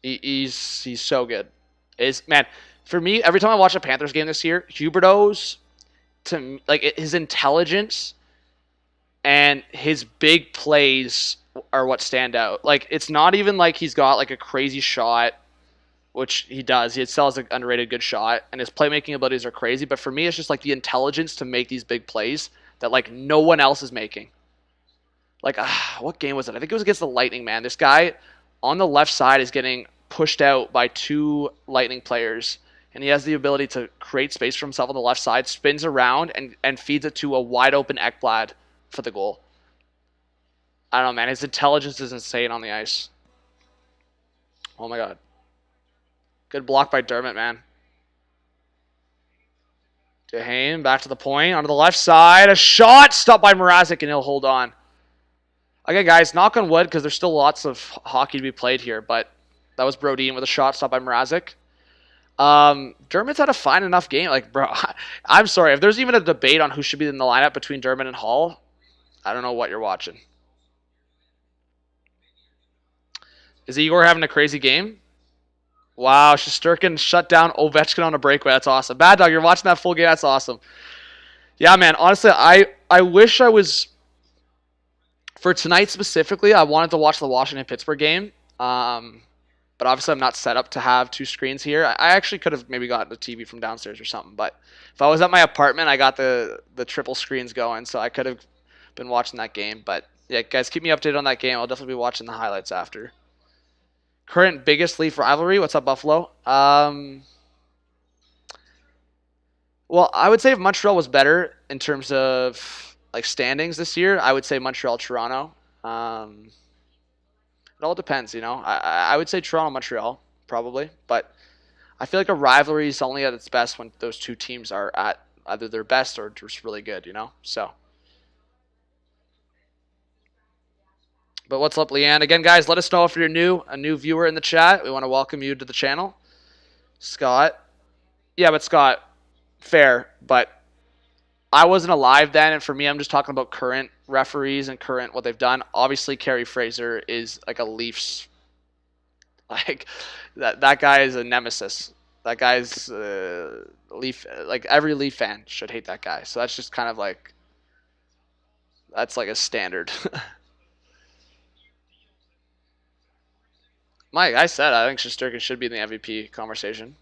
He's so good. Man, for me, every time I watch a Panthers game this year, Huberdeau's his intelligence and his big plays are what stand out. Like, it's not even like he's got like a crazy shot, which he does. He sells an underrated good shot, and his playmaking abilities are crazy. But for me, it's just like the intelligence to make these big plays that like no one else is making. Like, what game was it? I think it was against the Lightning, man. This guy on the left side is getting pushed out by two Lightning players, and he has the ability to create space for himself on the left side, spins around, and feeds it to a wide-open Ekblad for the goal. I don't know, man. His intelligence is insane on the ice. Oh, my God. Good block by Dermott, man. Duhaime back to the point, onto the left side. A shot stopped by Mrazek, and he'll hold on. Okay, guys, knock on wood, because there's still lots of hockey to be played here, but that was Brodin with a shot stopped by Mrazek. Dermott's had a fine enough game. Like, bro, I'm sorry. If there's even a debate on who should be in the lineup between Dermott and Hall, I don't know what you're watching. Is Igor having a crazy game? Wow, Shesterkin shut down Ovechkin on a breakaway. That's awesome. Bad Dog, you're watching that full game. That's awesome. Yeah, man, honestly, I wish I was... For tonight specifically, I wanted to watch the Washington-Pittsburgh game. But obviously I'm not set up to have two screens here. I actually could have maybe gotten the TV from downstairs or something. But if I was at my apartment, I got the triple screens going, so I could have been watching that game. But yeah, guys, keep me updated on that game. I'll definitely be watching the highlights after. Current biggest Leaf rivalry. What's up, Buffalo? Well, I would say if Montreal was better in terms of like standings this year, I would say Montreal-Toronto. It all depends, you know. I would say Toronto-Montreal, probably. But I feel like a rivalry is only at its best when those two teams are at either their best or just really good, you know. So. But what's up, Leanne? Again, guys, let us know if you're a new viewer in the chat. We want to welcome you to the channel. Scott. Yeah, but Scott, fair, but I wasn't alive then, and for me, I'm just talking about current referees and current what they've done. Obviously, Kerry Fraser is like a Leafs, like that guy is a nemesis. That guy's Leaf, like every Leaf fan should hate that guy. So that's just kind of like that's like a standard. Mike, I said I think Shesterkin should be in the MVP conversation.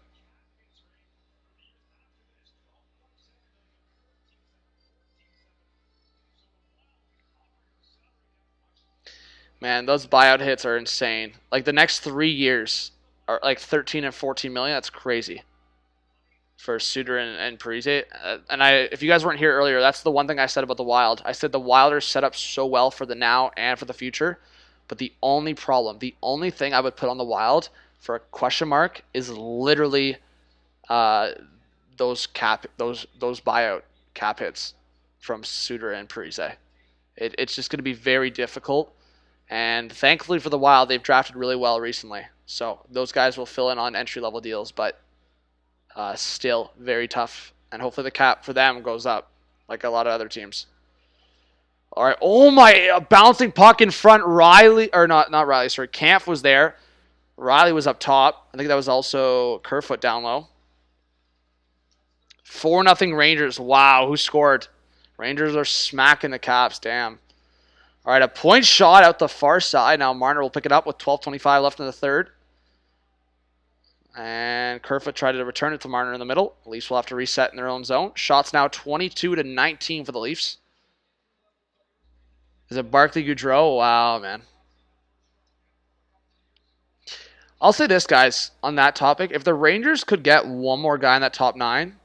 Man, those buyout hits are insane. Like the next 3 years are like 13 and 14 million. That's crazy for Suter and Parise. And if you guys weren't here earlier, that's the one thing I said about the Wild. I said the Wild are set up so well for the now and for the future. But the only problem, the only thing I would put on the Wild for a question mark is literally those buyout cap hits from Suter and Parise. It's just going to be very difficult. And thankfully for the Wild, they've drafted really well recently. So those guys will fill in on entry-level deals, but still very tough. And hopefully the cap for them goes up like a lot of other teams. All right. Oh, my. A bouncing puck in front. Riley. Or not Riley. Sorry. Kampf was there. Riley was up top. I think that was also Kerfoot down low. 4-0 Rangers. Wow, who scored? Rangers are smacking the Caps. Damn. All right, a point shot out the far side. Now Marner will pick it up with 12:25 left in the third. And Kerfoot tried to return it to Marner in the middle. Leafs will have to reset in their own zone. Shots now 22-19 for the Leafs. Is it Barclay Goudreau? Wow, man. I'll say this, guys, on that topic. If the Rangers could get one more guy in that top 9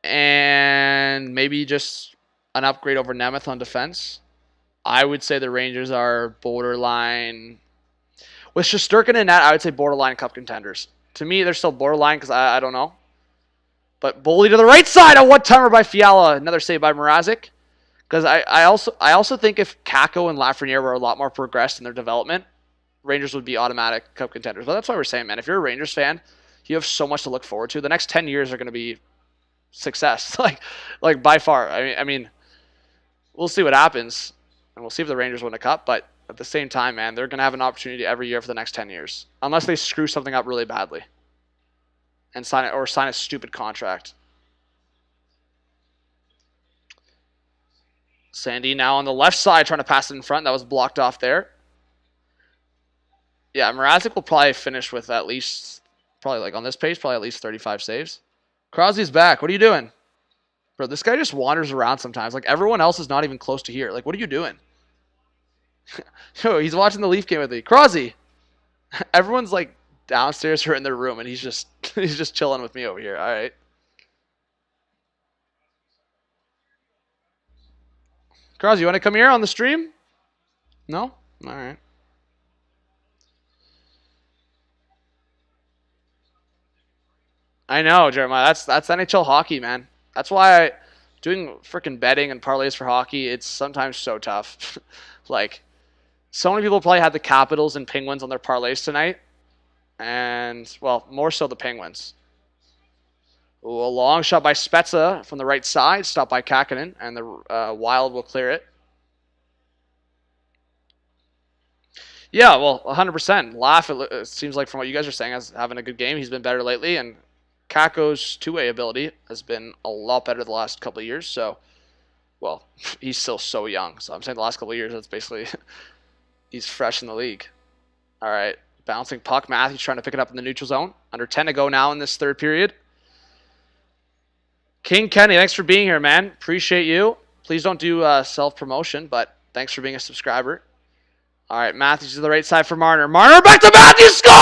and maybe just an upgrade over Nemeth on defense, I would say the Rangers are borderline. With Shesterkin and net, I would say borderline cup contenders. To me, they're still borderline because I don't know. But Boley to the right side, a one-timer by Fiala. Another save by Mrazek. Because I also think if Kakko and Lafreniere were a lot more progressed in their development, Rangers would be automatic cup contenders. But that's why we're saying, man, if you're a Rangers fan, you have so much to look forward to. The next 10 years are going to be success, like by far. I mean, we'll see what happens, and we'll see if the Rangers win a cup. But at the same time, man, they're going to have an opportunity every year for the next 10 years, unless they screw something up really badly and sign a stupid contract. Sandy now on the left side trying to pass it in front. That was blocked off there. Yeah, Mrazek will probably finish with at least, probably like on this page, probably at least 35 saves. Crosby's back. What are you doing? Bro, this guy just wanders around sometimes. Like, everyone else is not even close to here. Like, what are you doing? Yo, he's watching the Leaf game with me. Crosby! Everyone's, like, downstairs or in their room, and he's just chilling with me over here. All right. Crosby, you want to come here on the stream? No? All right. I know, Jeremiah. That's NHL hockey, man. That's why doing freaking betting and parlays for hockey, it's sometimes so tough. Like, so many people probably had the Capitals and Penguins on their parlays tonight. And, well, more so the Penguins. Ooh, a long shot by Spezza from the right side. Stopped by Kakkonen. And the Wild will clear it. Yeah, well, 100%. Laugh, it seems like from what you guys are saying, as having a good game. He's been better lately. And Kakko's two-way ability has been a lot better the last couple of years. So, well, he's still so young. So I'm saying the last couple of years, that's basically he's fresh in the league. All right, bouncing puck. Matthews trying to pick it up in the neutral zone. Under 10 to go now in this third period. King Kenny, thanks for being here, man. Appreciate you. Please don't do self-promotion, but thanks for being a subscriber. All right, Matthews to the right side for Marner. Marner back to Matthews, scores!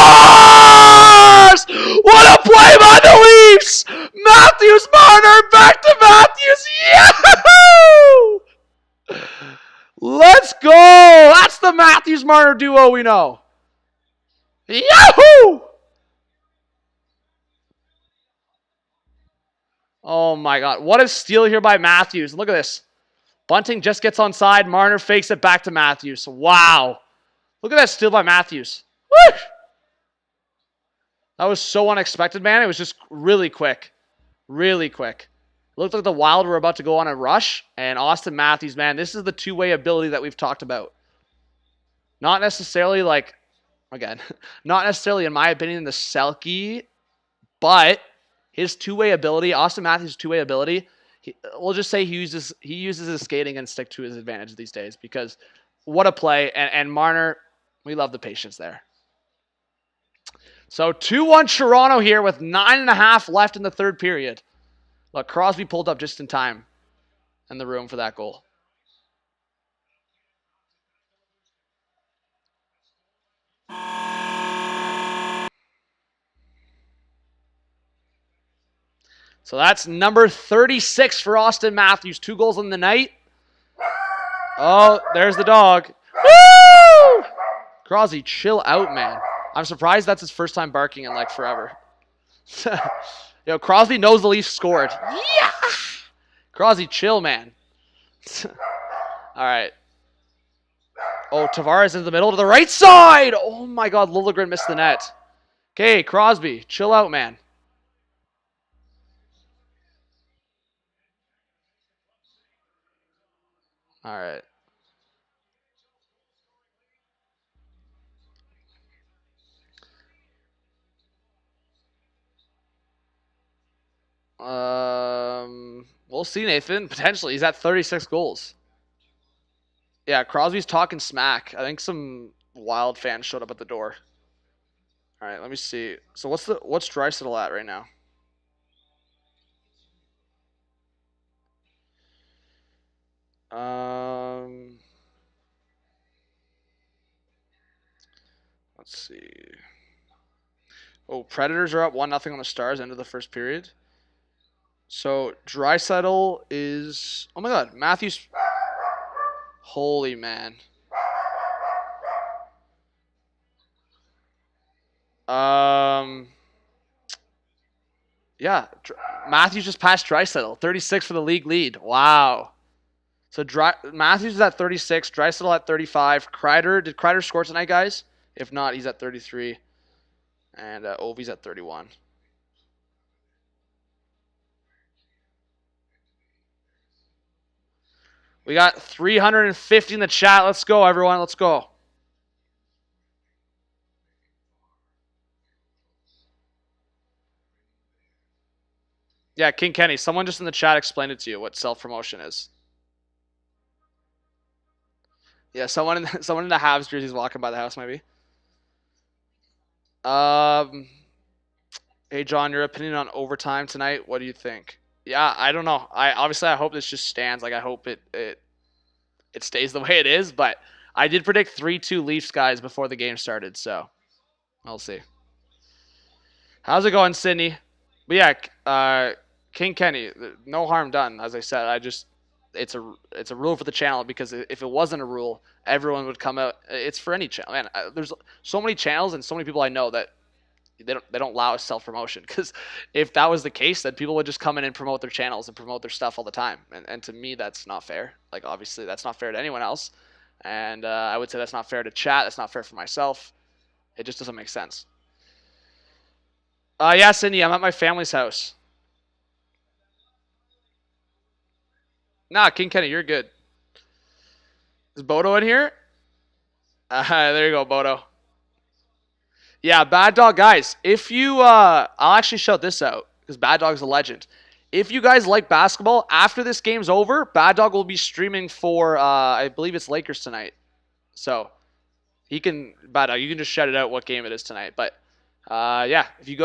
What a play by the Leafs! Matthews, Marner, back to Matthews. Yahoo! Let's go! That's the Matthews-Marner duo we know. Yahoo! Oh my God, what a steal here by Matthews. Look at this. Bunting just gets onside. Marner fakes it back to Matthews. Wow. Look at that steal by Matthews. Woo! That was so unexpected, man. It was just really quick. Really quick. It looked like the Wild were about to go on a rush. And Austin Matthews, man, this is the two-way ability that we've talked about. Not necessarily like, again, not necessarily, in my opinion, the Selke, but his two-way ability, Austin Matthews' two-way ability, we'll just say he uses his skating and stick to his advantage these days, because what a play. And Marner, we love the patience there. So 2-1 Toronto here with 9.5 left in the third period. Look, Crosby pulled up just in time in the room for that goal. So that's number 36 for Austin Matthews. 2 goals in the night. Oh, there's the dog. Woo! Crosby, chill out, man. I'm surprised that's his first time barking in like forever. Yo, Crosby knows the Leafs scored. Yeah! Crosby, chill, man. All right. Oh, Tavares in the middle to the right side. Oh my God, Liljegren missed the net. Okay, Crosby, chill out, man. All right. We'll see, Nathan. Potentially. He's at 36 goals. Yeah, Crosby's talking smack. I think some Wild fans showed up at the door. All right, let me see. So what's Draisaitl at right now? Let's see. Oh, Predators are up 1-0 on the Stars, end of the first period. So Draisaitl is... Oh my God, Matthews... Holy man. Yeah, Matthews just passed Draisaitl. 36 for the league lead. Wow. So Matthews is at 36, Draisaitl at 35. Did Kreider score tonight, guys? If not, he's at 33. And Ovi's at 31. We got 350 in the chat. Let's go, everyone. Let's go. Yeah, King Kenny, someone just in the chat explained it to you, what self-promotion is. Yeah, someone in the Habs jersey is walking by the house, maybe. Hey, John, your opinion on overtime tonight? What do you think? Yeah, I don't know. I hope this just stands. Like, I hope it stays the way it is. But I did predict 3-2 Leafs, guys, before the game started. So I'll see. How's it going, Sydney? But yeah, King Kenny, no harm done. As I said, it's a rule for the channel, because if it wasn't a rule, everyone would come out. It's for any channel. Man, there's so many channels and so many people I know that they don't allow self-promotion, because if that was the case, then people would just come in and promote their channels and promote their stuff all the time. And to me, that's not fair. Like, obviously, that's not fair to anyone else. And I would say that's not fair to chat. That's not fair for myself. It just doesn't make sense. Yeah, Cindy, I'm at my family's house. Nah, King Kenny, you're good. Is Boto in here? There you go, Boto. Yeah, Bad Dog, guys. If you, I'll actually shout this out, because Bad Dog's a legend. If you guys like basketball, after this game's over, Bad Dog will be streaming for, I believe it's Lakers tonight. So, Bad Dog, you can just shout it out what game it is tonight. But, yeah, if you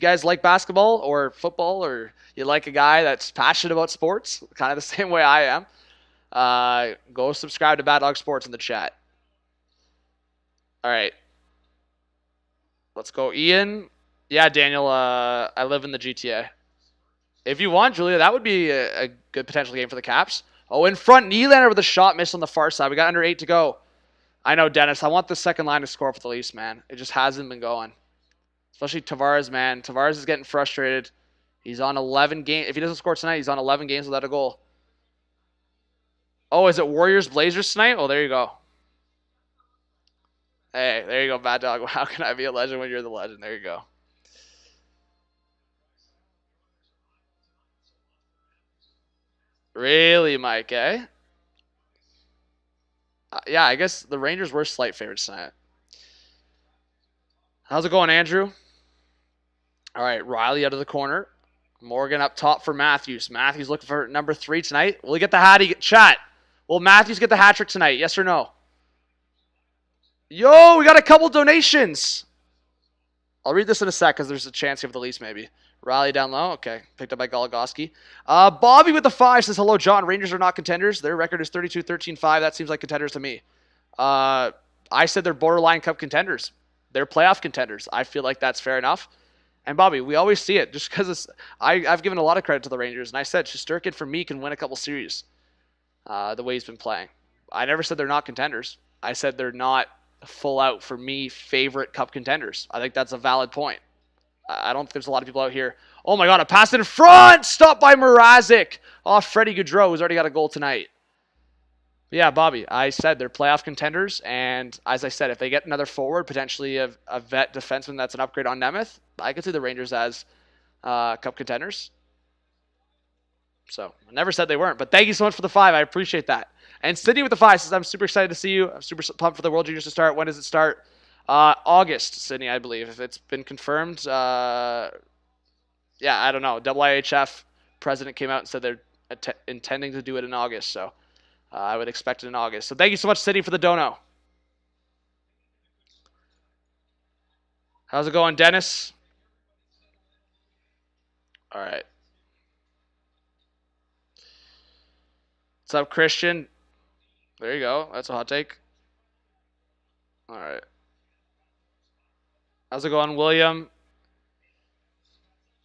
guys like basketball or football, or you like a guy that's passionate about sports, kind of the same way I am, go subscribe to Bad Dog Sports in the chat. All right. Let's go, Ian. Yeah, Daniel, I live in the GTA. If you want, Julia, that would be a good potential game for the Caps. Oh, in front, Nylander with a shot missed on the far side. We got under 8 to go. I know, Dennis. I want the second line to score for the Leafs, man. It just hasn't been going. Especially Tavares, man. Tavares is getting frustrated. He's on 11 games. If he doesn't score tonight, he's on 11 games without a goal. Oh, is it Warriors-Blazers tonight? Oh, there you go. Hey, there you go, Bad Dog. How can I be a legend when you're the legend? There you go. Really, Mike, eh? Yeah, I guess the Rangers were slight favorites tonight. How's it going, Andrew? All right, Riley out of the corner. Morgan up top for Matthews. Matthews looking for number 3 tonight. Will he get the hattie? Chat. Will Matthews get the hat trick tonight? Yes or no? Yo, we got a couple donations. I'll read this in a sec, because there's a chance here for the Leafs maybe. Riley down low. Okay. Picked up by Goligoski. Bobby with the 5 says, hello, John. Rangers are not contenders. Their record is 32-13-5. That seems like contenders to me. I said they're borderline cup contenders. They're playoff contenders. I feel like that's fair enough. And Bobby, we always see it, just because I've given a lot of credit to the Rangers, and I said Shesterkin for me can win a couple series the way he's been playing. I never said they're not contenders. I said they're not full out, for me, favorite cup contenders. I think that's a valid point. I don't think there's a lot of people out here. Oh my God, a pass in front! Stopped by Mrazek off Freddie Gaudreau, who's already got a goal tonight. But yeah, Bobby, I said they're playoff contenders, and as I said, if they get another forward, potentially a vet defenseman that's an upgrade on Nemeth, I could see the Rangers as cup contenders. So, I never said they weren't, but thank you so much for the 5. I appreciate that. And Sydney with the 5 says, I'm super excited to see you. I'm super pumped for the World Juniors to start. When does it start? August, Sydney, I believe. If it's been confirmed, yeah, I don't know. IIHF president came out and said they're intending to do it in August, so I would expect it in August. So thank you so much, City, for the dono. How's it going, Dennis? All right. What's up, Christian? There you go. That's a hot take. All right. How's it going, William?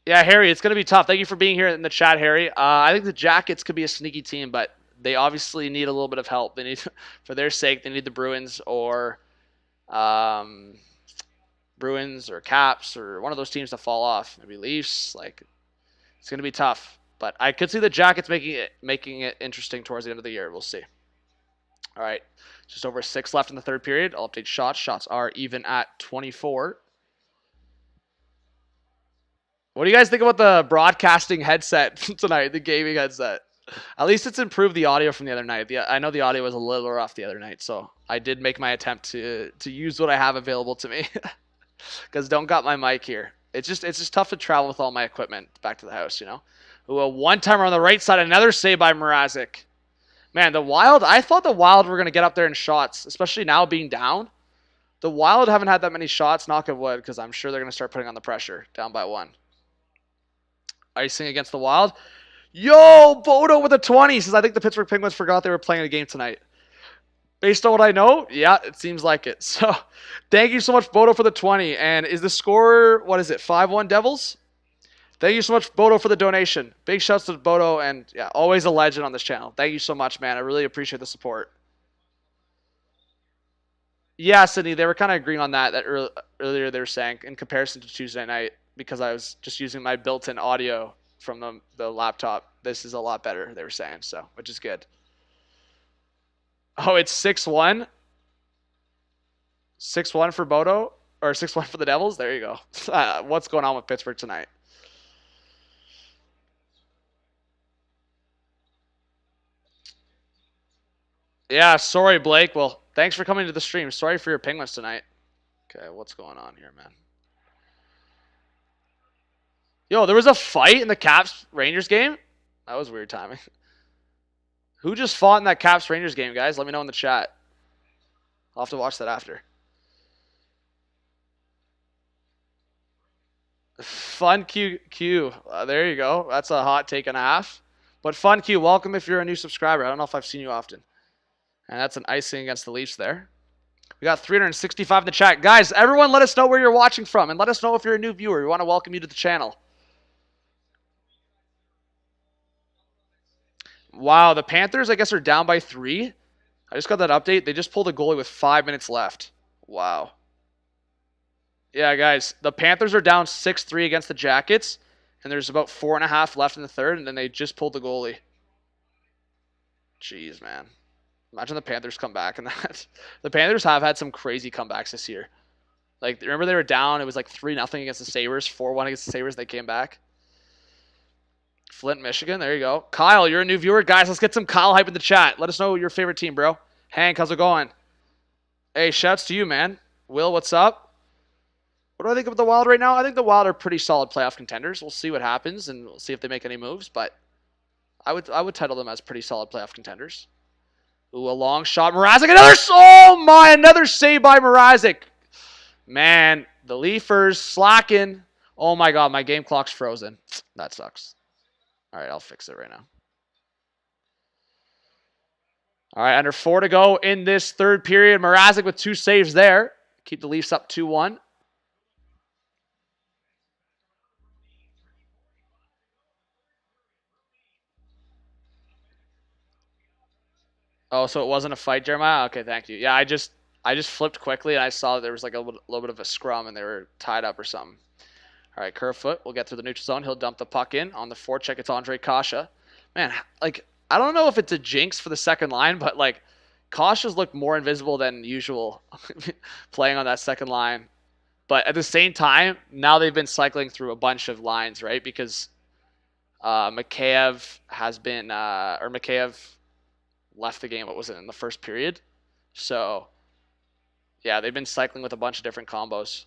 Yeah, Harry, it's going to be tough. Thank you for being here in the chat, Harry. I think the Jackets could be a sneaky team, but they obviously need a little bit of help. They need, for their sake, they need the Bruins or Caps or one of those teams to fall off. Maybe Leafs. Like, it's going to be tough. But I could see the Jackets making it interesting towards the end of the year. We'll see. All right. Just over 6 left in the third period. I'll update shots. Shots are even at 24. What do you guys think about the broadcasting headset tonight, the gaming headset? At least it's improved the audio from the other night. I know the audio was a little rough the other night, so I did make my attempt to use what I have available to me. Because don't got my mic here. It's just tough to travel with all my equipment back to the house, you know? Ooh, a one-timer on the right side, another save by Mrazek. Man, the Wild, I thought the Wild were going to get up there in shots, especially now being down. The Wild haven't had that many shots, knock on wood, because I'm sure they're going to start putting on the pressure, down by 1. Icing against the Wild. Yo, BOTO with a 20 says, I think the Pittsburgh Penguins forgot they were playing a game tonight. Based on what I know, yeah, it seems like it. So, thank you so much, BOTO, for the 20. And is the score, what is it, 5-1 Devils? Thank you so much, BOTO, for the donation. Big shouts to BOTO, and yeah, always a legend on this channel. Thank you so much, man. I really appreciate the support. Yeah, Sydney, they were kind of agreeing on that earlier they were saying in comparison to Tuesday night, because I was just using my built-in audio from the laptop. This is a lot better, they were saying, so, which is good. Oh, it's 6-1? 6-1 for BOTO? Or 6-1 for the Devils? There you go. What's going on with Pittsburgh tonight? Yeah, sorry, Blake. Well, thanks for coming to the stream. Sorry for your Penguins tonight. Okay, what's going on here, man? Yo, there was a fight in the Caps-Rangers game? That was weird timing. Who just fought in that Caps-Rangers game, guys? Let me know in the chat. I'll have to watch that after. Fun Q. There you go. That's a hot take and a half. But Fun Q, welcome if you're a new subscriber. I don't know if I've seen you often. And that's an icing against the Leafs there. We got 365 in the chat. Guys, everyone let us know where you're watching from. And let us know if you're a new viewer. We want to welcome you to the channel. Wow, the Panthers, I guess, are down by 3. I just got that update. They just pulled a goalie with 5 minutes left. Wow. Yeah, guys, the Panthers are down 6-3 against the Jackets. And there's about 4.5 left in the third. And then they just pulled the goalie. Jeez, man. Imagine the Panthers come back in that. The Panthers have had some crazy comebacks this year. Like, remember they were down. It was like 3-0 against the Sabres. 4-1 against the Sabres. They came back. Flint, Michigan. There you go. Kyle, you're a new viewer. Guys, let's get some Kyle hype in the chat. Let us know your favorite team, bro. Hank, how's it going? Hey, shouts to you, man. Will, what's up? What do I think of the Wild right now? I think the Wild are pretty solid playoff contenders. We'll see what happens, and we'll see if they make any moves. But I would title them as pretty solid playoff contenders. Ooh, a long shot. Mrazek, another save by Mrazek. Man, the Leafers slacking. Oh my God, my game clock's frozen. That sucks. All right, I'll fix it right now. All right, under 4 to go in this third period. Mrazek with 2 saves there. Keep the Leafs up 2-1. Oh, so it wasn't a fight, Jeremiah? Okay, thank you. Yeah, I just flipped quickly, and I saw that there was like a little bit of a scrum, and they were tied up or something. All right, Kerfoot will get through the neutral zone. He'll dump the puck in. On the forecheck, it's Andre Kasha. Man, like, I don't know if it's a jinx for the second line, but, like, Kasha's looked more invisible than usual playing on that second line. But at the same time, now they've been cycling through a bunch of lines, right? Because Mikheyev left the game, what was it, in the first period? So, yeah, they've been cycling with a bunch of different combos.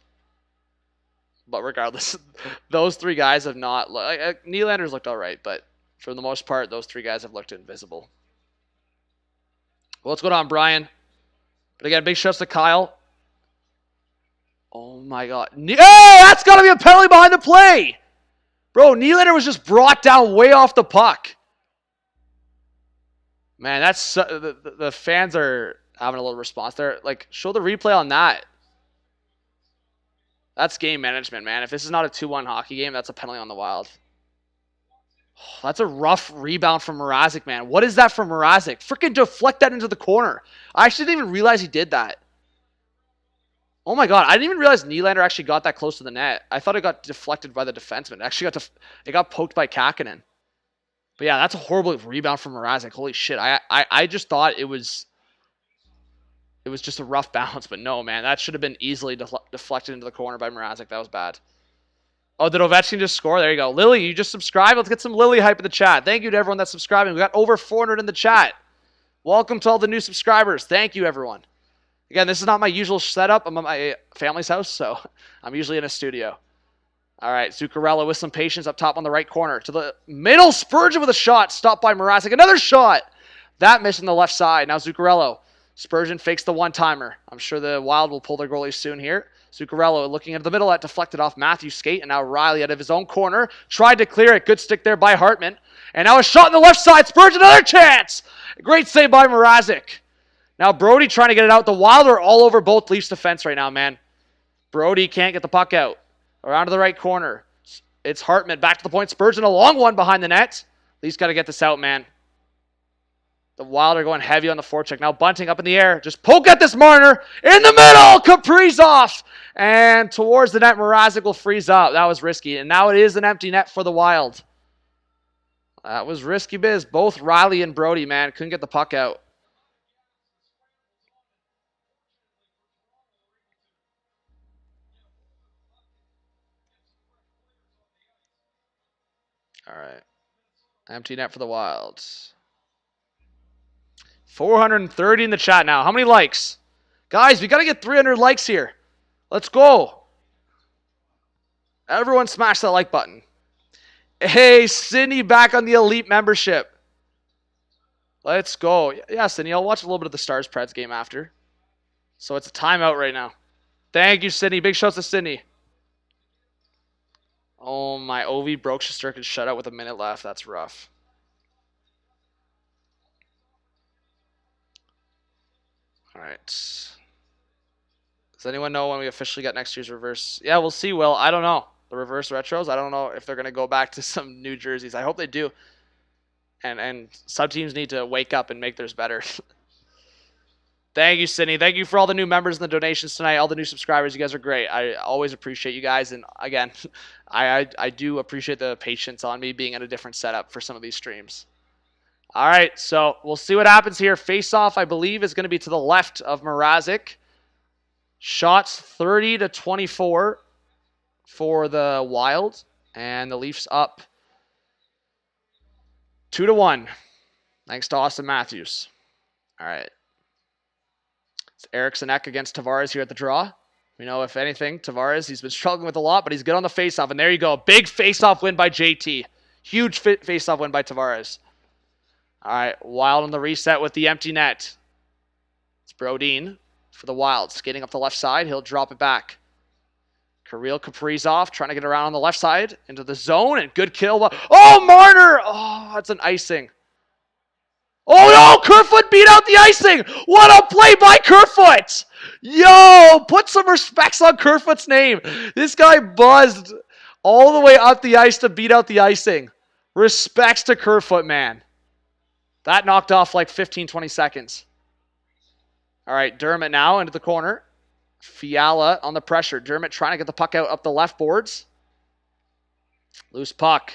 But regardless, those three guys have not... Nylander's looked all right, but for the most part, those three guys have looked invisible. Well, what's going on, Brian? But again, big shouts to Kyle. Oh, my God. Hey, that's got to be a penalty behind the play! Bro, Nylander was just brought down way off the puck. Man, that's... the fans are having a little response there. Like, show the replay on that. That's game management, man. If this is not a 2-1 hockey game, that's a penalty on the Wild. Oh, that's a rough rebound from Mrazek, man. What is that from Mrazek? Freaking deflect that into the corner. I actually didn't even realize he did that. Oh my God, I didn't even realize Nylander actually got that close to the net. I thought it got deflected by the defenseman. It actually got poked by Kakkonen. But yeah, that's a horrible rebound from Mrazek. Holy shit. I just thought it was just a rough bounce, but no, man. That should have been easily deflected into the corner by Mrazek. That was bad. Oh, did Ovechkin just score? There you go. Lily, you just subscribed? Let's get some Lily hype in the chat. Thank you to everyone that's subscribing. We got over 400 in the chat. Welcome to all the new subscribers. Thank you, everyone. Again, this is not my usual setup. I'm at my family's house, so I'm usually in a studio. All right, Zuccarello with some patience up top on the right corner. To the middle, Spurgeon with a shot. Stopped by Mrazek. Another shot. That missed on the left side. Now Zuccarello. Spurgeon fakes the one-timer. I'm sure the Wild will pull their goalie soon here. Zuccarello looking into the middle. That deflected off Matthew's skate. And now Riley out of his own corner. Tried to clear it. Good stick there by Hartman. And now a shot on the left side. Spurgeon, another chance. Great save by Mrazek. Now Brody trying to get it out. The Wild are all over both Leafs defense right now, man. Brody can't get the puck out. Around to the right corner. It's Hartman back to the point. Spurgeon, a long one behind the net. Leafs got to get this out, man. The Wild are going heavy on the forecheck. Now Bunting up in the air. Just poke at this Marner. In the middle. Kaprizov. And towards the net, Mrazek will freeze up. That was risky. And now it is an empty net for the Wild. That was risky biz. Both Riley and Brody, man, couldn't get the puck out. All right. Empty net for the Wild. 430 in the chat now. How many likes? Guys, we got to get 300 likes here. Let's go. Everyone smash that like button. Hey, Sydney back on the Elite membership. Let's go. Yeah, Sydney, I'll watch a little bit of the Stars-Preds game after. So it's a timeout right now. Thank you, Sydney. Big shouts to Sydney. Oh, my Ovi broke Shesterkin's shutout with a minute left. That's rough. All right. Does anyone know when we officially get next year's reverse? Yeah, we'll see, Will. I don't know. The reverse retros, I don't know if they're going to go back to some new jerseys. I hope they do. And sub teams need to wake up and make theirs better. Thank you, Sydney. Thank you for all the new members and the donations tonight, all the new subscribers. You guys are great. I always appreciate you guys. And again, I do appreciate the patience on me being in a different setup for some of these streams. All right, so we'll see what happens here. Face-off, I believe, is going to be to the left of Mrazek. Shots 30-24 for the Wild. And the Leafs up 2-1. Thanks to Austin Matthews. All right. It's Eriksson Ek against Tavares here at the draw. We know, if anything, Tavares, he's been struggling with a lot, but he's good on the face-off. And there you go. Big face-off win by JT. Huge face-off win by Tavares. All right, Wild on the reset with the empty net. It's Brodin for the Wild. Skating up the left side. He'll drop it back. Kirill Kaprizov trying to get around on the left side into the zone. And good kill. Oh, Marner! Oh, that's an icing. Oh, no! Kerfoot beat out the icing! What a play by Kerfoot! Yo, put some respects on Kerfoot's name. This guy buzzed all the way up the ice to beat out the icing. Respects to Kerfoot, man. That knocked off like 15, 20 seconds. All right, Dermott now into the corner. Fiala on the pressure. Dermott trying to get the puck out up the left boards. Loose puck.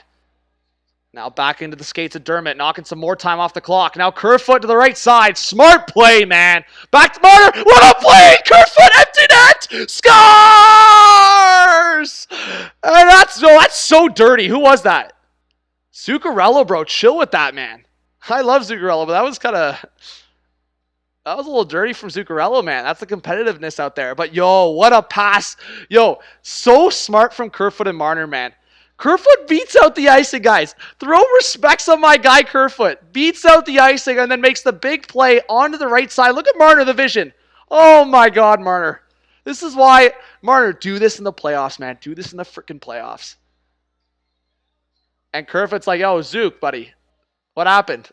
Now back into the skates of Dermott, knocking some more time off the clock. Now Kerfoot to the right side. Smart play, man. Back to Marner. What a play! Kerfoot, empty net! Scores! And that's so dirty. Who was that? Zuccarello, bro. Chill with that, man. I love Zuccarello, but that That was a little dirty from Zuccarello, man. That's the competitiveness out there. But, yo, what a pass. Yo, so smart from Kerfoot and Marner, man. Kerfoot beats out the icing, guys. Throw respects on my guy, Kerfoot. Beats out the icing and then makes the big play onto the right side. Look at Marner, the vision. Oh, my God, Marner. This is why, Marner, do this in the playoffs, man. Do this in the freaking playoffs. And Kerfoot's like, yo, Zook, buddy. What happened?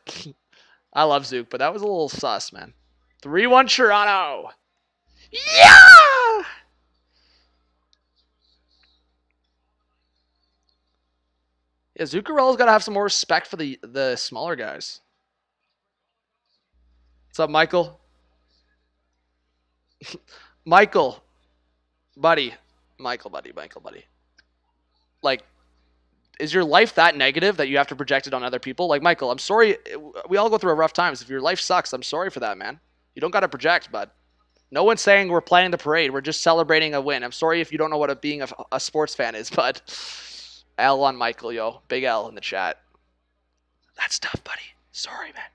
I love Zook, but that was a little sus, man. 3-1 Toronto. Yeah! Yeah, Zuccarello's got to have some more respect for the smaller guys. What's up, Michael? Michael. Buddy. Michael, buddy. Like, is your life that negative that you have to project it on other people? Like, Michael, I'm sorry. We all go through rough times. If your life sucks, I'm sorry for that, man. You don't got to project, bud. No one's saying we're planning the parade. We're just celebrating a win. I'm sorry if you don't know what being a sports fan is, bud. L on Michael, yo. Big L in the chat. That's tough, buddy. Sorry, man.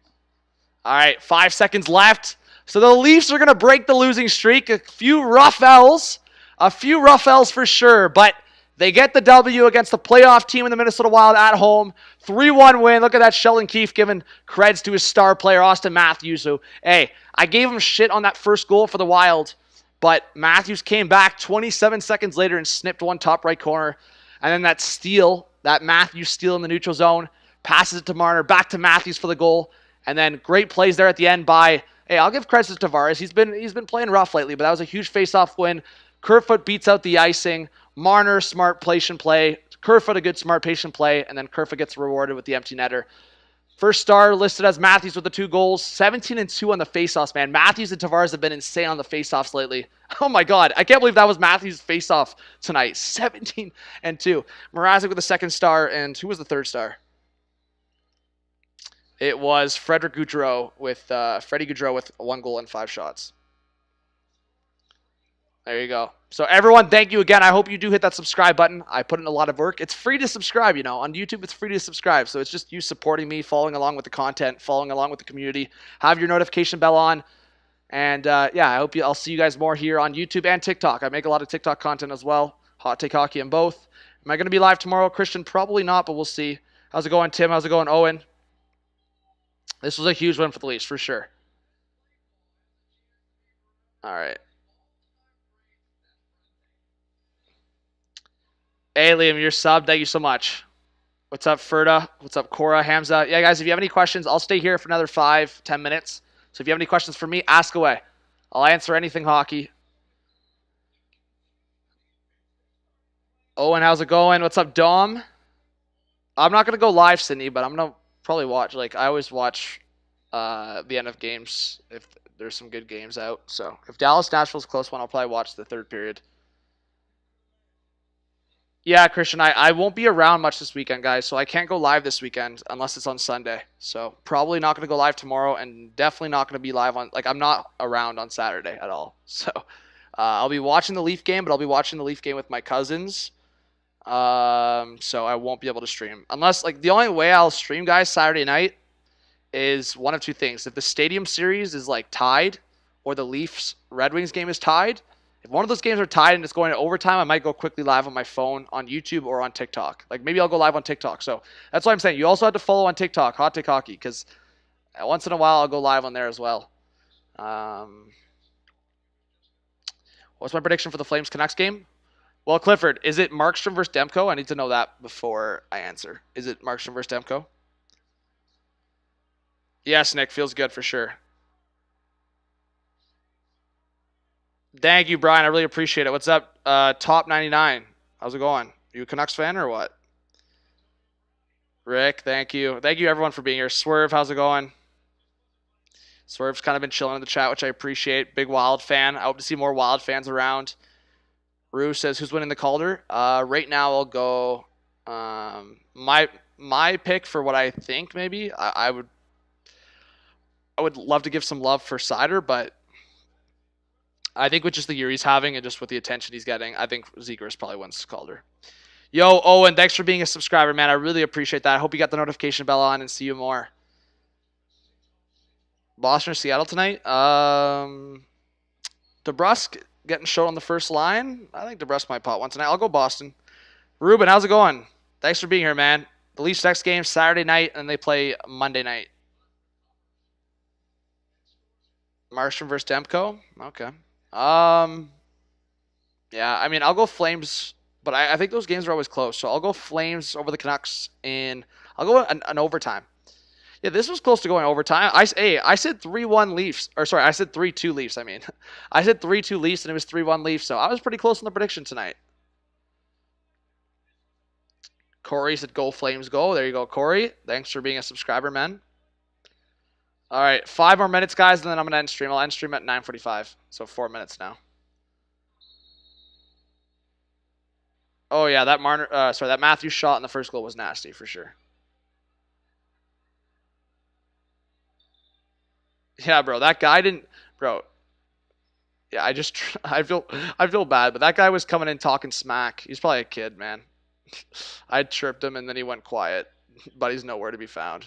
All right, 5 seconds left. So the Leafs are going to break the losing streak. A few rough L's. A few rough L's for sure, but they get the W against the playoff team in the Minnesota Wild at home. 3-1 win. Look at that. Sheldon Keefe giving creds to his star player, Austin Matthews. So, hey, I gave him shit on that first goal for the Wild, but Matthews came back 27 seconds later and snipped one top right corner. And then that steal, that Matthews steal in the neutral zone, passes it to Marner, back to Matthews for the goal. And then great plays there at the end by, hey, I'll give credit to Tavares. He's been playing rough lately, but that was a huge face-off win. Kerfoot beats out the icing. Marner, smart patient play. Kerfoot, a good smart patient play. And then Kerfoot gets rewarded with the empty netter. First star listed as Matthews with the 2 goals. 17-2 on the faceoffs, man. Matthews and Tavares have been insane on the faceoffs lately. Oh my God. I can't believe that was Matthews' faceoff tonight. 17-2. Mrazek with the 2nd star. And who was the 3rd star? It was Freddie Gaudreau with 1 goal and 5 shots. There you go. So everyone, thank you again. I hope you do hit that subscribe button. I put in a lot of work. It's free to subscribe, you know. On YouTube, it's free to subscribe. So it's just you supporting me, following along with the content, following along with the community. Have your notification bell on. And yeah, I'll see you guys more here on YouTube and TikTok. I make a lot of TikTok content as well. Hot Take Hockey in both. Am I going to be live tomorrow? Christian, probably not, but we'll see. How's it going, Tim? How's it going, Owen? This was a huge win for the Leafs, for sure. All right. Hey, Liam, you're sub. Thank you so much. What's up, Ferda? What's up, Cora, Hamza? Yeah, guys, if you have any questions, I'll stay here for another 5-10 minutes. So if you have any questions for me, ask away. I'll answer anything hockey. Owen, how's it going? What's up, Dom? I'm not going to go live, Sydney, but I'm going to probably watch. Like, I always watch the end of games if there's some good games out. So if Dallas-Nashville's a close one, I'll probably watch the 3rd period. Yeah, Christian, I won't be around much this weekend, guys, so I can't go live this weekend unless it's on Sunday. So probably not going to go live tomorrow and definitely not going to be live on, like, I'm not around on Saturday at all. So I'll be watching the Leaf game, but I'll be watching the Leaf game with my cousins. So I won't be able to stream. Unless, like, the only way I'll stream, guys, Saturday night is one of 2 things. If the Stadium Series is, like, tied or the Leafs-Red Wings game is tied, if one of those games are tied and it's going to overtime, I might go quickly live on my phone on YouTube or on TikTok. Like, maybe I'll go live on TikTok. So that's what I'm saying. You also have to follow on TikTok, Hot Take Hockey, because once in a while I'll go live on there as well. What's my prediction for the Flames Canucks game? Well, Clifford, is it Markstrom versus Demko? I need to know that before I answer. Is it Markstrom versus Demko? Yes, Nick. Feels good for sure. Thank you, Brian. I really appreciate it. What's up, Top 99? How's it going? You a Canucks fan or what? Rick, thank you. Thank you, everyone, for being here. Swerve, how's it going? Swerve's kind of been chilling in the chat, which I appreciate. Big Wild fan. I hope to see more Wild fans around. Rue says, who's winning the Calder? Right now, I'll go my pick for what I think, maybe. I would love to give some love for Sider, but I think with just the year he's having and just with the attention he's getting, I think Zegras probably wins Calder. Yo, Owen, thanks for being a subscriber, man. I really appreciate that. I hope you got the notification bell on and see you more. Boston or Seattle tonight? DeBrusque getting showed on the first line. I think DeBrusque might pot one tonight. I'll go Boston. Ruben, how's it going? Thanks for being here, man. The Leafs next game Saturday night, and they play Monday night. Marshall versus Demko? Okay. Yeah, I mean, I'll go Flames, but I think those games are always close. So I'll go Flames over the Canucks, and I'll go an overtime. Yeah, this was close to going overtime. I said 3-1 Leafs. Or sorry, I said 3-2 Leafs, I mean. I said 3-2 Leafs, and it was 3-1 Leafs, so I was pretty close on the prediction tonight. Corey said go Flames go. There you go, Corey. Thanks for being a subscriber, man. All right, 5 more minutes, guys, and then I'm going to end stream. I'll end stream at 9:45, so 4 minutes now. Oh, yeah, that that Matthews shot in the first goal was nasty for sure. Yeah, bro, that guy didn't, bro. Yeah, I feel bad, but that guy was coming in talking smack. He's probably a kid, man. I tripped him and then he went quiet, but he's nowhere to be found.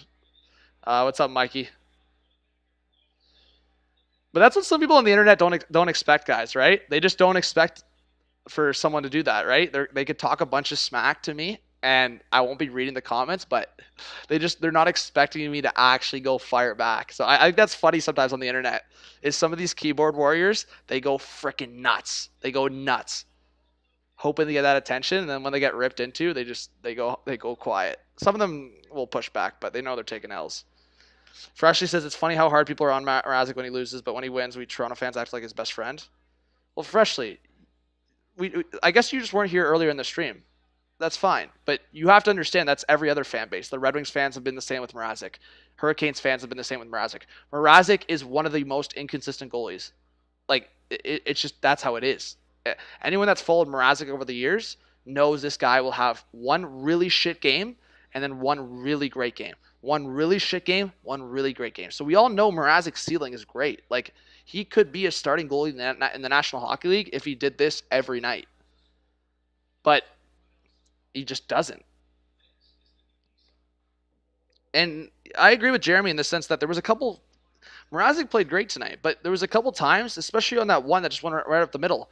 What's up, Mikey? But that's what some people on the internet don't expect, guys, right? They just don't expect for someone to do that, right? They could talk a bunch of smack to me and I won't be reading the comments, but they're not expecting me to actually go fire back. So I think that's funny sometimes on the internet is some of these keyboard warriors, they go freaking nuts. They go nuts, hoping to get that attention, and then when they get ripped into, they go quiet. Some of them will push back, but they know they're taking L's. Freshly says it's funny how hard people are on Mrazek when he loses, but when he wins, we Toronto fans act like his best friend. Well, Freshly, I guess you just weren't here earlier in the stream. That's fine, but you have to understand that's every other fan base. The Red Wings fans have been the same with Mrazek. Hurricanes fans have been the same with Mrazek. Mrazek is one of the most inconsistent goalies. Like, it's just, that's how it is. Anyone that's followed Mrazek over the years knows this guy will have one really shit game and then one really great game. One really shit game, one really great game. So we all know Mrazek's ceiling is great. Like, he could be a starting goalie in the National Hockey League if he did this every night. But he just doesn't. And I agree with Jeremy in the sense that there was a couple... Mrazek played great tonight, but there was a couple times, especially on that one that just went right up the middle,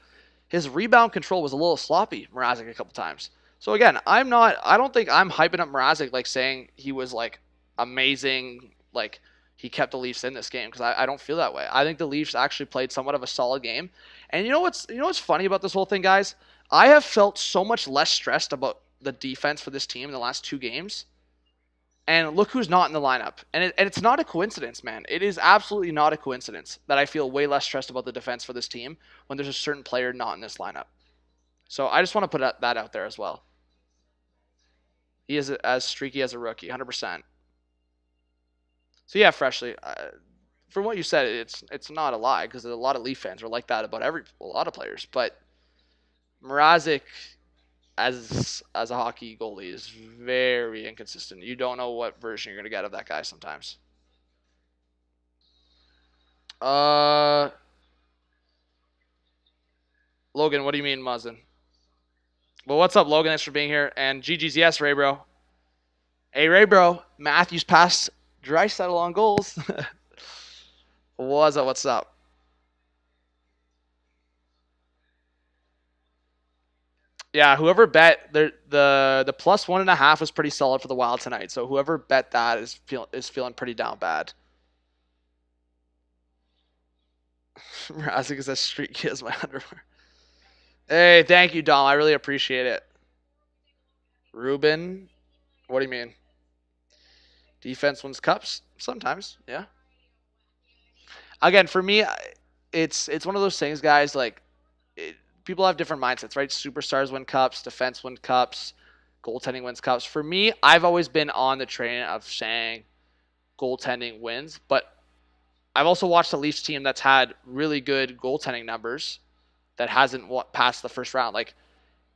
his rebound control was a little sloppy, Mrazek, a couple times. So again, I don't think I'm hyping up Mrazek like saying he was like amazing, like he kept the Leafs in this game, because I don't feel that way. I think the Leafs actually played somewhat of a solid game. And you know what's funny about this whole thing, guys? I have felt so much less stressed about the defense for this team in the last 2 games. And look who's not in the lineup. And it's not a coincidence, man. It is absolutely not a coincidence that I feel way less stressed about the defense for this team when there's a certain player not in this lineup. So I just want to put that out there as well. He is as streaky as a rookie, 100%. So yeah, Freshly, from what you said, it's not a lie, because a lot of Leaf fans are like that about a lot of players. But Mrazek, as a hockey goalie, is very inconsistent. You don't know what version you're going to get of that guy sometimes. Logan, what do you mean, Muzzin? Well, what's up, Logan? Thanks for being here. And GG's yes, Ray bro. Hey, Ray bro. Matthews passed Draisaitl on goals. What's up? Yeah, whoever bet the +1.5 was pretty solid for the Wild tonight. So whoever bet that is feeling pretty down bad. Mrazek is as streaky as my underwear. Hey, thank you, Dom. I really appreciate it. Ruben, what do you mean? Defense wins cups sometimes, yeah. Again, for me, it's one of those things, guys. Like, people have different mindsets, right? Superstars win cups, defense win cups, goaltending wins cups. For me, I've always been on the train of saying goaltending wins, but I've also watched a Leafs team that's had really good goaltending numbers that hasn't passed the first round. Like,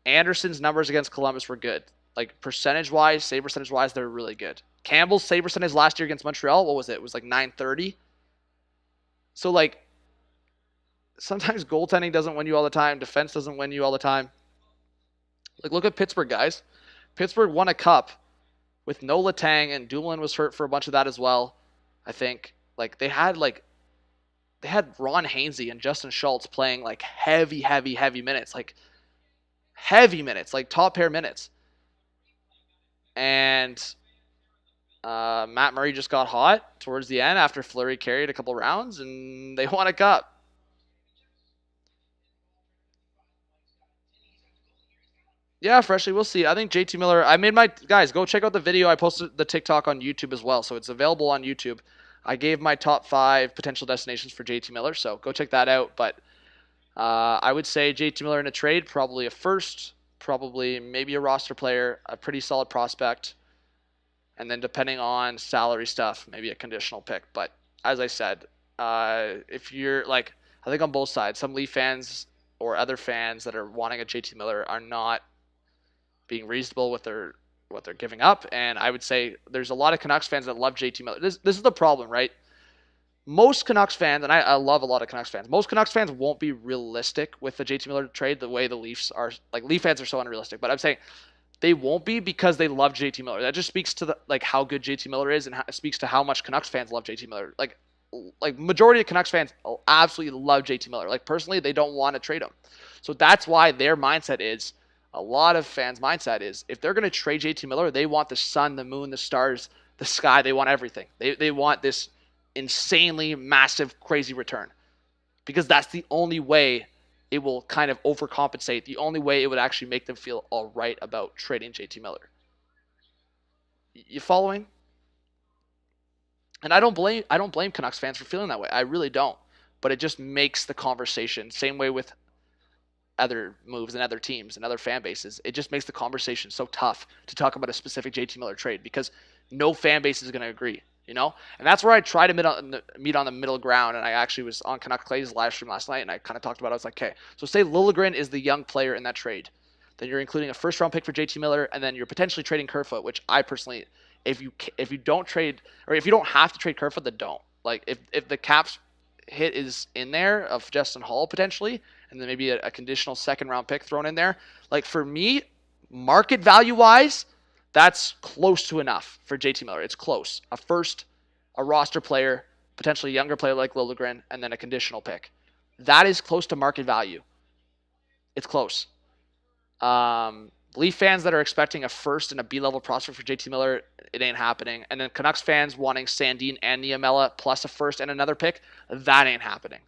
Anderson's numbers against Columbus were good. Like, percentage-wise, save percentage-wise, they're really good. Campbell's save percentage last year against Montreal, what was it? It was like .930. So, like, sometimes goaltending doesn't win you all the time. Defense doesn't win you all the time. Like, look at Pittsburgh, guys. Pittsburgh won a cup with no Letang, and Dumoulin was hurt for a bunch of that as well, I think. Like they had Ron Hainsey and Justin Schultz playing like heavy minutes, like top pair minutes. And Matt Murray just got hot towards the end after Fleury carried a couple rounds, and they won a cup. Yeah, Freshly, we'll see. I think JT Miller, guys, go check out the video. I posted the TikTok on YouTube as well, so it's available on YouTube. I gave my top 5 potential destinations for JT Miller, so go check that out. But I would say JT Miller in a trade, probably a first, probably maybe a roster player, a pretty solid prospect, and then depending on salary stuff, maybe a conditional pick. But as I said, if you're like, I think on both sides, some Leaf fans or other fans that are wanting a JT Miller are not being reasonable with what they're giving up. And I would say there's a lot of Canucks fans that love JT Miller. This is the problem, right? Most Canucks fans, and I love a lot of Canucks fans, most Canucks fans won't be realistic with the JT Miller trade the way the Leafs are. Like, Leaf fans are so unrealistic. But I'm saying they won't be because they love JT Miller. That just speaks to how good JT Miller is, and it speaks to how much Canucks fans love JT Miller. Like majority of Canucks fans absolutely love JT Miller. Like, personally, they don't want to trade him. So that's why their mindset is, a lot of fans' mindset is, if they're going to trade JT Miller, they want the sun, the moon, the stars, the sky. They want everything. They want this insanely massive, crazy return, because that's the only way it will kind of overcompensate. The only way it would actually make them feel all right about trading JT Miller. You following? And I don't blame Canucks fans for feeling that way. I really don't. But it just makes the conversation, same way with other moves and other teams and other fan bases, it just makes the conversation so tough to talk about a specific JT Miller trade, because no fan base is going to agree, you know? And that's where I try to meet on the middle ground. And I actually was on Canuck Clay's live stream last night, and I kind of talked about it. I was like, okay, so say Liljegren is the young player in that trade. Then you're including a first-round pick for JT Miller, and then you're potentially trading Kerfoot, which I personally, if you don't trade, or if you don't have to trade Kerfoot, then don't. Like, if the Caps hit is in there of Justin Hall potentially, and then maybe a conditional second-round pick thrown in there, like, for me, market value-wise, that's close to enough for JT Miller. It's close. A first, a roster player, potentially a younger player like Liljegren, and then a conditional pick. That is close to market value. It's close. Leaf fans that are expecting a first and a B-level prospect for JT Miller, it ain't happening. And then Canucks fans wanting Sandin and Niemela plus a first and another pick, that ain't happening.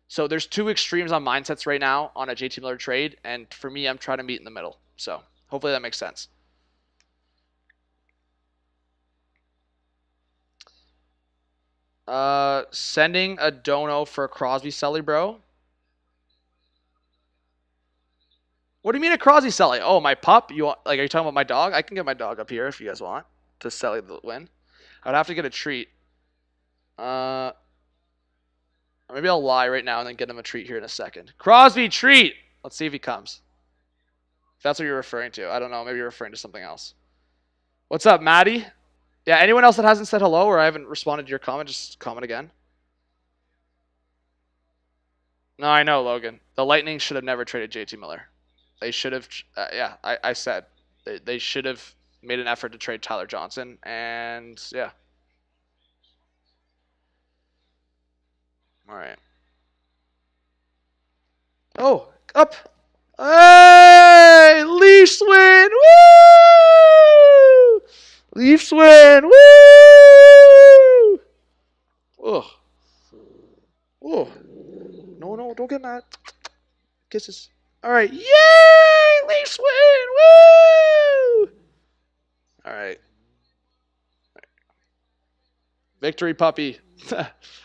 So there's two extremes on mindsets right now on a JT Miller trade, and for me, I'm trying to meet in the middle. So hopefully that makes sense. Sending a dono for Crosby Sully, bro. What do you mean a Crosby Sully? Oh, my pup? Are you talking about my dog? I can get my dog up here if you guys want to Sully the win. I'd have to get a treat. Maybe I'll lie right now and then get him a treat here in a second. Crosby treat! Let's see if he comes. If that's what you're referring to. I don't know. Maybe you're referring to something else. What's up, Maddie? Yeah, anyone else that hasn't said hello or I haven't responded to your comment, just comment again. No, I know, Logan. The Lightning should have never traded JT Miller. They should have, I said. They should have made an effort to trade Tyler Johnson, and yeah. All right. Oh, up. Hey, Leafs win. Woo! Leafs win. Woo! Oh. Oh. No, don't get mad. Kisses. All right. Yay! Leafs win. Woo! All right. Victory puppy.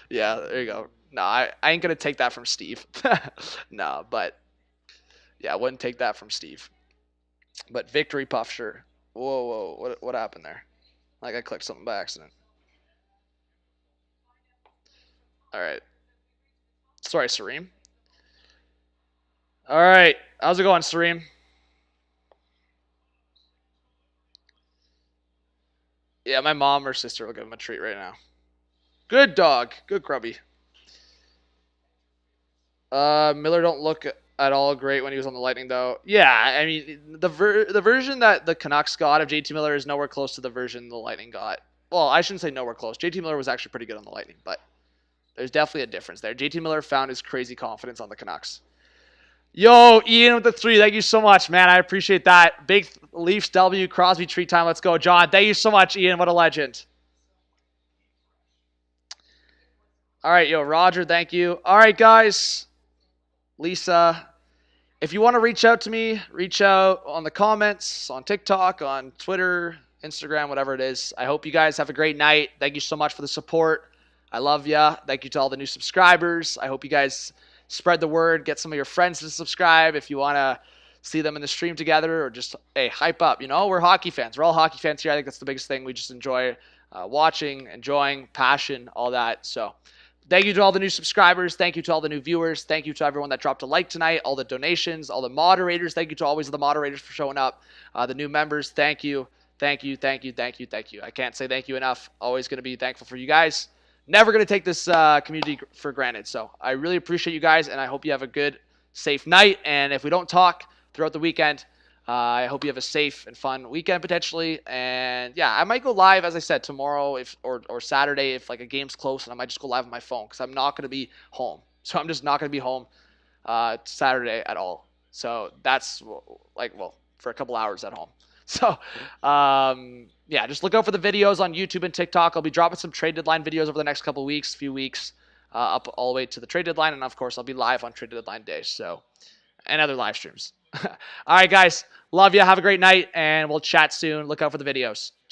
Yeah, there you go. No, I ain't going to take that from Steve. No, but yeah, I wouldn't take that from Steve. But victory puff, sure. Whoa, what happened there? Like I clicked something by accident. All right. Sorry, Sareem. All right. How's it going, Sareem? Yeah, my mom or sister will give him a treat right now. Good dog. Good grubby. Miller don't look at all great when he was on the Lightning, though. Yeah, I mean, the version that the Canucks got of JT Miller is nowhere close to the version the Lightning got. well, I shouldn't say nowhere close. JT Miller was actually pretty good on the Lightning, but there's definitely a difference there. JT Miller found his crazy confidence on the Canucks. Yo, Ian with the 3. Thank you so much, man. I appreciate that. Big Leafs W, Crosby treat time. Let's go, John. Thank you so much, Ian. What a legend. All right, yo, Roger, thank you. All right, guys. Lisa, if you want to reach out to me, reach out on the comments, on TikTok, on Twitter, Instagram, whatever it is. I hope you guys have a great night. Thank you so much for the support. I love ya. Thank you to all the new subscribers. I hope you guys spread the word. Get some of your friends to subscribe if you want to see them in the stream together, or just, hey, hype up. You know, we're hockey fans. We're all hockey fans here. I think that's the biggest thing. We just enjoy watching, enjoying, passion, all that. So thank you to all the new subscribers. Thank you to all the new viewers. Thank you to everyone that dropped a like tonight, all the donations, all the moderators. Thank you to always the moderators for showing up. The new members, thank you. Thank you, thank you, thank you, thank you. I can't say thank you enough. Always going to be thankful for you guys. Never going to take this community for granted. So I really appreciate you guys, and I hope you have a good, safe night. And if we don't talk throughout the weekend, I hope you have a safe and fun weekend potentially. And yeah, I might go live, as I said, tomorrow or Saturday if like a game's close, and I might just go live on my phone because I'm not going to be home. So I'm just not going to be home Saturday at all. So that's for a couple hours at home. So yeah, just look out for the videos on YouTube and TikTok. I'll be dropping some trade deadline videos over the next few weeks, up all the way to the trade deadline. And of course, I'll be live on trade deadline day. So, and other live streams. All right, guys. Love you. Have a great night, and we'll chat soon. Look out for the videos.